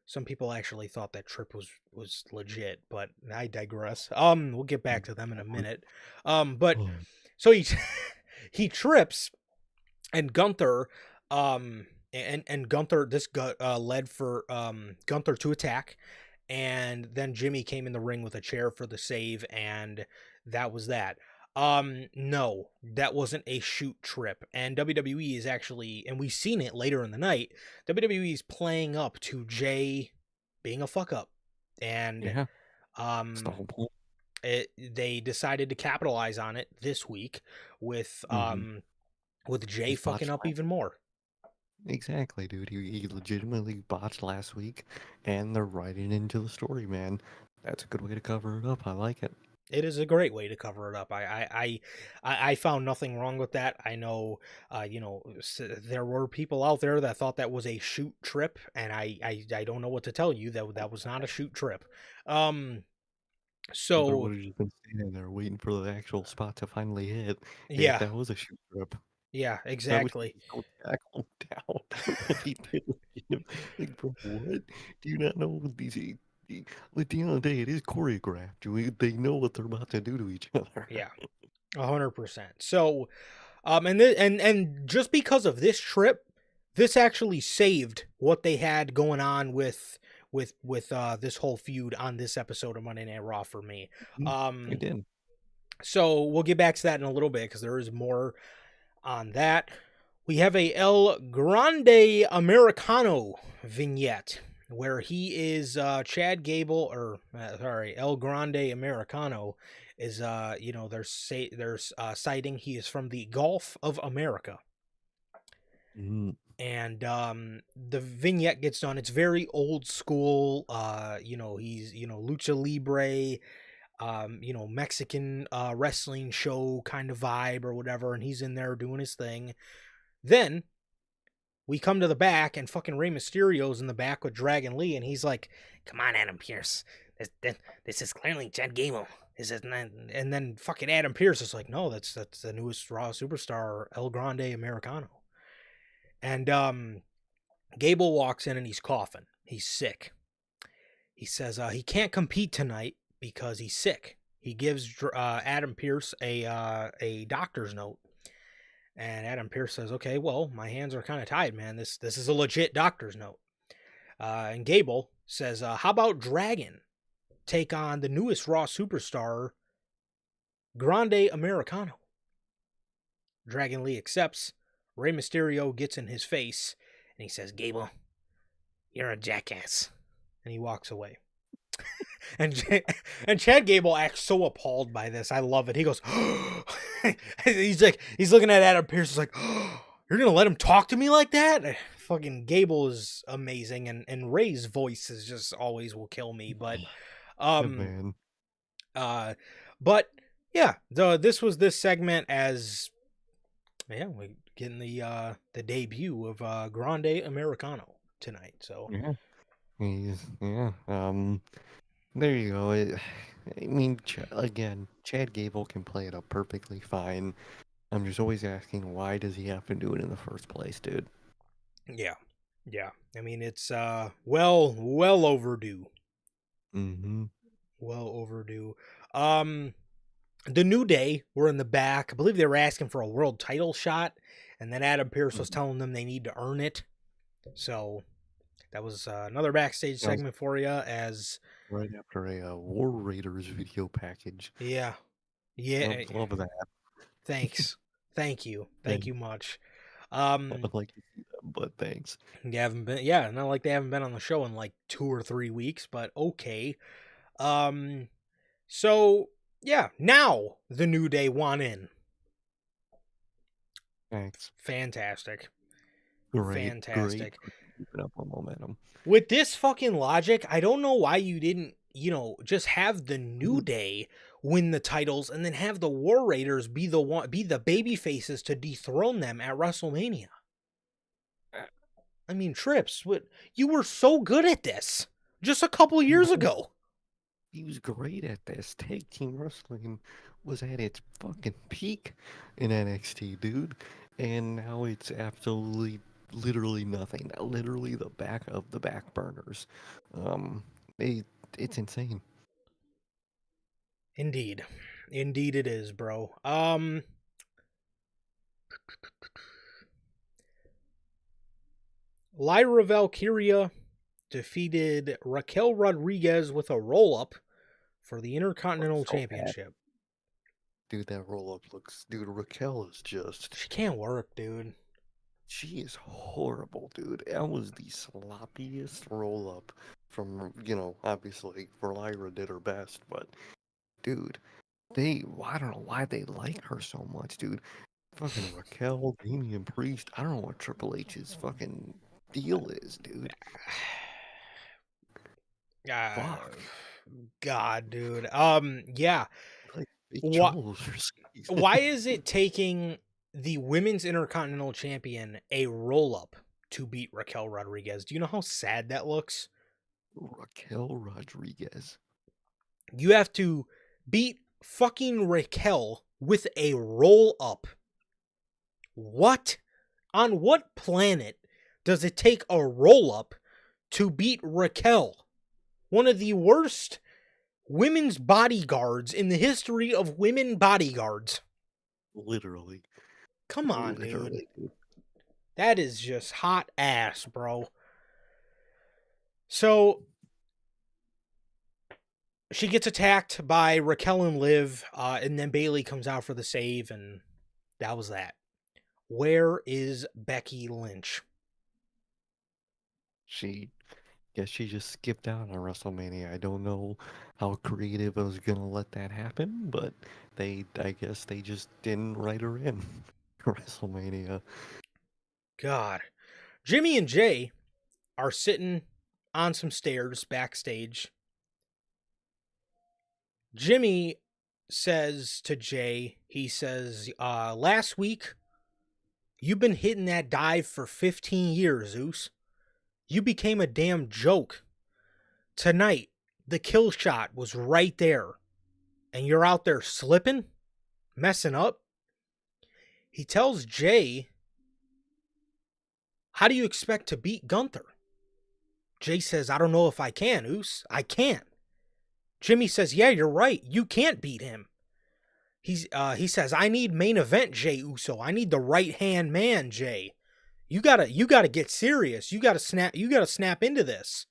Some people actually thought that trip was legit, but I digress. We'll get back to them in a minute. But Oh, so he he trips, and Gunther and Gunther led for Gunther to attack, and then Jimmy came in the ring with a chair for the save, and that was that. No, that wasn't a shoot trip, and WWE is actually, and we've seen it later in the night, WWE is playing up to Jay being a fuck up, and yeah, that's the um whole point. they decided to capitalize on it this week with Hmm. um with Jay He's fucking botched up last. even more. Exactly, dude. He legitimately botched last week, and they're writing into the story, man. That's a good way to cover it up. I like it. It is a great way to cover it up. I found nothing wrong with that. I know, there were people out there that thought that was a shoot trip, and I don't know what to tell you. That was not a shoot trip. Um, Gunther so would have just been standing there waiting for the actual spot to finally hit if yeah, that was a shoot trip. yeah, I wish exactly. he would go tackle him down if he did. Like, bro, what? Do you not know these? At the end of the day, it is choreographed. They know what they're about to do to each other. Yeah, 100%. So, and just because of this trip, this actually saved what they had going on with this whole feud on this episode of Monday Night Raw for me. It did. So we'll get back to that in a little bit because there is more on that. We have a El Grande Americano vignette where he is Chad Gable, or sorry, El Grande Americano is they're citing he is from the Gulf of America. And the vignette gets done. It's very old school. He's lucha libre, Mexican wrestling show kind of vibe or whatever, and he's in there doing his thing. Then we come to the back, and fucking Rey Mysterio's in the back with Dragon Lee, and he's like, "Come on, Adam Pearce. This is clearly Chad Gable. This is not." And then fucking Adam Pearce is like, "No, that's the newest Raw superstar, El Grande Americano." And Gable walks in and he's coughing. He's sick. He says he can't compete tonight because he's sick. He gives Adam Pearce a doctor's note. And Adam Pearce says, "Okay, well, my hands are kind of tied, man. This is a legit doctor's note." And Gable says, "How about Dragon take on the newest Raw superstar, Grande Americano?" Dragon Lee accepts. Rey Mysterio gets in his face, and he says, "Gable, you're a jackass." And he walks away. and Chad Gable acts so appalled by this. I love it. He goes, he's looking at Adam Pearce, like, "You're gonna let him talk to me like that?" Fucking Gable is amazing, and Ray's voice is just always will kill me. But, Man. But yeah, this was this segment as, yeah, we getting the debut of Grande Americano tonight. So Yeah. There you go. I mean, again, Chad Gable can play it up perfectly fine. I'm just always asking, why does he have to do it in the first place, dude? yeah. I mean, it's well overdue. Mm-hmm. Well overdue. The New Day were in the back. I believe they were asking for a world title shot, and then Adam Pearce was telling them they need to earn it. So that was another backstage segment for you. As right after a War Raiders video package. Yeah. Love that. Thanks. Thank you much. I'd like to see that, but thanks. You haven't been, yeah, not like they haven't been on the show in like 2 or 3 weeks, but okay. So yeah, now the New Day want in. Thanks. Fantastic. Fantastic. Keeping up on momentum. With this fucking logic, I don't know why you didn't, just have the New Day win the titles and then have the War Raiders be the baby faces to dethrone them at WrestleMania. I mean, Trips, you were so good at this just a couple years ago. He was great at this. Tag team wrestling was at its fucking peak in NXT, dude. And now it's absolutely, literally nothing. Literally the back of the back burners. It's insane. Indeed it is, bro. Lyra Valkyria defeated Raquel Rodriguez with a roll-up for the Intercontinental Championship. Dude, that roll-up looks... Dude, Raquel is just... She can't work, dude. She is horrible, dude. That was the sloppiest roll-up from, obviously, Lyra did her best, but, dude, I don't know why they like her so much, dude. Fucking Raquel, Damian Priest, I don't know what Triple H's fucking deal is, dude. Fuck. God, dude. Yeah. Like, why is it taking the Women's Intercontinental Champion a roll-up to beat Raquel Rodriguez? Do you know how sad that looks? Raquel Rodriguez. You have to beat fucking Raquel with a roll-up. What? On what planet does it take a roll-up to beat Raquel? One of the worst women's bodyguards in the history of women bodyguards. Literally. Come on, dude. That is just hot ass, bro. So, She gets attacked by Raquel and Liv, and then Bailey comes out for the save, and that was that. Where is Becky Lynch? She guess she just skipped out on WrestleMania. I don't know how creative was gonna let that happen, but I guess they just didn't write her in WrestleMania. God. Jimmy and Jay are sitting on some stairs backstage. Jimmy says to Jay, he says, last week, you've been hitting that dive for 15 years, Zeus. You became a damn joke. Tonight, the kill shot was right there, and you're out there slipping, messing up. He tells Jay, how do you expect to beat Gunther? Jay says, I don't know if I can, Oos. I can't. Jimmy says, yeah, you're right. You can't beat him. He says, I need main event Jay Uso. I need the right hand man, Jay. You gotta get serious. You gotta snap into this.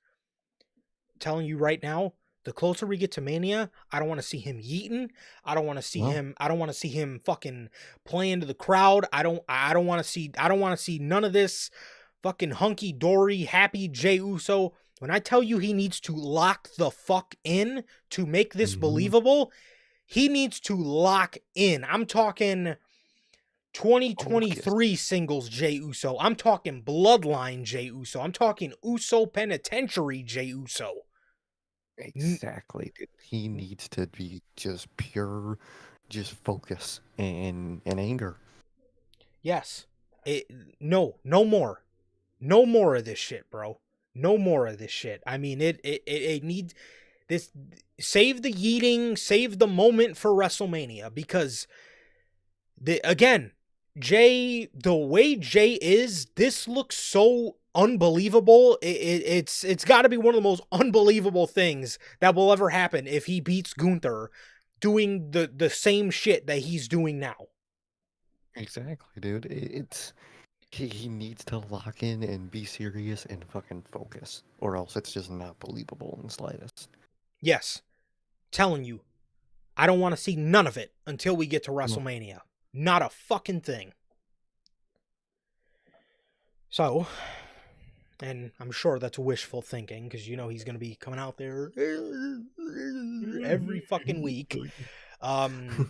I'm telling you right now, the closer we get to Mania, I don't want to see him yeeting. I don't want to see him fucking playing to the crowd. I don't want to see none of this fucking hunky dory happy Jey Uso. When I tell you he needs to lock the fuck in to make this believable, he needs to lock in. I'm talking 2023 singles Jey Uso. I'm talking bloodline Jey Uso. I'm talking Uso penitentiary Jey Uso. Exactly. Dude. He needs to be just pure, just focus and anger. Yes. No more. No more of this shit, bro. No more of this shit. I mean, it needs this. Save the yeeting, save the moment for WrestleMania, because again, Jay, the way Jay is, this looks so unbelievable. It's got to be one of the most unbelievable things that will ever happen if he beats Gunther doing the same shit that he's doing now. Exactly, dude. He needs to lock in and be serious and fucking focus, or else it's just not believable in the slightest. Yes, telling you, I don't want to see none of it until we get to WrestleMania. Not a fucking thing. So, and I'm sure that's wishful thinking, because you know he's going to be coming out there every fucking week,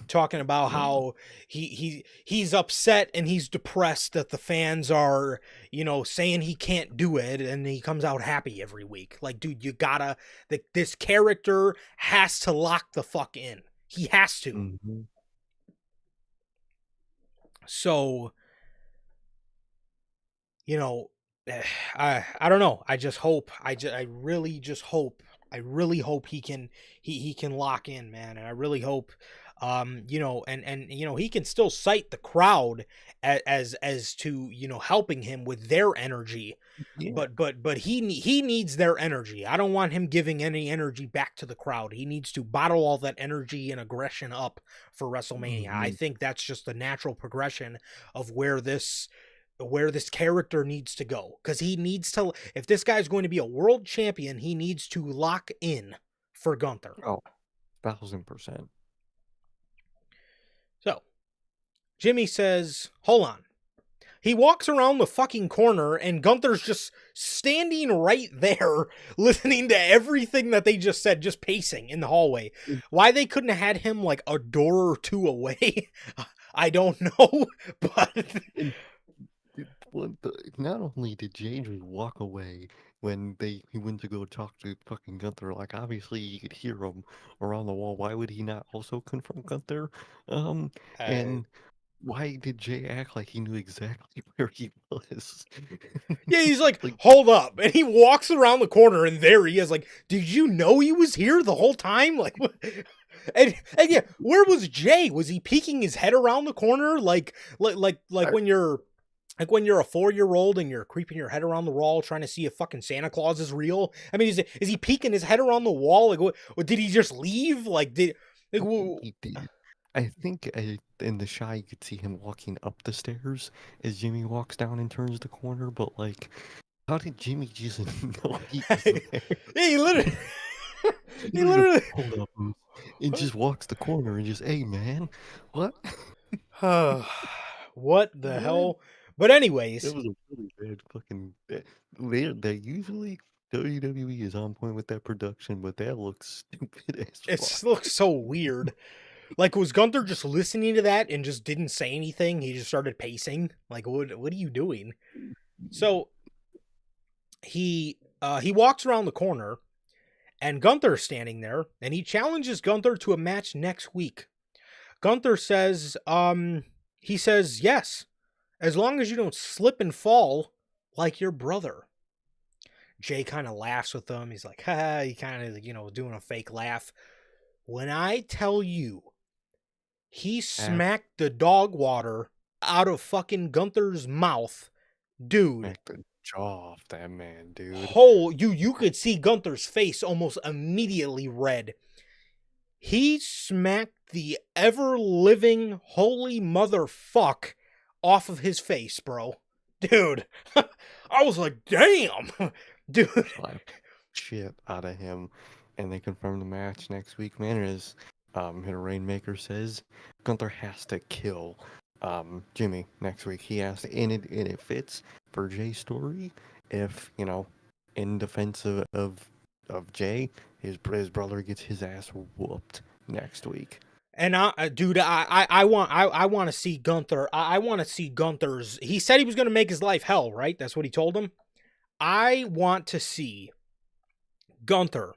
talking about how he's upset and he's depressed that the fans are, you know, saying he can't do it, and he comes out happy every week. Like, dude, you gotta, this character has to lock the fuck in. He has to. Mm-hmm. So, you know, I don't know. I just hope. I really just hope. I really hope he can lock in, man. And I really hope, you know, and you know, he can still cite the crowd as to, you know, helping him with their energy. Yeah. But he needs their energy. I don't want him giving any energy back to the crowd. He needs to bottle all that energy and aggression up for WrestleMania. Mm-hmm. I think that's just the natural progression of where this character needs to go, because he needs to, if this guy's going to be a world champion, he needs to lock in for Gunther. Oh, 1000%. So Jimmy says, hold on. He walks around the fucking corner and Gunther's just standing right there listening to everything that they just said, just pacing in the hallway. Why they couldn't have had him like a door or two away, I don't know, but not only did James walk away when he went to go talk to fucking Gunther, like obviously you could hear him around the wall. Why would he not also confront Gunther? And why did Jay act like he knew exactly where he was? yeah, he's like, hold up. And he walks around the corner and there he is, like, did you know he was here the whole time? Like, what? And yeah, where was Jay? Was he peeking his head around the corner? Like when you're when you're a 4-year-old and you're creeping your head around the wall trying to see if fucking Santa Claus is real. I mean, is he peeking his head around the wall? Like, what, or did he just leave? Like, he did. I think in the shot you could see him walking up the stairs as Jimmy walks down and turns the corner, but like, how did Jimmy just know he was there? he literally He literally literally. just pulled up and just walks the corner and just, hey man, what? What the What? hell? But That anyways, was a really bad fucking. They usually WWE is on point with that production, but that looks stupid as it fuck. looks so weird. Like, was Gunther just listening to that and just didn't say anything? He just started pacing. Like, what are you doing? So he walks around the corner, and Gunther's standing there, and he challenges Gunther to a match next week. Gunther says, he says yes, as long as you don't slip and fall like your brother. Jay kind of laughs with him. He's like, ha, he kind of, doing a fake laugh. When I tell you, he Half smacked the dog water out of fucking Gunther's mouth, dude. smacked the jaw off that man, dude. You could see Gunther's face almost immediately red. He smacked the ever living holy motherfuck off of his face, bro. Dude. I was like, damn. Dude. Slapped shit out of him, and they confirm the match next week. Man, as Rainmaker says, Gunther has to kill Jimmy next week. He has to, and it fits for Jay's story. If in defense of Jay, his brother gets his ass whooped next week. And dude, I want to see Gunther. I want to see Gunther's. He said he was going to make his life hell, right? That's what he told him. I want to see Gunther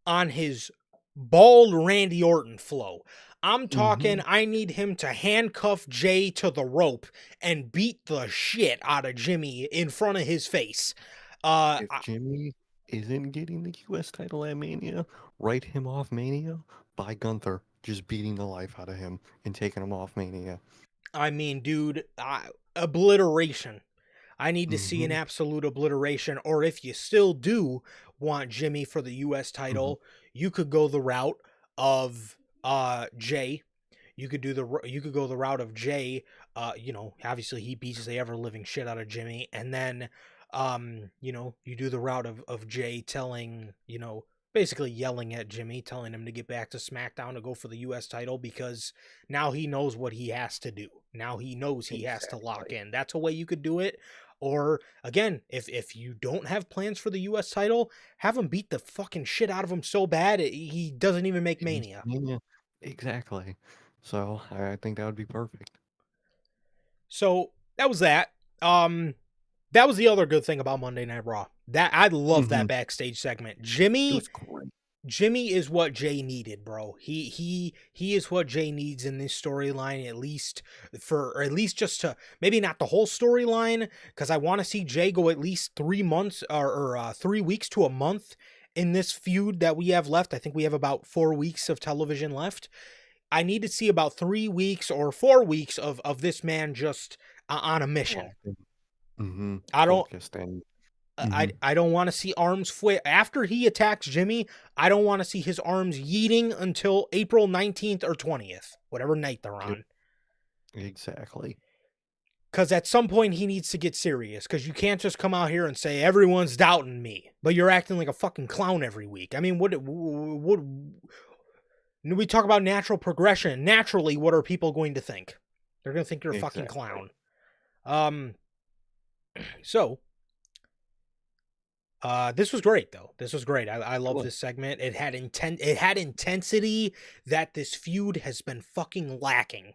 on his bald Randy Orton flow. I'm talking, I need him to handcuff Jay to the rope and beat the shit out of Jimmy in front of his face. If Jimmy isn't getting the U.S. title at Mania, write him off Mania by Gunther just beating the life out of him and taking him off Mania. I mean, dude, obliteration. I need to see an absolute obliteration. Or if you still do want Jimmy for the U.S. title, you could go the route of Jay. You could go the route of Jay. Obviously he beats the ever living shit out of Jimmy, and then you do the route of Jay telling, basically yelling at Jimmy, telling him to get back to SmackDown to go for the U.S. title, because now he knows what he has to do. Now he knows he has to lock in. That's a way you could do it. Or, again, if you don't have plans for the U.S. title, have him beat the fucking shit out of him so bad he doesn't even make Mania. Yeah, exactly. So I think that would be perfect. So that was that. That was the other good thing about Monday Night Raw. That I love that backstage segment. It was great. Jimmy is what Jay needed, bro. He is what Jay needs in this storyline, at least just to, maybe not the whole storyline, because I want to see Jay go at least 3 months or 3 weeks to a month in this feud that we have left. I think we have about 4 weeks of television left. I need to see about 3 weeks or 4 weeks of this man just on a mission. I don't. Focused and I don't want to see arms after he attacks Jimmy. I don't want to see his arms yeeting until April 19th or 20th, whatever night they're on. Exactly. Because at some point he needs to get serious, because you can't just come out here and say everyone's doubting me, but you're acting like a fucking clown every week. I mean, what we talk about natural progression. Naturally, what are people going to think? They're going to think you're a fucking clown. So this was great, though. This was great. I love this segment. It had intensity that this feud has been fucking lacking.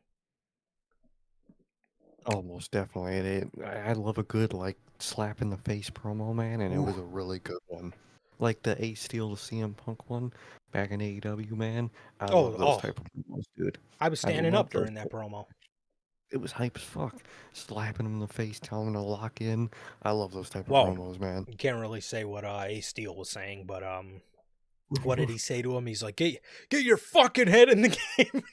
Oh, most definitely. I love a good slap in the face promo, man, and it was a really good one. Like the Ace Steel to CM Punk one back in AEW, man. I love those type of promos, dude. I was standing up during that promo. It was hype as fuck. Slapping him in the face, telling him to lock in. I love those type of promos, man. You can't really say what Ace Steel was saying, but what did he say to him? He's like, get your fucking head in the game.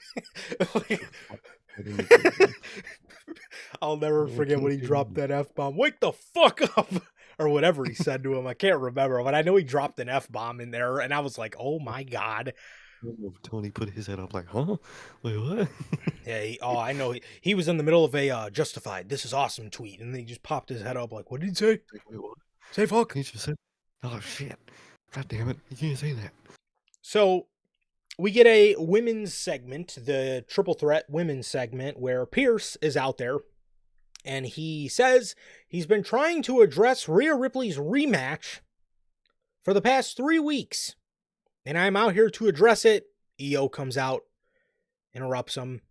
I'll never forget when he dropped that F-bomb. Wake the fuck up! Or whatever he said to him. I can't remember, but I know he dropped an F-bomb in there, and I was like, oh my god. Tony put his head up like, huh? Wait, what? Yeah, I know. He was in the middle of a Justified, this is awesome tweet, and then he just popped his head up like, what did he say? Wait, what? Say fuck. He just said, oh shit. God damn it. You can't say that. So we get a women's segment, the triple threat women's segment, where Pierce is out there and he says he's been trying to address Rhea Ripley's rematch for the past 3 weeks. And I'm out here to address it. EO comes out, interrupts him.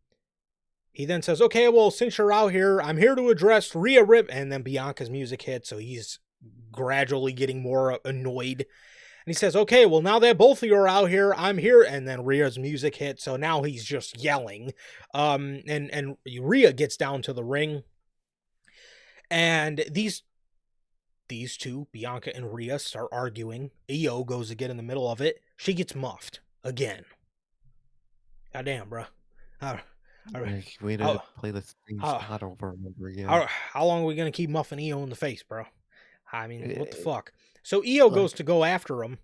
He then says, okay, well, since you're out here, I'm here to address Rhea Rip. And then Bianca's music hits, so he's gradually getting more annoyed. And he says, okay, well, now that both of you are out here, I'm here. And then Rhea's music hits, so now he's just yelling. And Rhea gets down to the ring. And these two, Bianca and Rhea, start arguing. EO goes to get in the middle of it. She gets muffed again. Goddamn, bro. We to play the same spot over and over again. How long are we going to keep muffing EO in the face, bro? I mean, what the fuck? So EO goes to go after him,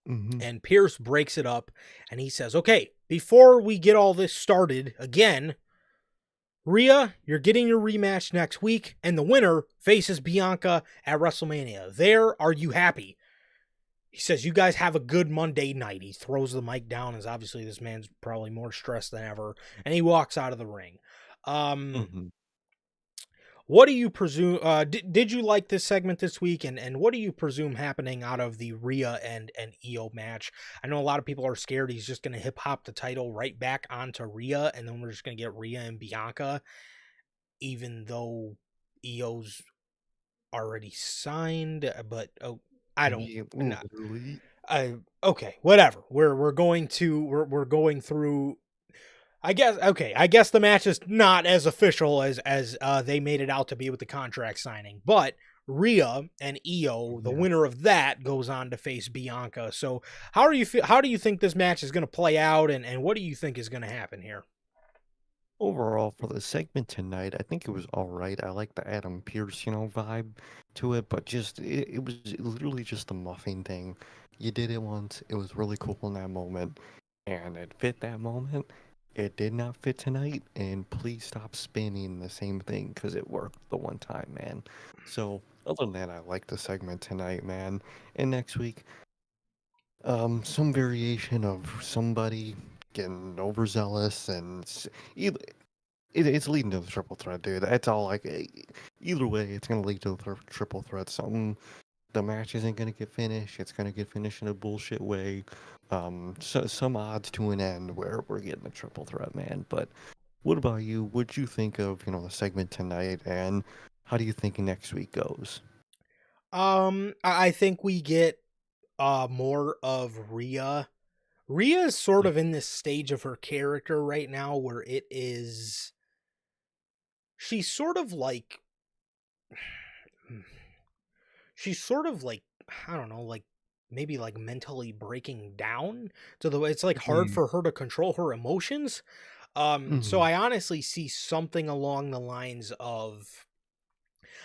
and Pierce breaks it up, and he says, okay, before we get all this started again, Rhea, you're getting your rematch next week, and the winner faces Bianca at WrestleMania. There, are you happy? He says, you guys have a good Monday night. He throws the mic down, as obviously this man's probably more stressed than ever, and he walks out of the ring. What do you presume, did you like this segment this week, and what do you presume happening out of the Rhea and EO match? I know a lot of people are scared he's just going to hip-hop the title right back onto Rhea, and then we're just going to get Rhea and Bianca, even though EO's already signed, but I don't. Okay, whatever. We're going through. I guess the match is not as official as they made it out to be with the contract signing. But Rhea and EO, the winner of that, goes on to face Bianca. So how do you think this match is going to play out, and what do you think is going to happen here? Overall, for the segment tonight, I think it was all right. I like the Adam Pearce, vibe to it, but just it was literally just a muffing thing. You did it once. It was really cool in that moment, and it fit that moment. It did not fit tonight, and please stop spinning the same thing because it worked the one time, man. So other than that, I like the segment tonight, man. And next week, some variation of somebody getting overzealous and either it's leading to the triple threat, dude. That's all. Like either way, it's gonna lead to the triple threat. Something the match isn't gonna get finished. It's gonna get finished in a bullshit way. So some odds to an end where we're getting a triple threat, man. But what about you? What'd you think of the segment tonight, and how do you think next week goes? I think we get more of Rhea. Rhea is sort of in this stage of her character right now where she's sort of like I don't know, like maybe like mentally breaking down to the way it's like hard for her to control her emotions. So I honestly see something along the lines of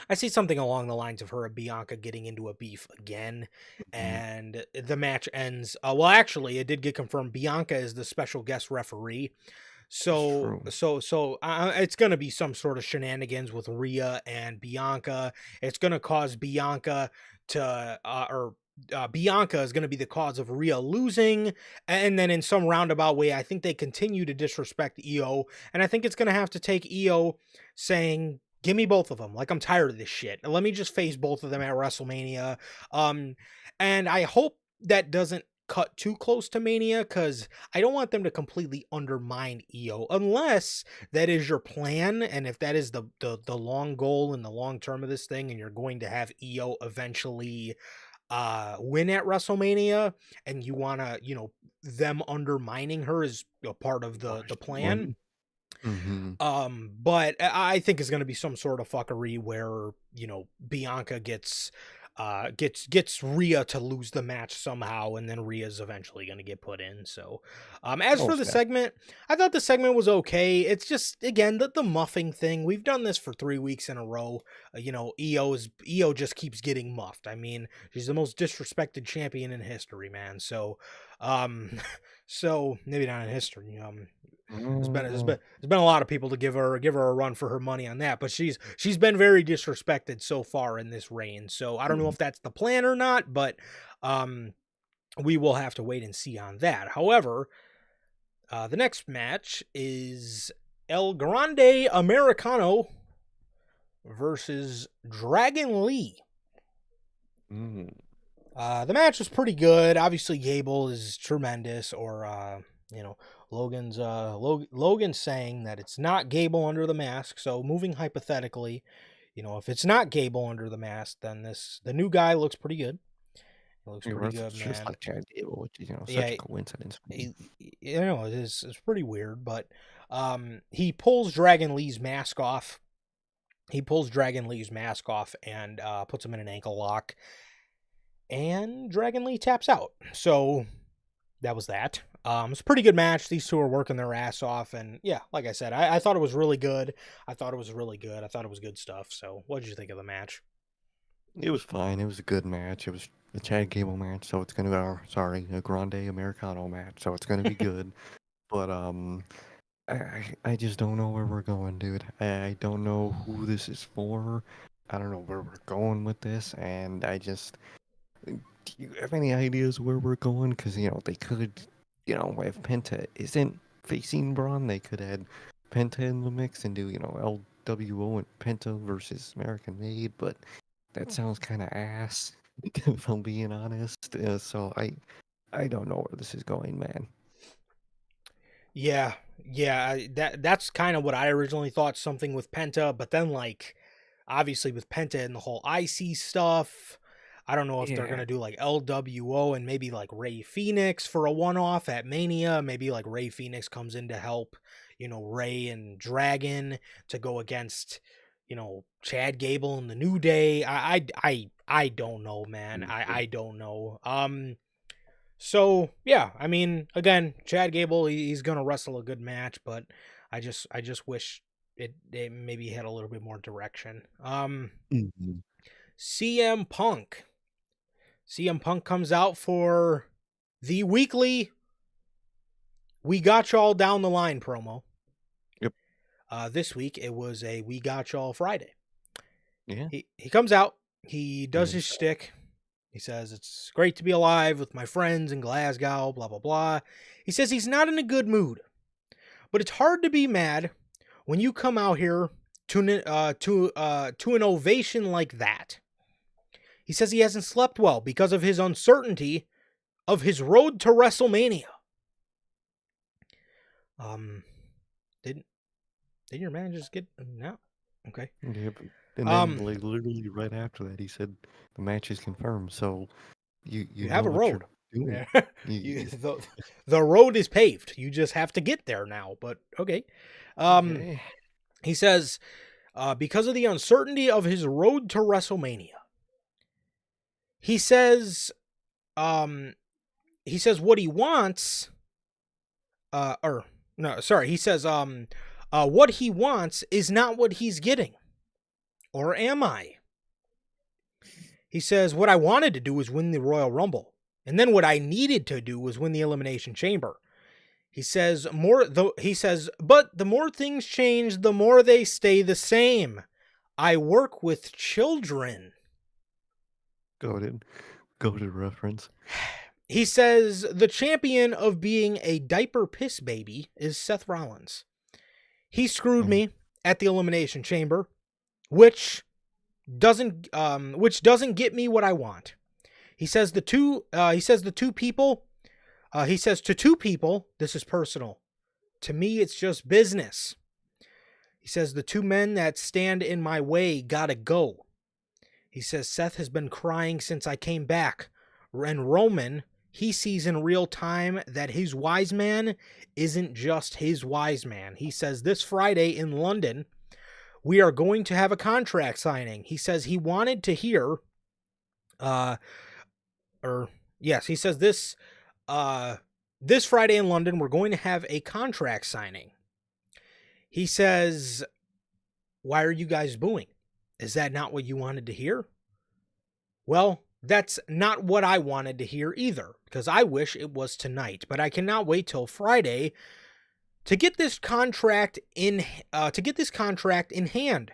her and Bianca getting into a beef again, and the match ends. Well, actually, it did get confirmed. Bianca is the special guest referee, so it's gonna be some sort of shenanigans with Rhea and Bianca. It's gonna cause Bianca to Bianca is going to be the cause of Rhea losing, and then in some roundabout way, I think they continue to disrespect EO, and I think it's going to have to take EO saying, give me both of them. Like, I'm tired of this shit. Let me just face both of them at WrestleMania. And I hope that doesn't cut too close to Mania, because I don't want them to completely undermine EO unless that is your plan, and if that is the long goal and the long term of this thing, and you're going to have EO eventually win at WrestleMania, and you want to, them undermining her is a part of the plan. But I think it's going to be some sort of fuckery where, Bianca gets Rhea to lose the match somehow, and then Rhea's eventually going to get put in. So, as for the segment, I thought the segment was okay. It's just, again, the muffing thing. We've done this for 3 weeks in a row. EO just keeps getting muffed. I mean, she's the most disrespected champion in history, man. So, so maybe not in history. There's been a lot of people to give her a run for her money on that, but she's been very disrespected so far in this reign. So I don't know if that's the plan or not, but we will have to wait and see on that. However, the next match is El Grande Americano versus Dragon Lee. The match was pretty good. Obviously, Gable is tremendous, or Logan's saying that it's not Gable under the mask. So moving hypothetically, if it's not Gable under the mask, then the new guy looks pretty good. It looks pretty good, Just man. like Chad Gable, which is such Yeah, a coincidence. it's pretty weird, but he pulls Dragon Lee's mask off. And puts him in an ankle lock. And Dragon Lee taps out. So that was that. It's a pretty good match. These two are working their ass off. And yeah, like I said, I thought it was really good. I thought it was good stuff. So what did you think of the match? It was fine. It was a good match. It was a Chad Gable match, so it's going to be, a Grande Americano match, so it's going to be good. But I just don't know where we're going, dude. I don't know who this is for. I don't know where we're going with this, and do you have any ideas where we're going? Because, they could, if Penta isn't facing Braun, they could add Penta in the mix and do, LWO and Penta versus American Made, but that sounds kind of ass, if I'm being honest. So I don't know where this is going, man. Yeah, that's kind of what I originally thought, something with Penta, but then obviously with Penta and the whole IC stuff, I don't know if they're Yeah. gonna do like LWO and maybe like Ray Phoenix for a one-off at Mania. Maybe like Ray Phoenix comes in to help, Ray and Dragon to go against, Chad Gable and the New Day. I don't know, man. I don't know. So yeah, I mean, again, Chad Gable, he's gonna wrestle a good match, but I just wish it maybe had a little bit more direction. Mhm. CM Punk. CM Punk comes out for the weekly "We Got Y'all Down the Line" promo. Yep. This week it was a "We Got Y'all" Friday. Yeah. He comes out. He does his Yes. shtick. He says, "It's great to be alive with my friends in Glasgow, blah, blah, blah." He says he's not in a good mood, but it's hard to be mad when you come out here to an ovation like that. He says he hasn't slept well because of his uncertainty of his road to WrestleMania. Didn't your man just get no? Okay. Yeah, and then literally right after that, he said the match is confirmed. So you have know a what road. you're doing. The road is paved. You just have to get there now. But okay. Okay. He says because of the uncertainty of his road to WrestleMania. He says what he wants he says what he wants is not what he's getting. Or am I? He says what I wanted to do was win the Royal Rumble, and then what I needed to do was win the Elimination Chamber. He says but the more things change, the more they stay the same. I work with children. Go to reference. He says the champion of being a diaper piss baby is Seth Rollins. He screwed me at the Elimination Chamber, which doesn't get me what I want. He says to two people, this is personal. To me, it's just business. He says the two men that stand in my way gotta go. He says Seth has been crying since I came back. And Roman, he sees in real time that his wise man isn't just his wise man. He says this Friday in London, we are going to have a contract signing. He says he wanted to hear, he says this Friday in London, we're going to have a contract signing. He says, why are you guys booing? Is that not what you wanted to hear? Well, that's not what I wanted to hear either, because I wish it was tonight, but I cannot wait till Friday to get this contract in hand.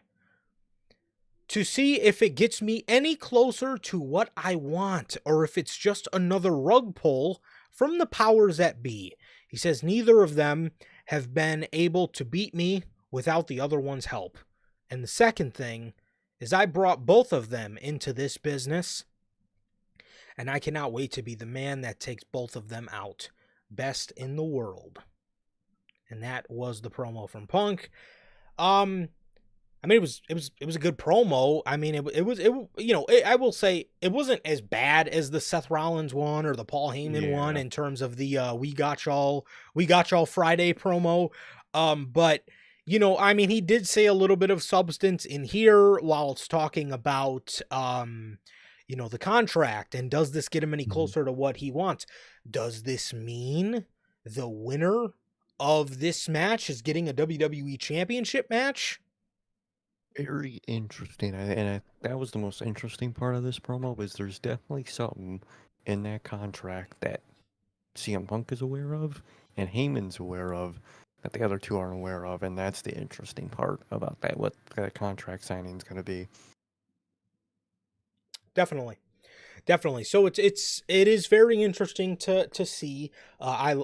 to see if it gets me any closer to what I want, or if it's just another rug pull from the powers that be. He says neither of them have been able to beat me without the other one's help. And the second thing is I brought both of them into this business, and I cannot wait to be the man that takes both of them out. Best in the world. And that was the promo from Punk. I mean, it was a good promo. I mean, I will say it wasn't as bad as the Seth Rollins one or the Paul Heyman one in terms of the we got y'all Friday promo. But I mean, he did say a little bit of substance in here while it's talking about the contract, and does this get him any closer to what he wants? Does this mean the winner of this match is getting a WWE Championship match? Very interesting. That was the most interesting part of this promo, was there's definitely something in that contract that CM Punk is aware of and Heyman's aware of that the other two aren't aware of, and that's the interesting part about that, what that contract signing is going to be. Definitely. So it is very interesting to see. I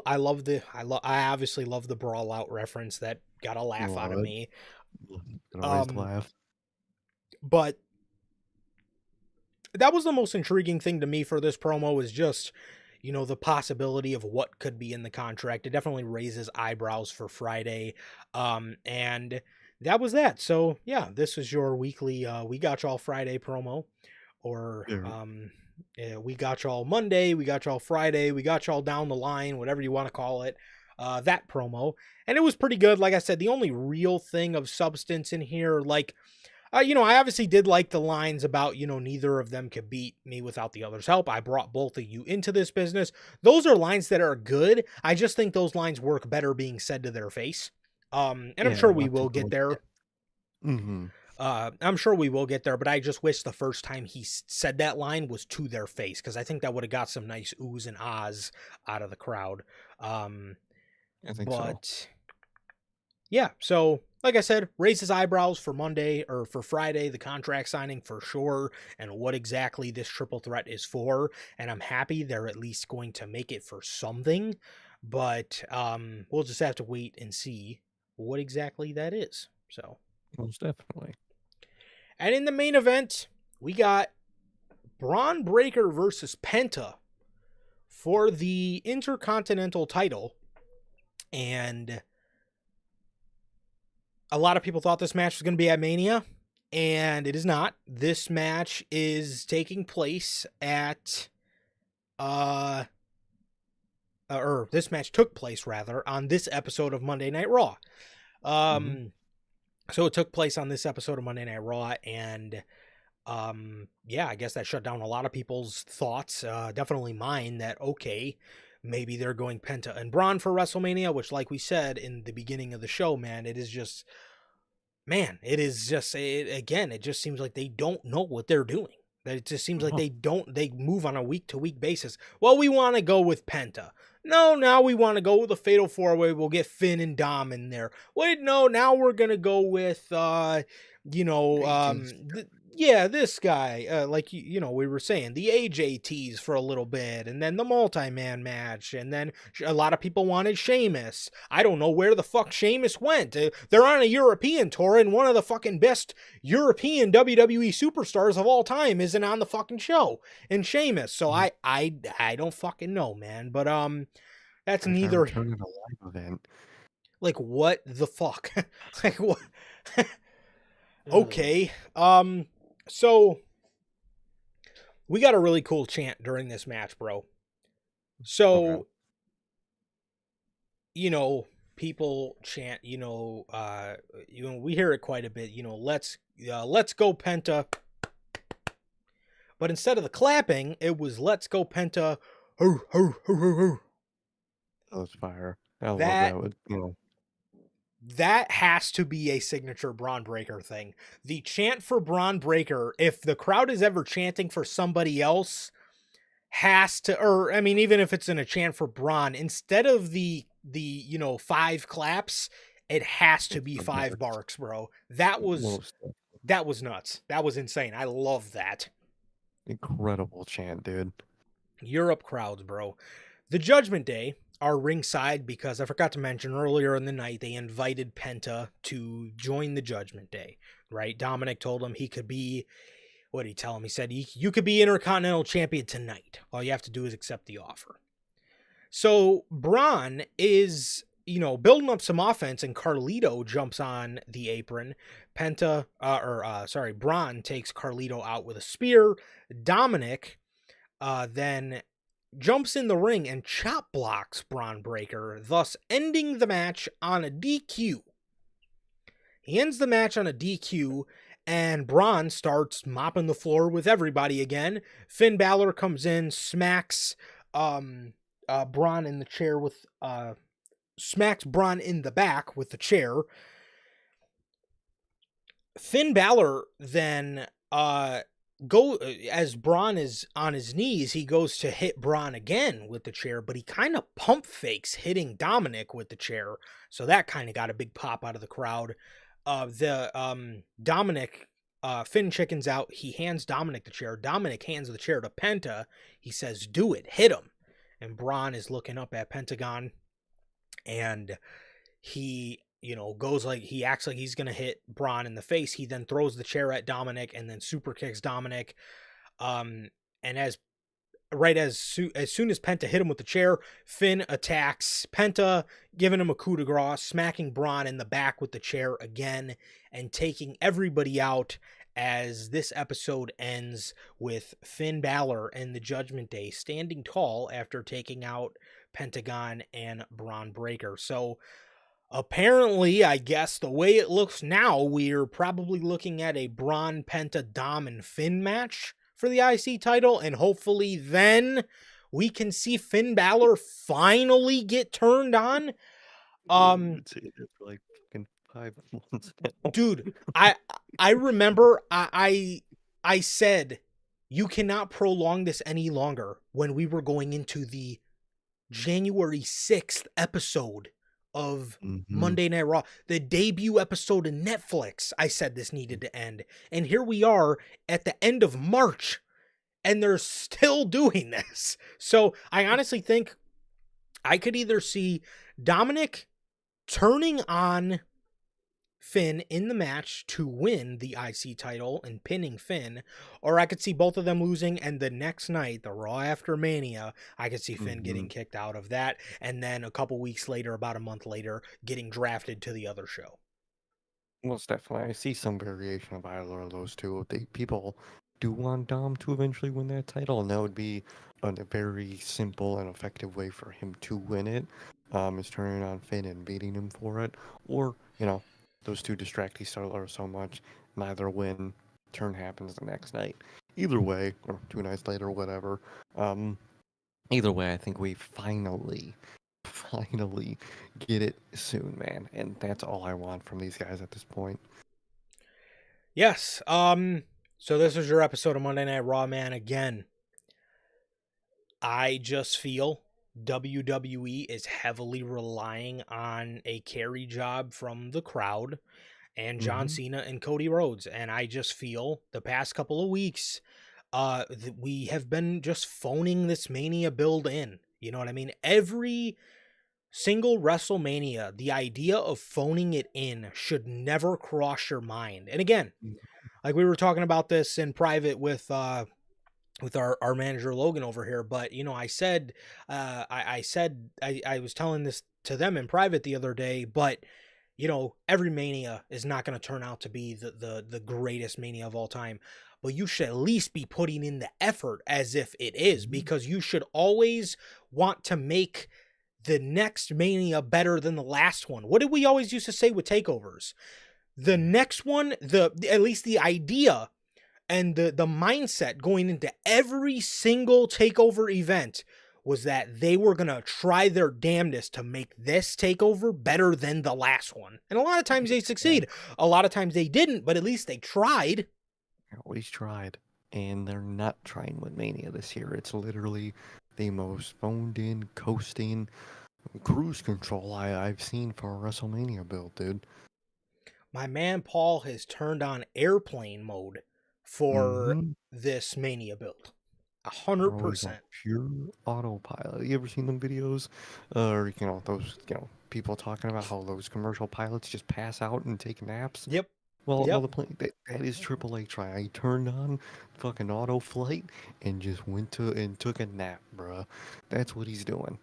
obviously love the Brawl Out reference. That got a laugh out of me. Laugh. But that was the most intriguing thing to me for this promo, is just the possibility of what could be in the contract. It definitely raises eyebrows for Friday, and that was that. So yeah, this is your weekly We Got Y'all Friday promo, or We Got Y'all Monday, We Got Y'all Friday, We Got Y'all Down the Line, whatever you want to call it. That promo, and it was pretty good. Like I said, the only real thing of substance in here, like, I obviously did like the lines about, neither of them could beat me without the other's help. I brought both of you into this business. Those are lines that are good. I just think those lines work better being said to their face. And I'm sure we will get there. I'm sure we will get there, but I just wish the first time he said that line was to their face, because I think that would have got some nice oohs and ahs out of the crowd. I think so. Yeah, so like I said, raises eyebrows for Monday, or for Friday, the contract signing for sure, and what exactly this triple threat is for. And I'm happy they're at least going to make it for something, but we'll just have to wait and see what exactly that is. So most definitely. And in the main event, we got Braun Breaker versus Penta for the Intercontinental title, and a lot of people thought this match was going to be at Mania, and it is not. This match is taking place at, this match took place, rather, on this episode of Monday Night Raw. So it took place on this episode of Monday Night Raw, and, yeah, I guess that shut down a lot of people's thoughts, definitely mine, that, okay, maybe they're going Penta and Braun for WrestleMania, which, like we said in the beginning of the show, man, it just seems like they don't know what they're doing. That it just seems like they move on a week-to-week basis. Well, we want to go with Penta. No, now we want to go with a Fatal 4-Way. We'll get Finn and Dom in there. Wait, no, now we're going to go with, this guy, like, we were saying, the AJTs for a little bit, and then the multi-man match, and then a lot of people wanted Sheamus. I don't know where the fuck Sheamus went. They're on a European tour, and one of the fucking best European WWE superstars of all time isn't on the fucking show, and Sheamus. So I don't fucking know, man, but that's neither. Turn it a live event. Like, what the fuck? Like, what? Okay. So we got a really cool chant during this match, bro. So, people chant, we hear it quite a bit, let's go Penta. But instead of the clapping, it was let's go Penta. Ho, ho, ho, ho, ho. That was fire. I love that. That has to be a signature Braun Breaker thing. The chant for Braun Breaker, if the crowd is ever chanting for somebody else, has to, or I mean, even if it's in a chant for Braun, instead of the 5 claps, it has to be 5 barks, bro. That was That was nuts. That was insane. I love that. Incredible chant, dude. Europe crowds, bro. The Judgment Day are ringside because I forgot to mention earlier in the night they invited Penta to join the Judgment Day, right? Dominic told him he could be, what did he tell him? He said, you could be Intercontinental Champion tonight. All you have to do is accept the offer. So Braun is, building up some offense, and Carlito jumps on the apron. Braun takes Carlito out with a spear. Dominic then jumps in the ring and chop blocks Braun Breaker, thus ending the match on a DQ. He ends the match on a DQ, and Braun starts mopping the floor with everybody again. Finn Balor comes in, smacks Braun in the chair with smacks Braun in the back with the chair. Finn Balor then as Braun is on his knees, he goes to hit Braun again with the chair, but he kind of pump fakes hitting Dominic with the chair, so that kind of got a big pop out of the crowd. Dominic, Finn chickens out. He hands Dominic the chair. Dominic hands the chair to Penta. He says, "Do it, hit him." And Braun is looking up at Pentagon, and he goes like, he acts like he's gonna hit Braun in the face. He then throws the chair at Dominic and then super kicks Dominic. And as soon as Penta hit him with the chair, Finn attacks Penta, giving him a coup de grace, smacking Braun in the back with the chair again, and taking everybody out. As this episode ends with Finn Balor and the Judgment Day standing tall after taking out Pentagon and Braun Breaker. So apparently, I guess the way it looks now, we're probably looking at a Braun, Penta, Dom, and Finn match for the IC title, and hopefully then we can see Finn Balor finally get turned on. I'd say that for like fucking 5 months now. Dude, I remember I said you cannot prolong this any longer when we were going into the January 6th episode of Monday Night Raw, the debut episode of Netflix. I said this needed to end. And here we are at the end of March, and they're still doing this. So I honestly think I could either see Dominic turning on Finn in the match to win the IC title and pinning Finn, or I could see both of them losing, and the next night, the Raw after Mania, I could see Finn getting kicked out of that, and then a couple weeks later, about a month later, getting drafted to the other show. Most definitely. I see some variation of either of those two. People do want Dom to eventually win that title, and that would be a very simple and effective way for him to win it, is turning on Finn and beating him for it. Or, those two distract each other so much, neither win, turn happens the next night. Either way, or 2 nights later, whatever. Either way, I think we finally get it soon, man. And that's all I want from these guys at this point. Yes. So this was your episode of Monday Night Raw, man. Again, I just feel WWE is heavily relying on a carry job from the crowd and John Cena and Cody Rhodes. And I just feel the past couple of weeks, we have been just phoning this Mania build in. You know what I mean? Every single WrestleMania, the idea of phoning it in should never cross your mind. And again, like we were talking about this in private with our manager Logan over here, but I said I was telling this to them in private the other day, but every Mania is not going to turn out to be the greatest Mania of all time, but you should at least be putting in the effort as if it is, because you should always want to make the next Mania better than the last one. What did we always used to say with takeovers? The next one, at least the idea and the mindset going into every single takeover event was that they were going to try their damnedest to make this takeover better than the last one. And a lot of times they succeed. A lot of times they didn't, but at least they tried. They always tried. And they're not trying with Mania this year. It's literally the most phoned in, coasting, cruise control I've seen for a WrestleMania build, dude. my man Paul has turned on airplane mode for Mm-hmm. this Mania build. 100%. Bro is on pure autopilot. You ever seen them videos? Or, those, people talking about how those commercial pilots just pass out and take naps? Yep. Well, Yep. the plane, that is Triple H, right? I turned on fucking auto flight and just went to and took a nap, bruh. That's what he's doing.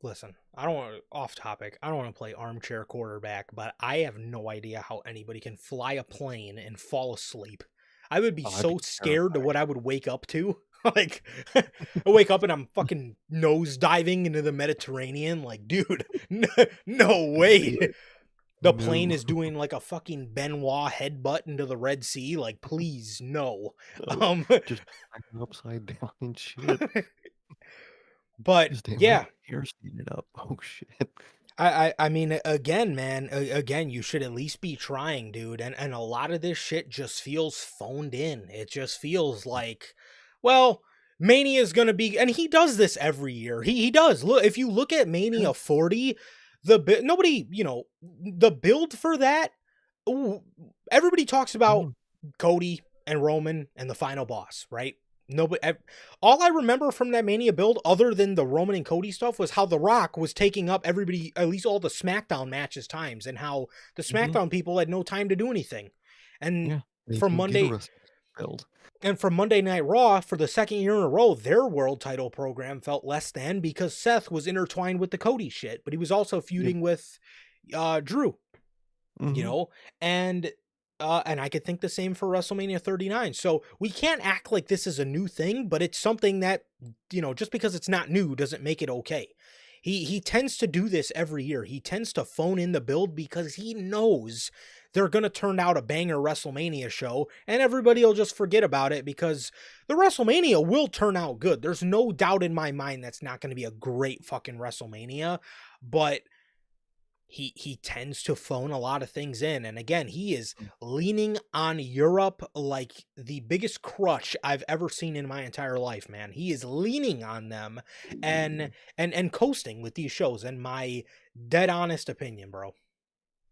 Listen, I don't want to off topic. I don't want to play armchair quarterback, but I have no idea how anybody can fly a plane and fall asleep. I would be Oh, I'd be so scared to terrified. what I would wake up to. Like, I wake up and I'm fucking nose diving into the Mediterranean. Like, dude, no way. Be like, The plane no. is doing like a fucking Benoit headbutt into the Red Sea. Like, please, no. Oh, Um, just hanging upside down and shit. but Just damn, my yeah, hair standing up. Oh shit. I mean, again, man, again, you should at least be trying, dude. And a lot of this shit just feels phoned in. It just feels like, well, Mania is gonna be, and he does this every year. He does. Look, if you look at Yeah. Mania 40, nobody, the build for that. Ooh, everybody talks about Mhm. Cody and Roman and the final boss, right? Nobody. All I remember from that Mania build, other than the Roman and Cody stuff, was how The Rock was taking up everybody, at least all the SmackDown matches times, and how the Mhm. SmackDown people had no time to do anything. And Yeah. They from didn't get a Monday wrestling build. and from Monday Night Raw, for the second year in a row, their world title program felt less than because Seth was intertwined with the Cody shit, but he was also Yep. feuding with Drew, you Mhm. know, and I could think the same for WrestleMania 39. So we can't act like this is a new thing, but it's something that, just because it's not new doesn't make it okay. He tends to do this every year. He tends to phone in the build because he knows they're going to turn out a banger WrestleMania show and everybody will just forget about it because the WrestleMania will turn out good. There's no doubt in my mind that's not going to be a great fucking WrestleMania, but he tends to phone a lot of things in, and again, he is leaning on Europe like the biggest crutch I've ever seen in my entire life, man. He is leaning on them and Mhm. and coasting with these shows, in my dead honest opinion, bro.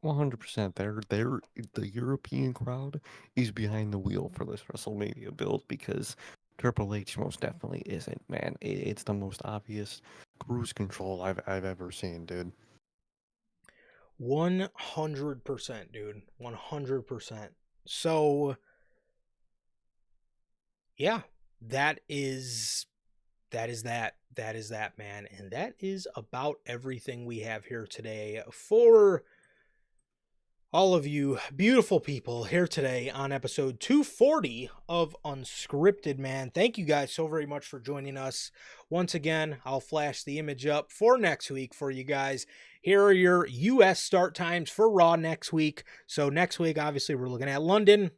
100%. The European crowd is behind the wheel for this WrestleMania build because Triple H most definitely isn't, man. It's the most obvious cruise control I've ever seen, dude. 100%, dude. 100%. So, yeah, that is that, man. And that is about everything we have here today for all of you beautiful people here today on episode 240 of Unscripted, man. Thank you guys so very much for joining us. Once again, I'll flash the image up for next week for you guys. Here are your US start times for Raw next week. So next week, obviously, we're looking at London.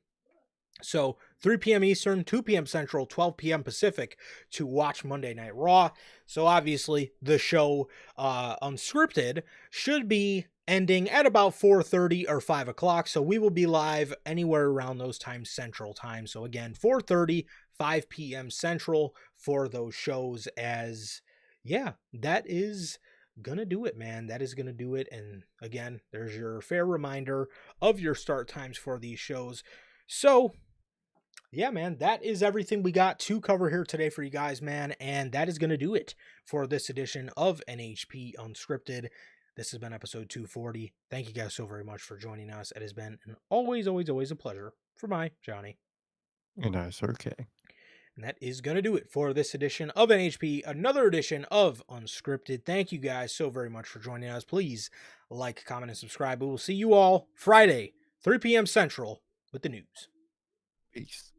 So 3 p.m. Eastern, 2 p.m. Central, 12 p.m. Pacific to watch Monday Night Raw. So obviously the show Unscripted should be ending at about 4:30 or 5 o'clock. So we will be live anywhere around those times Central Time. So again, 4:30, 5 p.m. Central for those shows. As yeah, that is gonna do it, man. That is gonna do it. And again, there's your fair reminder of your start times for these shows. So yeah, man, that is everything we got to cover here today for you guys, man. And that is going to do it for this edition of NHP Unscripted. This has been episode 240. Thank you guys so very much for joining us. It has been an always a pleasure for my Johnny. And I, Sir K. And that is going to do it for this edition of NHP, another edition of Unscripted. Thank you guys so very much for joining us. Please like, comment, and subscribe. We will see you all Friday, 3 p.m. Central with the news. Peace.